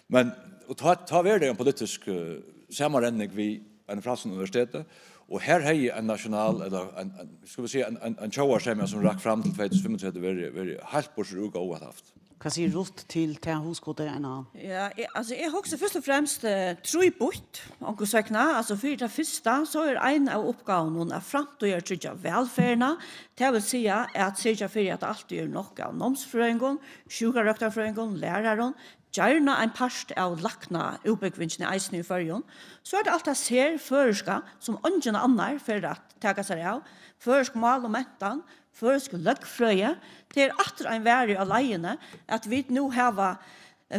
Men och ta värde en politisk sammanränning vi en fransk universitet och här har en national eller en ska vi säga en shower som räck fram till 2035 var helt på så och haft. Vad säger Rust till huskodet ena? Ja, alltså jag också först och främst trojbort och sökna alltså för det första så är en av uppgifterna att framtida trygga välfärden. Det vill säga att sörja för att allt är nog av nomsfröingen, sjukaröktarfröingen, läraren, gärna en part av lackna uppbyggningen i eisen i Färjön. Så är det allt att ser förska som ingen annan för att ta sig av. Försk mal och mättan, försk löggfröje. Det är att en värde av lejene att vi nu har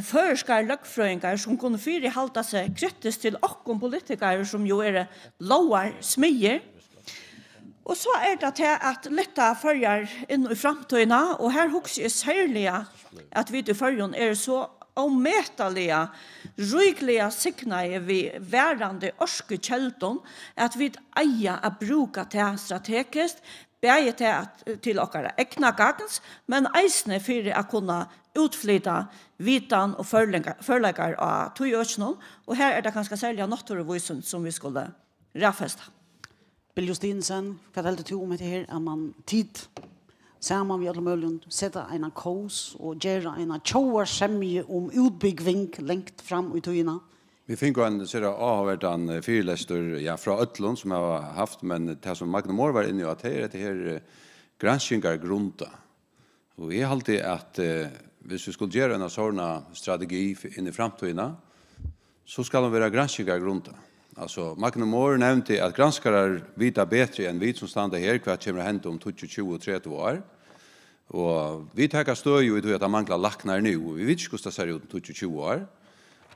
förskar löggfröingar som kunde förhålla sig kritiskt till och politiker som ju är lovar smier. Och så är det att lätta följer in i framtiden och här hooks är särliga att vi i Färjön är så omätaliga, rikliga signaler vi värlande orskekälton att vi eja att bruka det strategiskt, bäge till åkara egna gagens, men eisne för att kunna utflytta vitan och förläggar av tøyøsnon, och här är det ganska särliga naturvisen som vi skulle räffesta. Bill Justinsen, vad helt du om det här att man tid samman vi alla möjligen sätta en kos och göra en tjoar semje om utbyggning längt fram i tøyina. Vi fick en sådär avvärdan fyrlästor från Ötlund som jag har haft, men det som Magnus Moore var inne i att det här granskningar grunta. Och jag har alltid att hvis vi skulle göra en sådana strategi in i framtiden så ska de vara granskningar grunta. Alltså Magnus Moore nämnde att granskare vita bättre än vi som stannar här vad kommer att hända om 20 och 30 år. Och vi tar stöd ju i att det manglar lacknar nu och vi vet inte hur det ser ut om 20 år.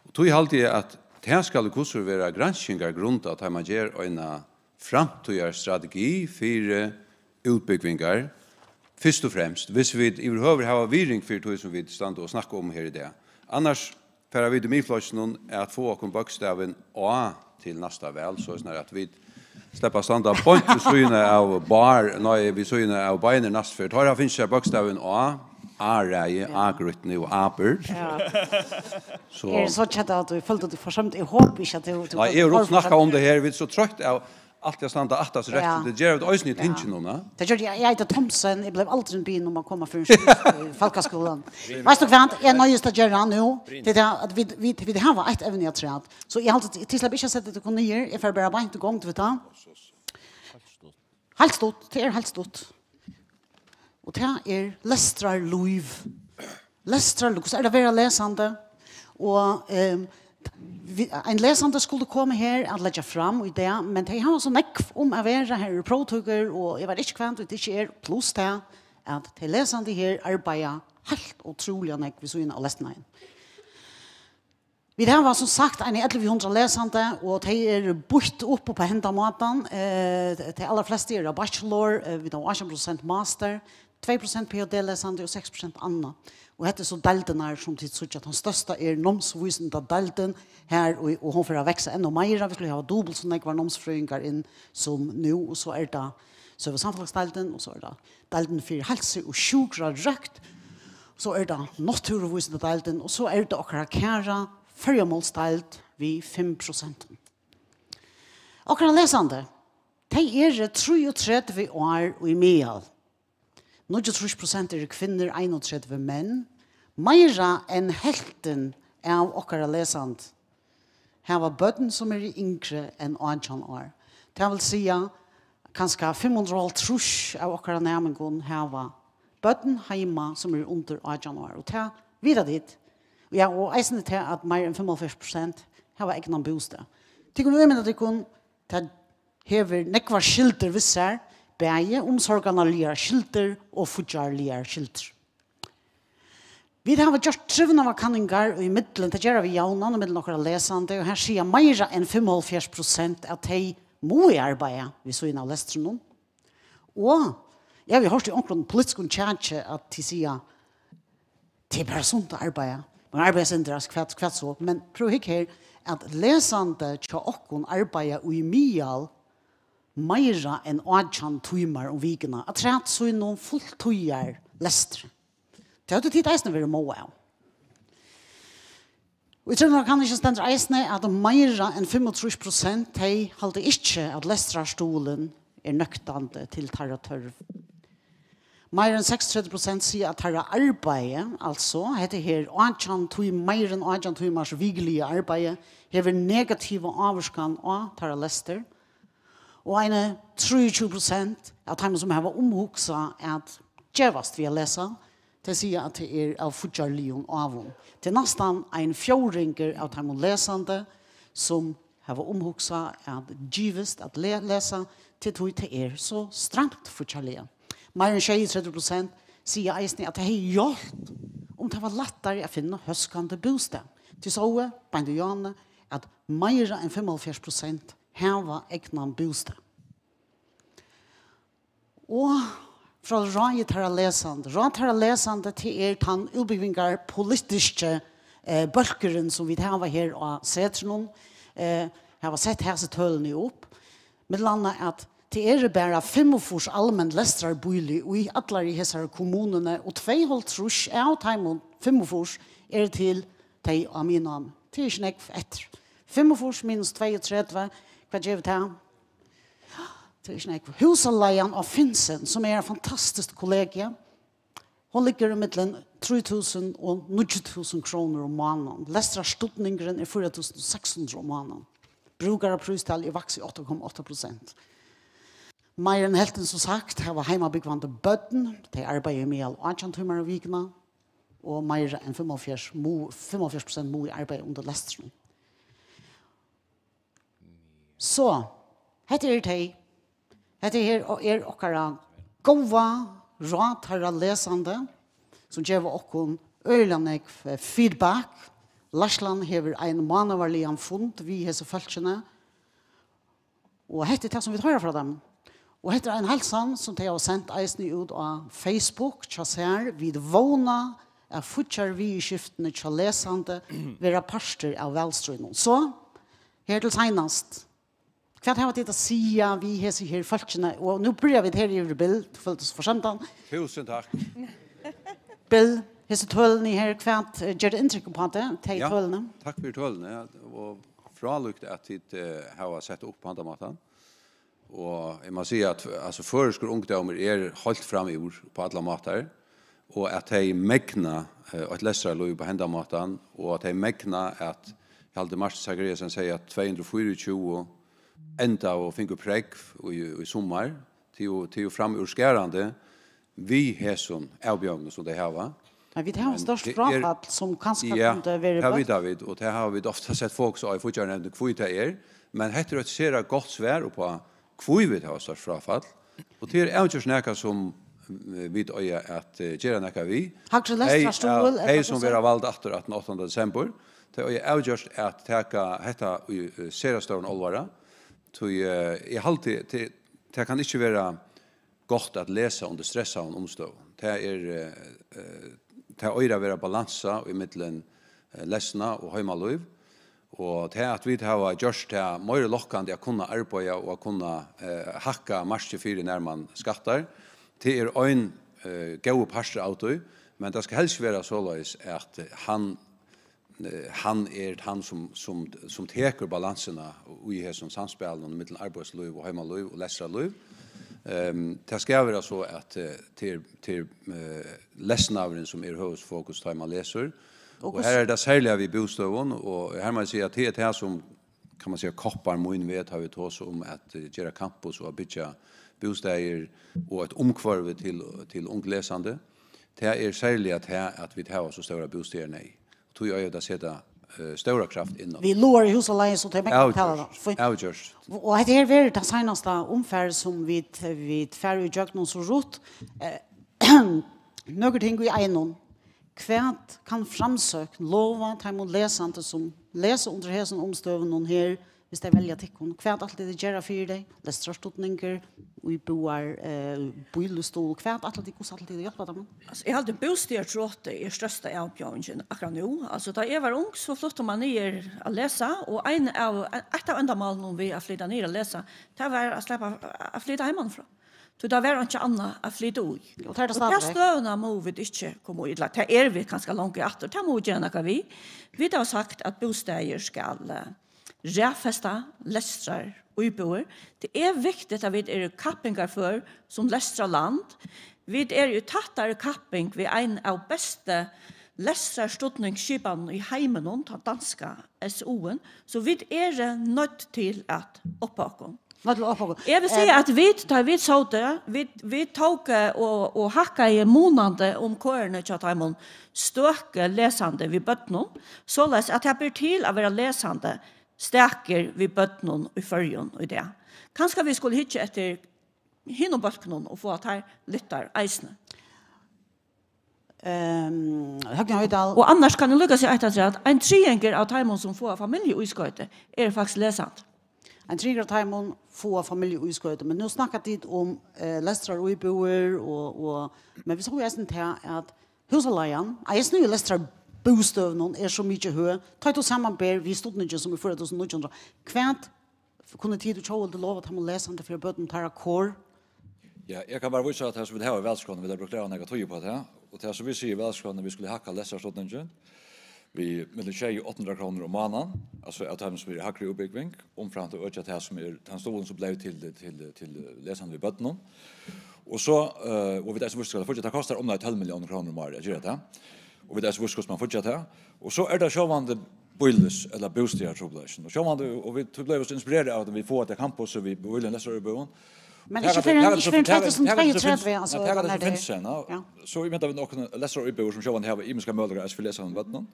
Och tog alltid att det här ska kurser vara granskningar grund att man ger en framtida strategi för utbyggningar. Först och främst, hvis vi överhuvud har viring för det som vi stannar och snackar om här i det. Annars för vi de flöjsen att få och bokstaven A till nästa väl så snart att vi släppa standa point så syna av bar nej vi syna av beiner näst för. Här finns det bokstaven A Areie, Agrytne og Aber. Ja. Så Så chatta att du följde det försömt. Jag hoppas inte att du ja, jag har snackat om det här, vi är så trött av allt jag standa attas rätt. Det gör det ösnigt inte någon. Det gör jag heter Thomson. Jag blev aldrig en bin om att komma för en folkskolan. Vet du vad? Jag nöjes att göra nu. Det är att vi har ett även jag tror. Så jag har alltid tills jag inte sett det kunde ner. Jag får bara bara inte gång till det. Helt stort, det är helt stort. Och det är Lestrar Louv. Lestrar Louv, så är det vara läsande. Och en läsande skulle komma här att lägga fram i det, men det har så mycket om att vara här i provtugger, och jag vet inte kvant det inte är plus det att det läsande här arbetar helt otroligt mycket vid sådana läsarna. Vi har som sagt en 1100 läsande, och de är bort upp på händamåten. De allra flesta är bachelor, vi har 18% master, 2% PhD-läsande och 6% annan. Och det är så delten som till så att den största är nomsvisande delten här, och hon får växa ännu mer. Vi skulle ha dubbelt så mycket nomsfröingar in som nu, och så är det så är samfunnsdelten, och så är det delten för hälsa och sjukra rökt. Så är det naturvisande delten, och så är det också kära förmålsdelt vid 5%. Och läsande, det är 33 år och i medel. 93% är kvinnor, 31 män. Meira än hälften av okkara läsande har bötten som är yngre än 18 år. Det vill säga, kanske 500 av okkara närmengon har bötten hemma som är under 18 år. Och det vidare dit. Ja, och eisen till att mer än 45% har egna bostad. Tycker du med att det kun hever nekvar skilter vissar, bäge omsorganaliga skilter och futjarliga skilter. Vi har gjort trivna av kanningar i middelen, det gör vi jaunan och middelen några läsande, och här ser jag mer än 45% att de må i arbeta vid så innan lästren. Och jag har hört i omkring politisk tjänst att de säger det är bara sånt att arbeta. Man arbetar inte kvart så, men prøv ikke her at läsande tja okkon arbetar i mial meira enn 18 timmar om vikene. At rett så er noen fulltøyer lestre. Det har du tid eisne vært må av. Og jeg tror kan ikke stendre eisne at meira enn 35% de halte ikke at lestrarstolen er nøktande til tarra tørv. Mer enn 36% sier at tarra arbeid, altså, heter her mer enn 18 timers viglige arbeid, hever negative avskan av tarra lester. Og en 23% av dem som har omhugsa at djevast vi lesa, det sier at det er av futjarlion avon. Det er nesten en fjordringer av dem lesande som har omhugsa at djevast at lesa, til tog til er så stramt futjarlion. Mer enn 33% sier eisne at det er hjalt om det var lettere å finne høskende bostad. Til så bein du Janne at mer enn 45% har egna bostad. Og fra rådet her lesende til er den utbyggingar politiske bølgeren som vi har her og sett noen. Har sett hese tølene opp. Med landet at det er bare 45 allmenn lestrarbolig i alle disse kommunene, og 2,5 av dem 45 er til de av min navn. Det er ikke nekv etter. 45 minus 32, hva gjør vi til? Det er ikke nekv. Husaleian av Finsen, som er en fantastisk kollega, hun ligger i midten 3.000 og 90.000 kroner om måneden. Lestrarstutningeren er 4.600 om måneden. Brukere prøvstall er vokset 8,8%. Mer enn helten som sagt, her var heimabyggvande bøtten, de arbeider med 18 timmar i vikene, og mer enn 45% må i arbeid under lesteren. Så, hette er det, hette er okkara gova, rådherra lesande, som gjør okkon øylandek feedback. Larsland hever en manavarlig fund, vi hese følelsene, og hette det som vi tar fra dem. Og heter en halsan som de har sendt eisene ut av Facebook, tjasser, vid våna, er futjar vi i skiftene tja lesande, vera parster av velstrøynen. Så, her til senast, hva har vi til å si, vi hese her i følelsene, og nå bryr vi her i bild, føltes for samtalen. 1000 takk. Bill, hese tølene her, kvart gjør det inntrykk på det, de tølene? Takk for tølene, og fralukt at vi har sett opp på andre måten. Og jeg må si at altså, føresker ungdommer holdt fram i ord på alle måter, og at de megna et leserløy på hendene måten, og at de megna at Hjalde Martin Zachariasen sier at 224 enda og finner pregg i sommer, til fram ur skærande, vi hæsson avbjørnene som de har. Men vi har en størst frafall som kanskje kunne være bøtt. Ja, David, og det har vi ofta sett folk som har fortsatt nevnt hvor det men heter et ser godt svær på hvor vi har størst frafall, og det avgjørs nækka som vi øye at gjøre nækka vi. Hei som vi har valgt etter 8. desember, det er avgjørs at teka hetta i serastøren olvara, så jeg alltid, det kan ikke være godt at lese under stressa og omstøv. Det øyre være balansa i middelen lesna og heimaløyv, og det at vi har gjort det mer lokkende å kunne arbeide og å kunne hakka marsje 4 når man skattar. Det en gode parster av det, men det skal helst være såleis at han han som teker balansene i hesson samspillen mellom arbeidsliv og heimaløyv og lesraløyv. Det skal være så at til lesnavren som hovedfokus tar man leser. Og her det særlig vi bostøven, og her må jeg si at det er som kan man si koppar min vet har vi tås om at gjøre campus og bytja bosteder og et omkvarve til unglesande. Det er særlig at vi tar så stora bosteder nei. Tog jag det sätta stora kraft innan. Vi lovar i huset alene så det är mycket Outjust. Och det är väl det senaste omfär som vi färg i jöknon så rot. Några ting i enon. Kvärt kan framsök lova till mot läsande som läser under hesen omstöven någon här hvis de velger tikkun. Kvært alltid det gjør for deg, lestrarstutninger, vi boar bylestol, kvært alltid alltid det hjelper dem. Jeg hadde bostedstråte i største avbjørningen akkurat nå. Altså, da jeg var ung, så flyttet man ned å lese, og et av endamålene vi har flyttet ned å lese, det var å slippe å flytte hjemmefra. Så det var ikke annet å flytte ut. Og det støvende må vi ikke komme ut. Det er vi ganske langt i atter. Det må vi gjøre noe vi. Vi har sagt at bosteder skal ræfesta lestrar og uboer. Det er viktig at vi er kappingar for som lestrar land. Vi er jo tattere kapping ved en av beste lestrar stutningsskipene i heimen ta danska SO-en. Så vi er nødt til at opphaken. Jeg vil si at vi så det, vi tok og hakka i månande om kårene til at de støke lesande vid bøttene, således at jeg blir til å være lesande stärker vi bötnon i förjon och det. Kanske vi skulle hitta efter hinobötnon och få att här lyttar eisne. Och annars kan det lyckas sig att en triangel av timon som får familjeutskottet är faktiskt läsant. En triangel av timon får familjeutskottet, men nu snackar det om lästrar och boer och men vi såg ju inte att husalajan, är snö lästrar bostøvnen så mye høy. Ta et sammenber, vi stod ikke som i 4900. Kvært kunne tid og tjål til lov at han må lese han til for bøten tar kår? Ja, jeg kan bare vise at her som vi har i velskående, vi har brukt lære nægget tøye på det. Og til som vi sier i velskående, vi skulle hakka leserståndingen. Vi mellom 800 kroner om måneden, altså at han som er hakker i oppbygging, omfram til øke til som den stolen som ble til lesende ved bøtene. Og så, og vi der som skal fortsatt, det koster om det 12 millioner kroner om året, gjør det. Og vi der som hvordan man fortsatt her. Og så det sjåvande boilers, eller bostedstroblasjon. Og sjåvande, og vi ble oss inspireret av at vi får til campus, og vi boiler leser i bøen. Men ikke for en 2033, altså. Ja, det finnes sen. Så vi mente vi noen leser i bøen som sjåvande her var imenska mødre for leseren bøtten.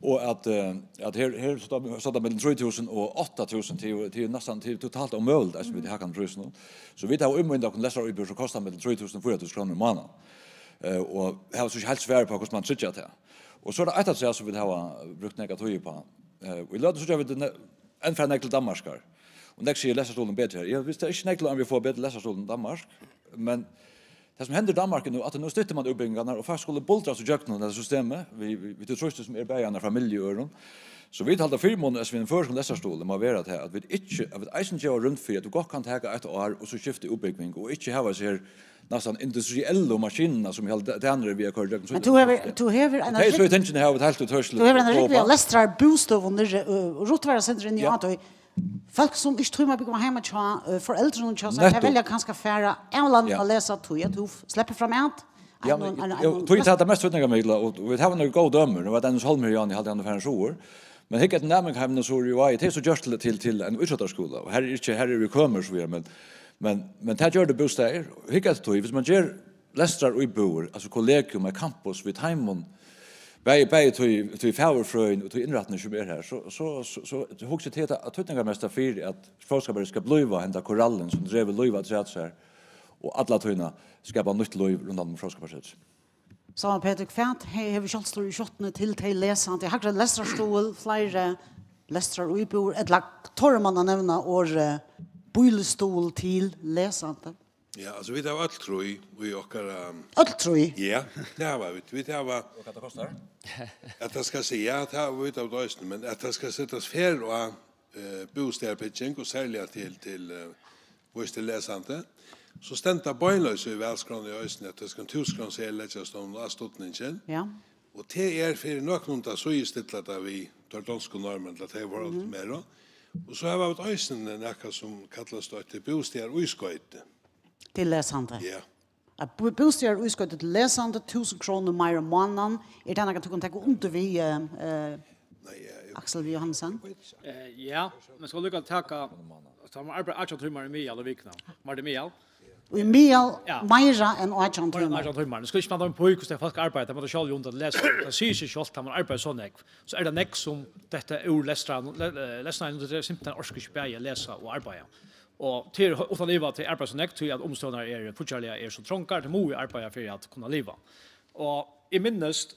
Og at her så det mellom 3.000 og 8.000 til nesten totalt omøveld, som vi har kan prøve. Så vi har umyndet noen leser i bøen som koster mellom 3.000 og 4.000 kroner i måneden. Og jeg har så ikke helt svære på hvordan man sitter til. Og så det et av seg som vi har brukt negativ på. Vi løter så gjør vi en fra nekkel Danmarskar. Og nek sier leserstolen bedre. Jeg visste ikke nekkel om vi får bedre leserstolen Danmark, men det som hender i Danmark er at nå støtter man utbyggingene, og først skulle boltra så gjøkken det systemet, vi tror som er beierne familieøren, Så vi talar för mån as vi en förskon läsarstol må vara att vi inte att vi eisen gör runt för att du gott kan ta ett år och så skifta uppbyggning och inte ha så här nästan industriella maskiner som helt det andra vi har kört. Men du har en Hej så attention här vid helt törsel. Du har en riktig lästrar bostad under rotvara center i Nyato. Folk som inte tror man bygger hemma till föräldrar och så här välja kanske färra en att läsa till att du släpper fram allt. Ja, tog inte det mest utnyttja mig och vi har några goda dömer och vad den Holmerian hade han för en år. Men hicka ett namn hem så ju det är så just till en utsättarskola och här är vi kommer så vi men det gör det bostäder hicka att hvis man ger lästrar och bor alltså kollegium med campus vid Heimon bäj till Fäverfrön och till inrättning som är här så hugger det till att tutningar mest för att folk ska bliva hända korallen som drev löva så här och alla tyna skapa nytt löv runt om fråskaparset. Så Peter Kvärt har vi själv står i skottne till läsande. Jag har läsarstol, flera läsare och bor ett lagt torrmanna nämna och bylstol till läsande. Ja, alltså vi har allt tror vi och allt tror ja, det har vi har vad det kostar. Att det ska säga att har vi utav dösten men att det ska sättas fel och bostäderpitching och sälja till vårt läsande. Så stänta bönlös i välskran i ösnen att det ska tuskran se läggas de avståttningen. Ja. Och det är för något så istället att vi tar danska normen att det var allt mer då. Och så har vi ett ösnen näka som kallas då till bostäder och uskojte. Till läsande. Ja. Att bostäder och uskojte till läsande 1000 kronor mer om månaden. Är det något att du kan ta under vi Axel Johansson? Ja, men ska lycka tacka så man arbetar 8 timmar i mil och vikna. Var det mil? Och i mil mera än 8 timmar. 8 timmar. Det ska inte man på hur det folk arbetar, men det skall ju inte läsa. Det ser sig självt att man arbetar så nek. Så är det nek som detta lästra det simpelt orskar bäja läsa och arbeta. Och till utan leva till arbeta så nek till att omståndare är fortfarande så trångar till mo arbeta för att kunna leva. Och i minst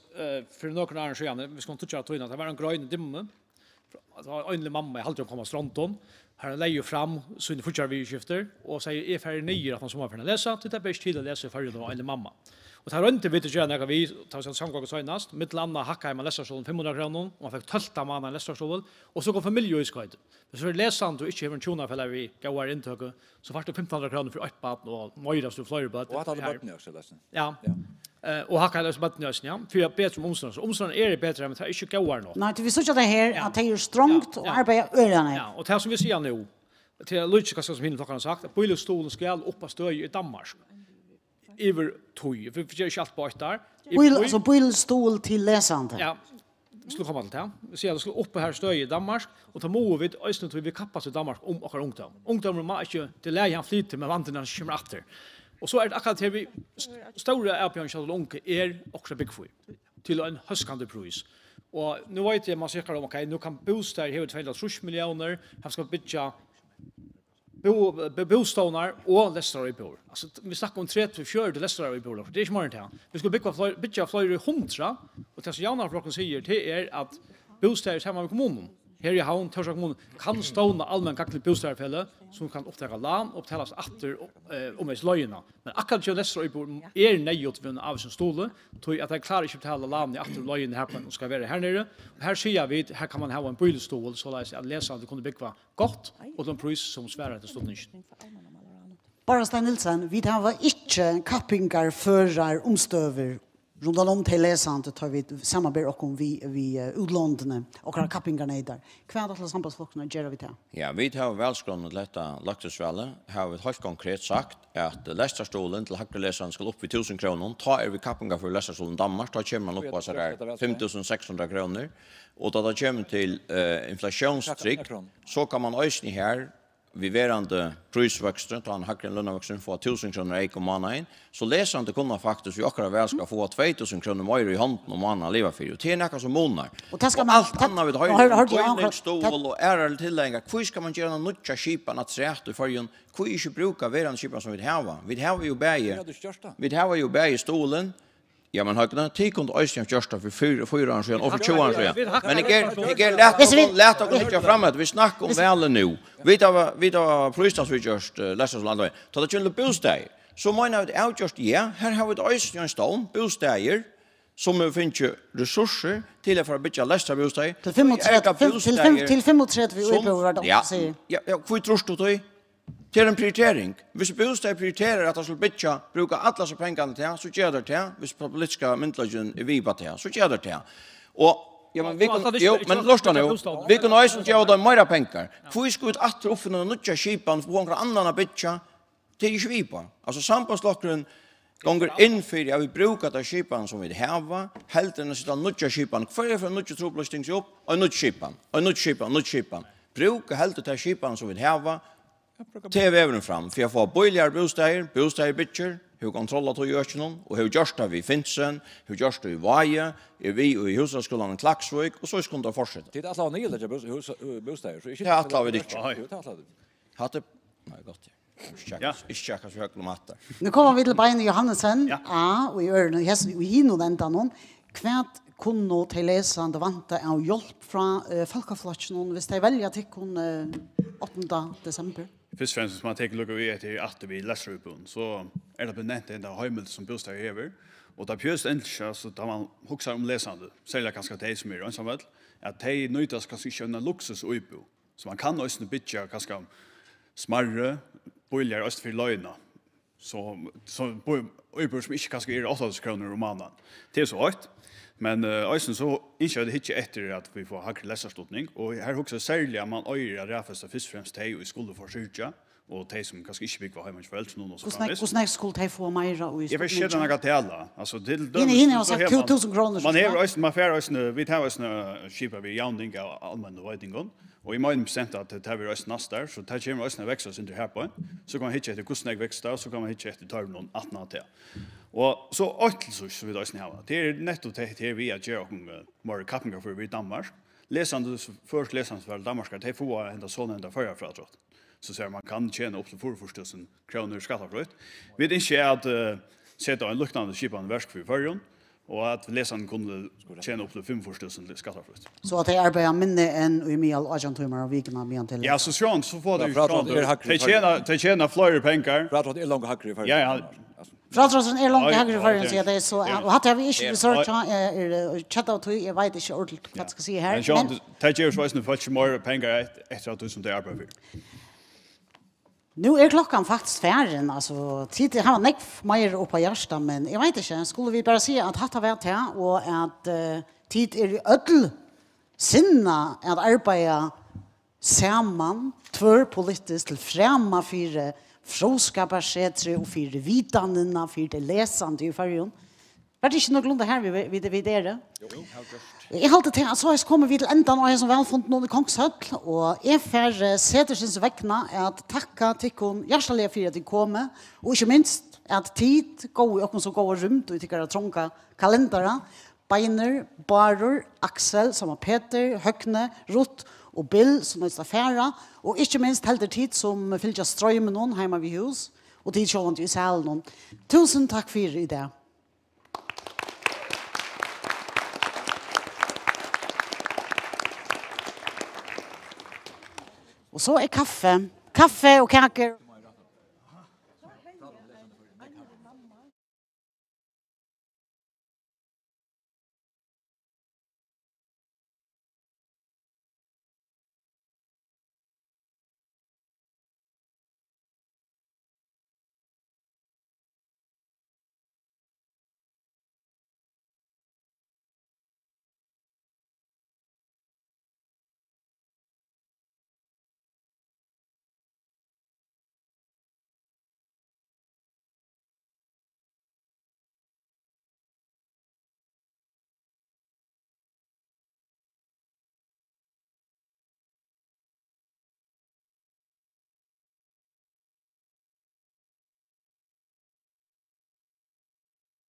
för några år sedan vi ska inte att det var en grön dimme. Att ha en mamma helt att komma stronton. Här lägger fram så det fortsätter vi skifter och säger är färdig nyer att man som har för att läsa till det bäst tid att läsa för då en mamma. Och det har inte vet jag när vi tar så samgång så näst mitt landa hacka hemma läsa så 500 kronor och man fick 12 månader läsa så och så går familj i skåd. Så läsande och inte även tjona för vi går in till så vart det 1500 kronor för ett barn och möjligt så flyr bara. Och att ha barn också läsa. Ja. Och hacka läsa barn ja. För jag bättre som omstånd. Så omstånd är det bättre men det är inte går nå. Nej, vi såg det här att det är strongt och arbeta öarna. Ja, och det som vi ser nu till Lucia som hinner klockan sagt att bylstolen ska upp på stöj i Danmark. Över toj. Vi försöker inte allt på där. Alltså bylstol till läsande. Ja. Skulle komma till det. Vi ser att det skulle upp här stöj i Danmark och ta mot vid östen tror vi kappas i Danmark om och ungdom. Ungdomar må inte till läge han flyter med vantarna som kommer efter. Och så är det akkurat här vi stora Alpion Shuttle Onke är också big for till en höskande pris. Och nu vet jag man säkert om okej nu kan bostäder här 230 miljoner. Han ska bygga bostäder och läsare i bor. Alltså vi snackar om 3-4 läsare i bor. Det är inte mer än det. Vi ska bygga fler 100 och det som Janne Flocken säger det är att bostäder hemma i kommunen. Här i Havn, Torsa kommun kan ståna allmän kaklig bostäderfälle som kan upptäcka lån och betalas åter om ens löjena. Men akkurat till läsare i bor är nejot vid en av sin stole tror att jag klarar inte betala lån i åter löjena här på och ska vara här nere. Här ser vi här kan man ha en bylstol så att läsarna kunde bygga gott och den pris som svärar till stunden. Bara Stein Nilsen, vi har inte kappingar förar omstöver runt om till läsande tar vi samarbete och vi utlånarna och har kappingarna där. Kvar till samtalsfolkna gör vi det. Ja, vi har välskronat detta Laxesvälle. Har vi helt konkret sagt att läsarstolen till hackläsaren ska upp vid 1000 kronor. Ta vi kappingar för läsarstolen Danmark, då kommer man upp på så där 5600 kronor. Och då det kommer till inflationstryck så kan man ösna här vi verande prisväxten tar en hackren löneväxten få 1000 kronor i månaden så läsande kunna faktiskt vi också väl ska få 2000 kronor mer i handen om man leva för det är något som månar och det ska man allt annat vid höjning stol och är tillägga hur ska man göra nya skipan att rätt för ju hur inte bruka verande skipan som vi har ju bäge stolen. Ja, men har inte tikund ösken första för 4 år sedan och för 20 år sedan. Men det lätt att hitta framåt. Vi snackar om väl nu. Vi tar prisstatsutgörst läsas landet. Ta det till bostad. Så menar vi outjust ja, här har vi ett ösken stone, bostäder. som finns ju resurser till att bygga lästra bostäder. Till 35 vi uppbor vad de säger. Ja, hur tror du då? Det är en prioritering. Hvis bostäder prioriterar att de ska bygga, bruka alla så pengarna till, så gör det till. Hvis politiska myndigheten är vi på till, så gör det till. Och ja, men vi kan jo, men lusta nu. Vi kan också ge dem mer pengar. Hur ska vi att uppfinna nya skipan på några andra bygga? Det är ju vi på. Alltså sambandslockren gånger in för jag vill bruka det skipan som vi har, helt den så nya skipan. För nya troplösningsjobb och nya skipan. Bruka helt det skipan som vi har. TV även fram för jag får boiler bostäder bitcher, hur kontrolla to görs någon och hur görs det vi finsen, hur görs det i Vaje, vi i hushållsskolan i Klaxvik och så ska det fortsätta. Det är alla ni eller bostäder så inte alla vi det. Hade nej gott. Ja, checka så högt matte. Nu kommer vi till Beine Johannesen. Ja, och gör nu vi hinner vänta någon. Kvärt kunno till läsande vanta av hjälp från folkaflotchen hvis de väljer till kun 8 december. Först och främst man tänker lucka vi till att vi läser upp så är det benämnt den där hemmet som bostäder över och där pjöst inte så där man huxar om läsande sälja ganska det som är ensamma att de nöjdas kanske inte en luxus uppbo så man kan också bitcha ganska smarre boiler öst för löna så uppbo som inte kanske är 8 kronor om månaden det är så högt. Men ösen så inte det hittar efter att vi får högre läsarstotning och här också särskilt man öra räfasta först främst tej i skolan för kyrka och tej som kanske inte fick vara hemma för någon och så framvis. Hur snägt skulle tej få mera och i jag vet inte något till alla. Alltså till de har sagt 2000 kronor. Man är ösen man får ösen vi tar ösen skipa vi jaunding allmänna värdingen och i min procent att det vi ösen nästa så tar kommer ösen växa så inte här på. Så kan man hitta ett kostnad växta så kan man hitta ett tar någon 18 till. Och så åtelsås vi då snäva. Det är netto det vi att göra mer kappingar för vi Danmark. Läsande först läsande för Danmark det får ända sån ända förra fratrott. Så ser man kan tjäna upp till 4,000 kronor skattefritt. Vi det inte att sätta en luktande skipan verk för förrjon och att läsaren kunde tjäna upp till 5,000 skattefritt. Så att det arbetar mindre än i mil agenttimmar och veckorna med till. Ja, så så får det tjäna fler pengar. Fratrott är långt hackre för. Ja. Fratrossen är långt högre för en så det är så och hade vi inte research chatta och jag vet inte ordentligt vad ska se här. Men det ger oss nu för mer pengar efter att du som det arbetar för. Nu är klockan faktiskt färren alltså tid har näck mer upp på hjärsta men jag vet inte skulle vi bara se att hatta vart här och att tid är öll sinna att arbeta samman tvär politiskt till främma för fråskaparsätre och för vitanarna för det läsande i färjan. Var det inte något här vi det? Jag har alltid så kommer vi till ändan och jag som välfunnit någon i Kongshöll och är för Sätersens väckna att tacka till kon hjärtaliga för att de kommer och inte minst att tid går och så går runt och tycker att trånga kalendera Beiner, Barur, Axel, som Peter, Högne, Rutt och Bill som är affära och inte minst helt tid som fyller strömmen någon hemma vid hus och tid sjåvant i salen. Tusen tack för i det. Och så är kaffe och kakor.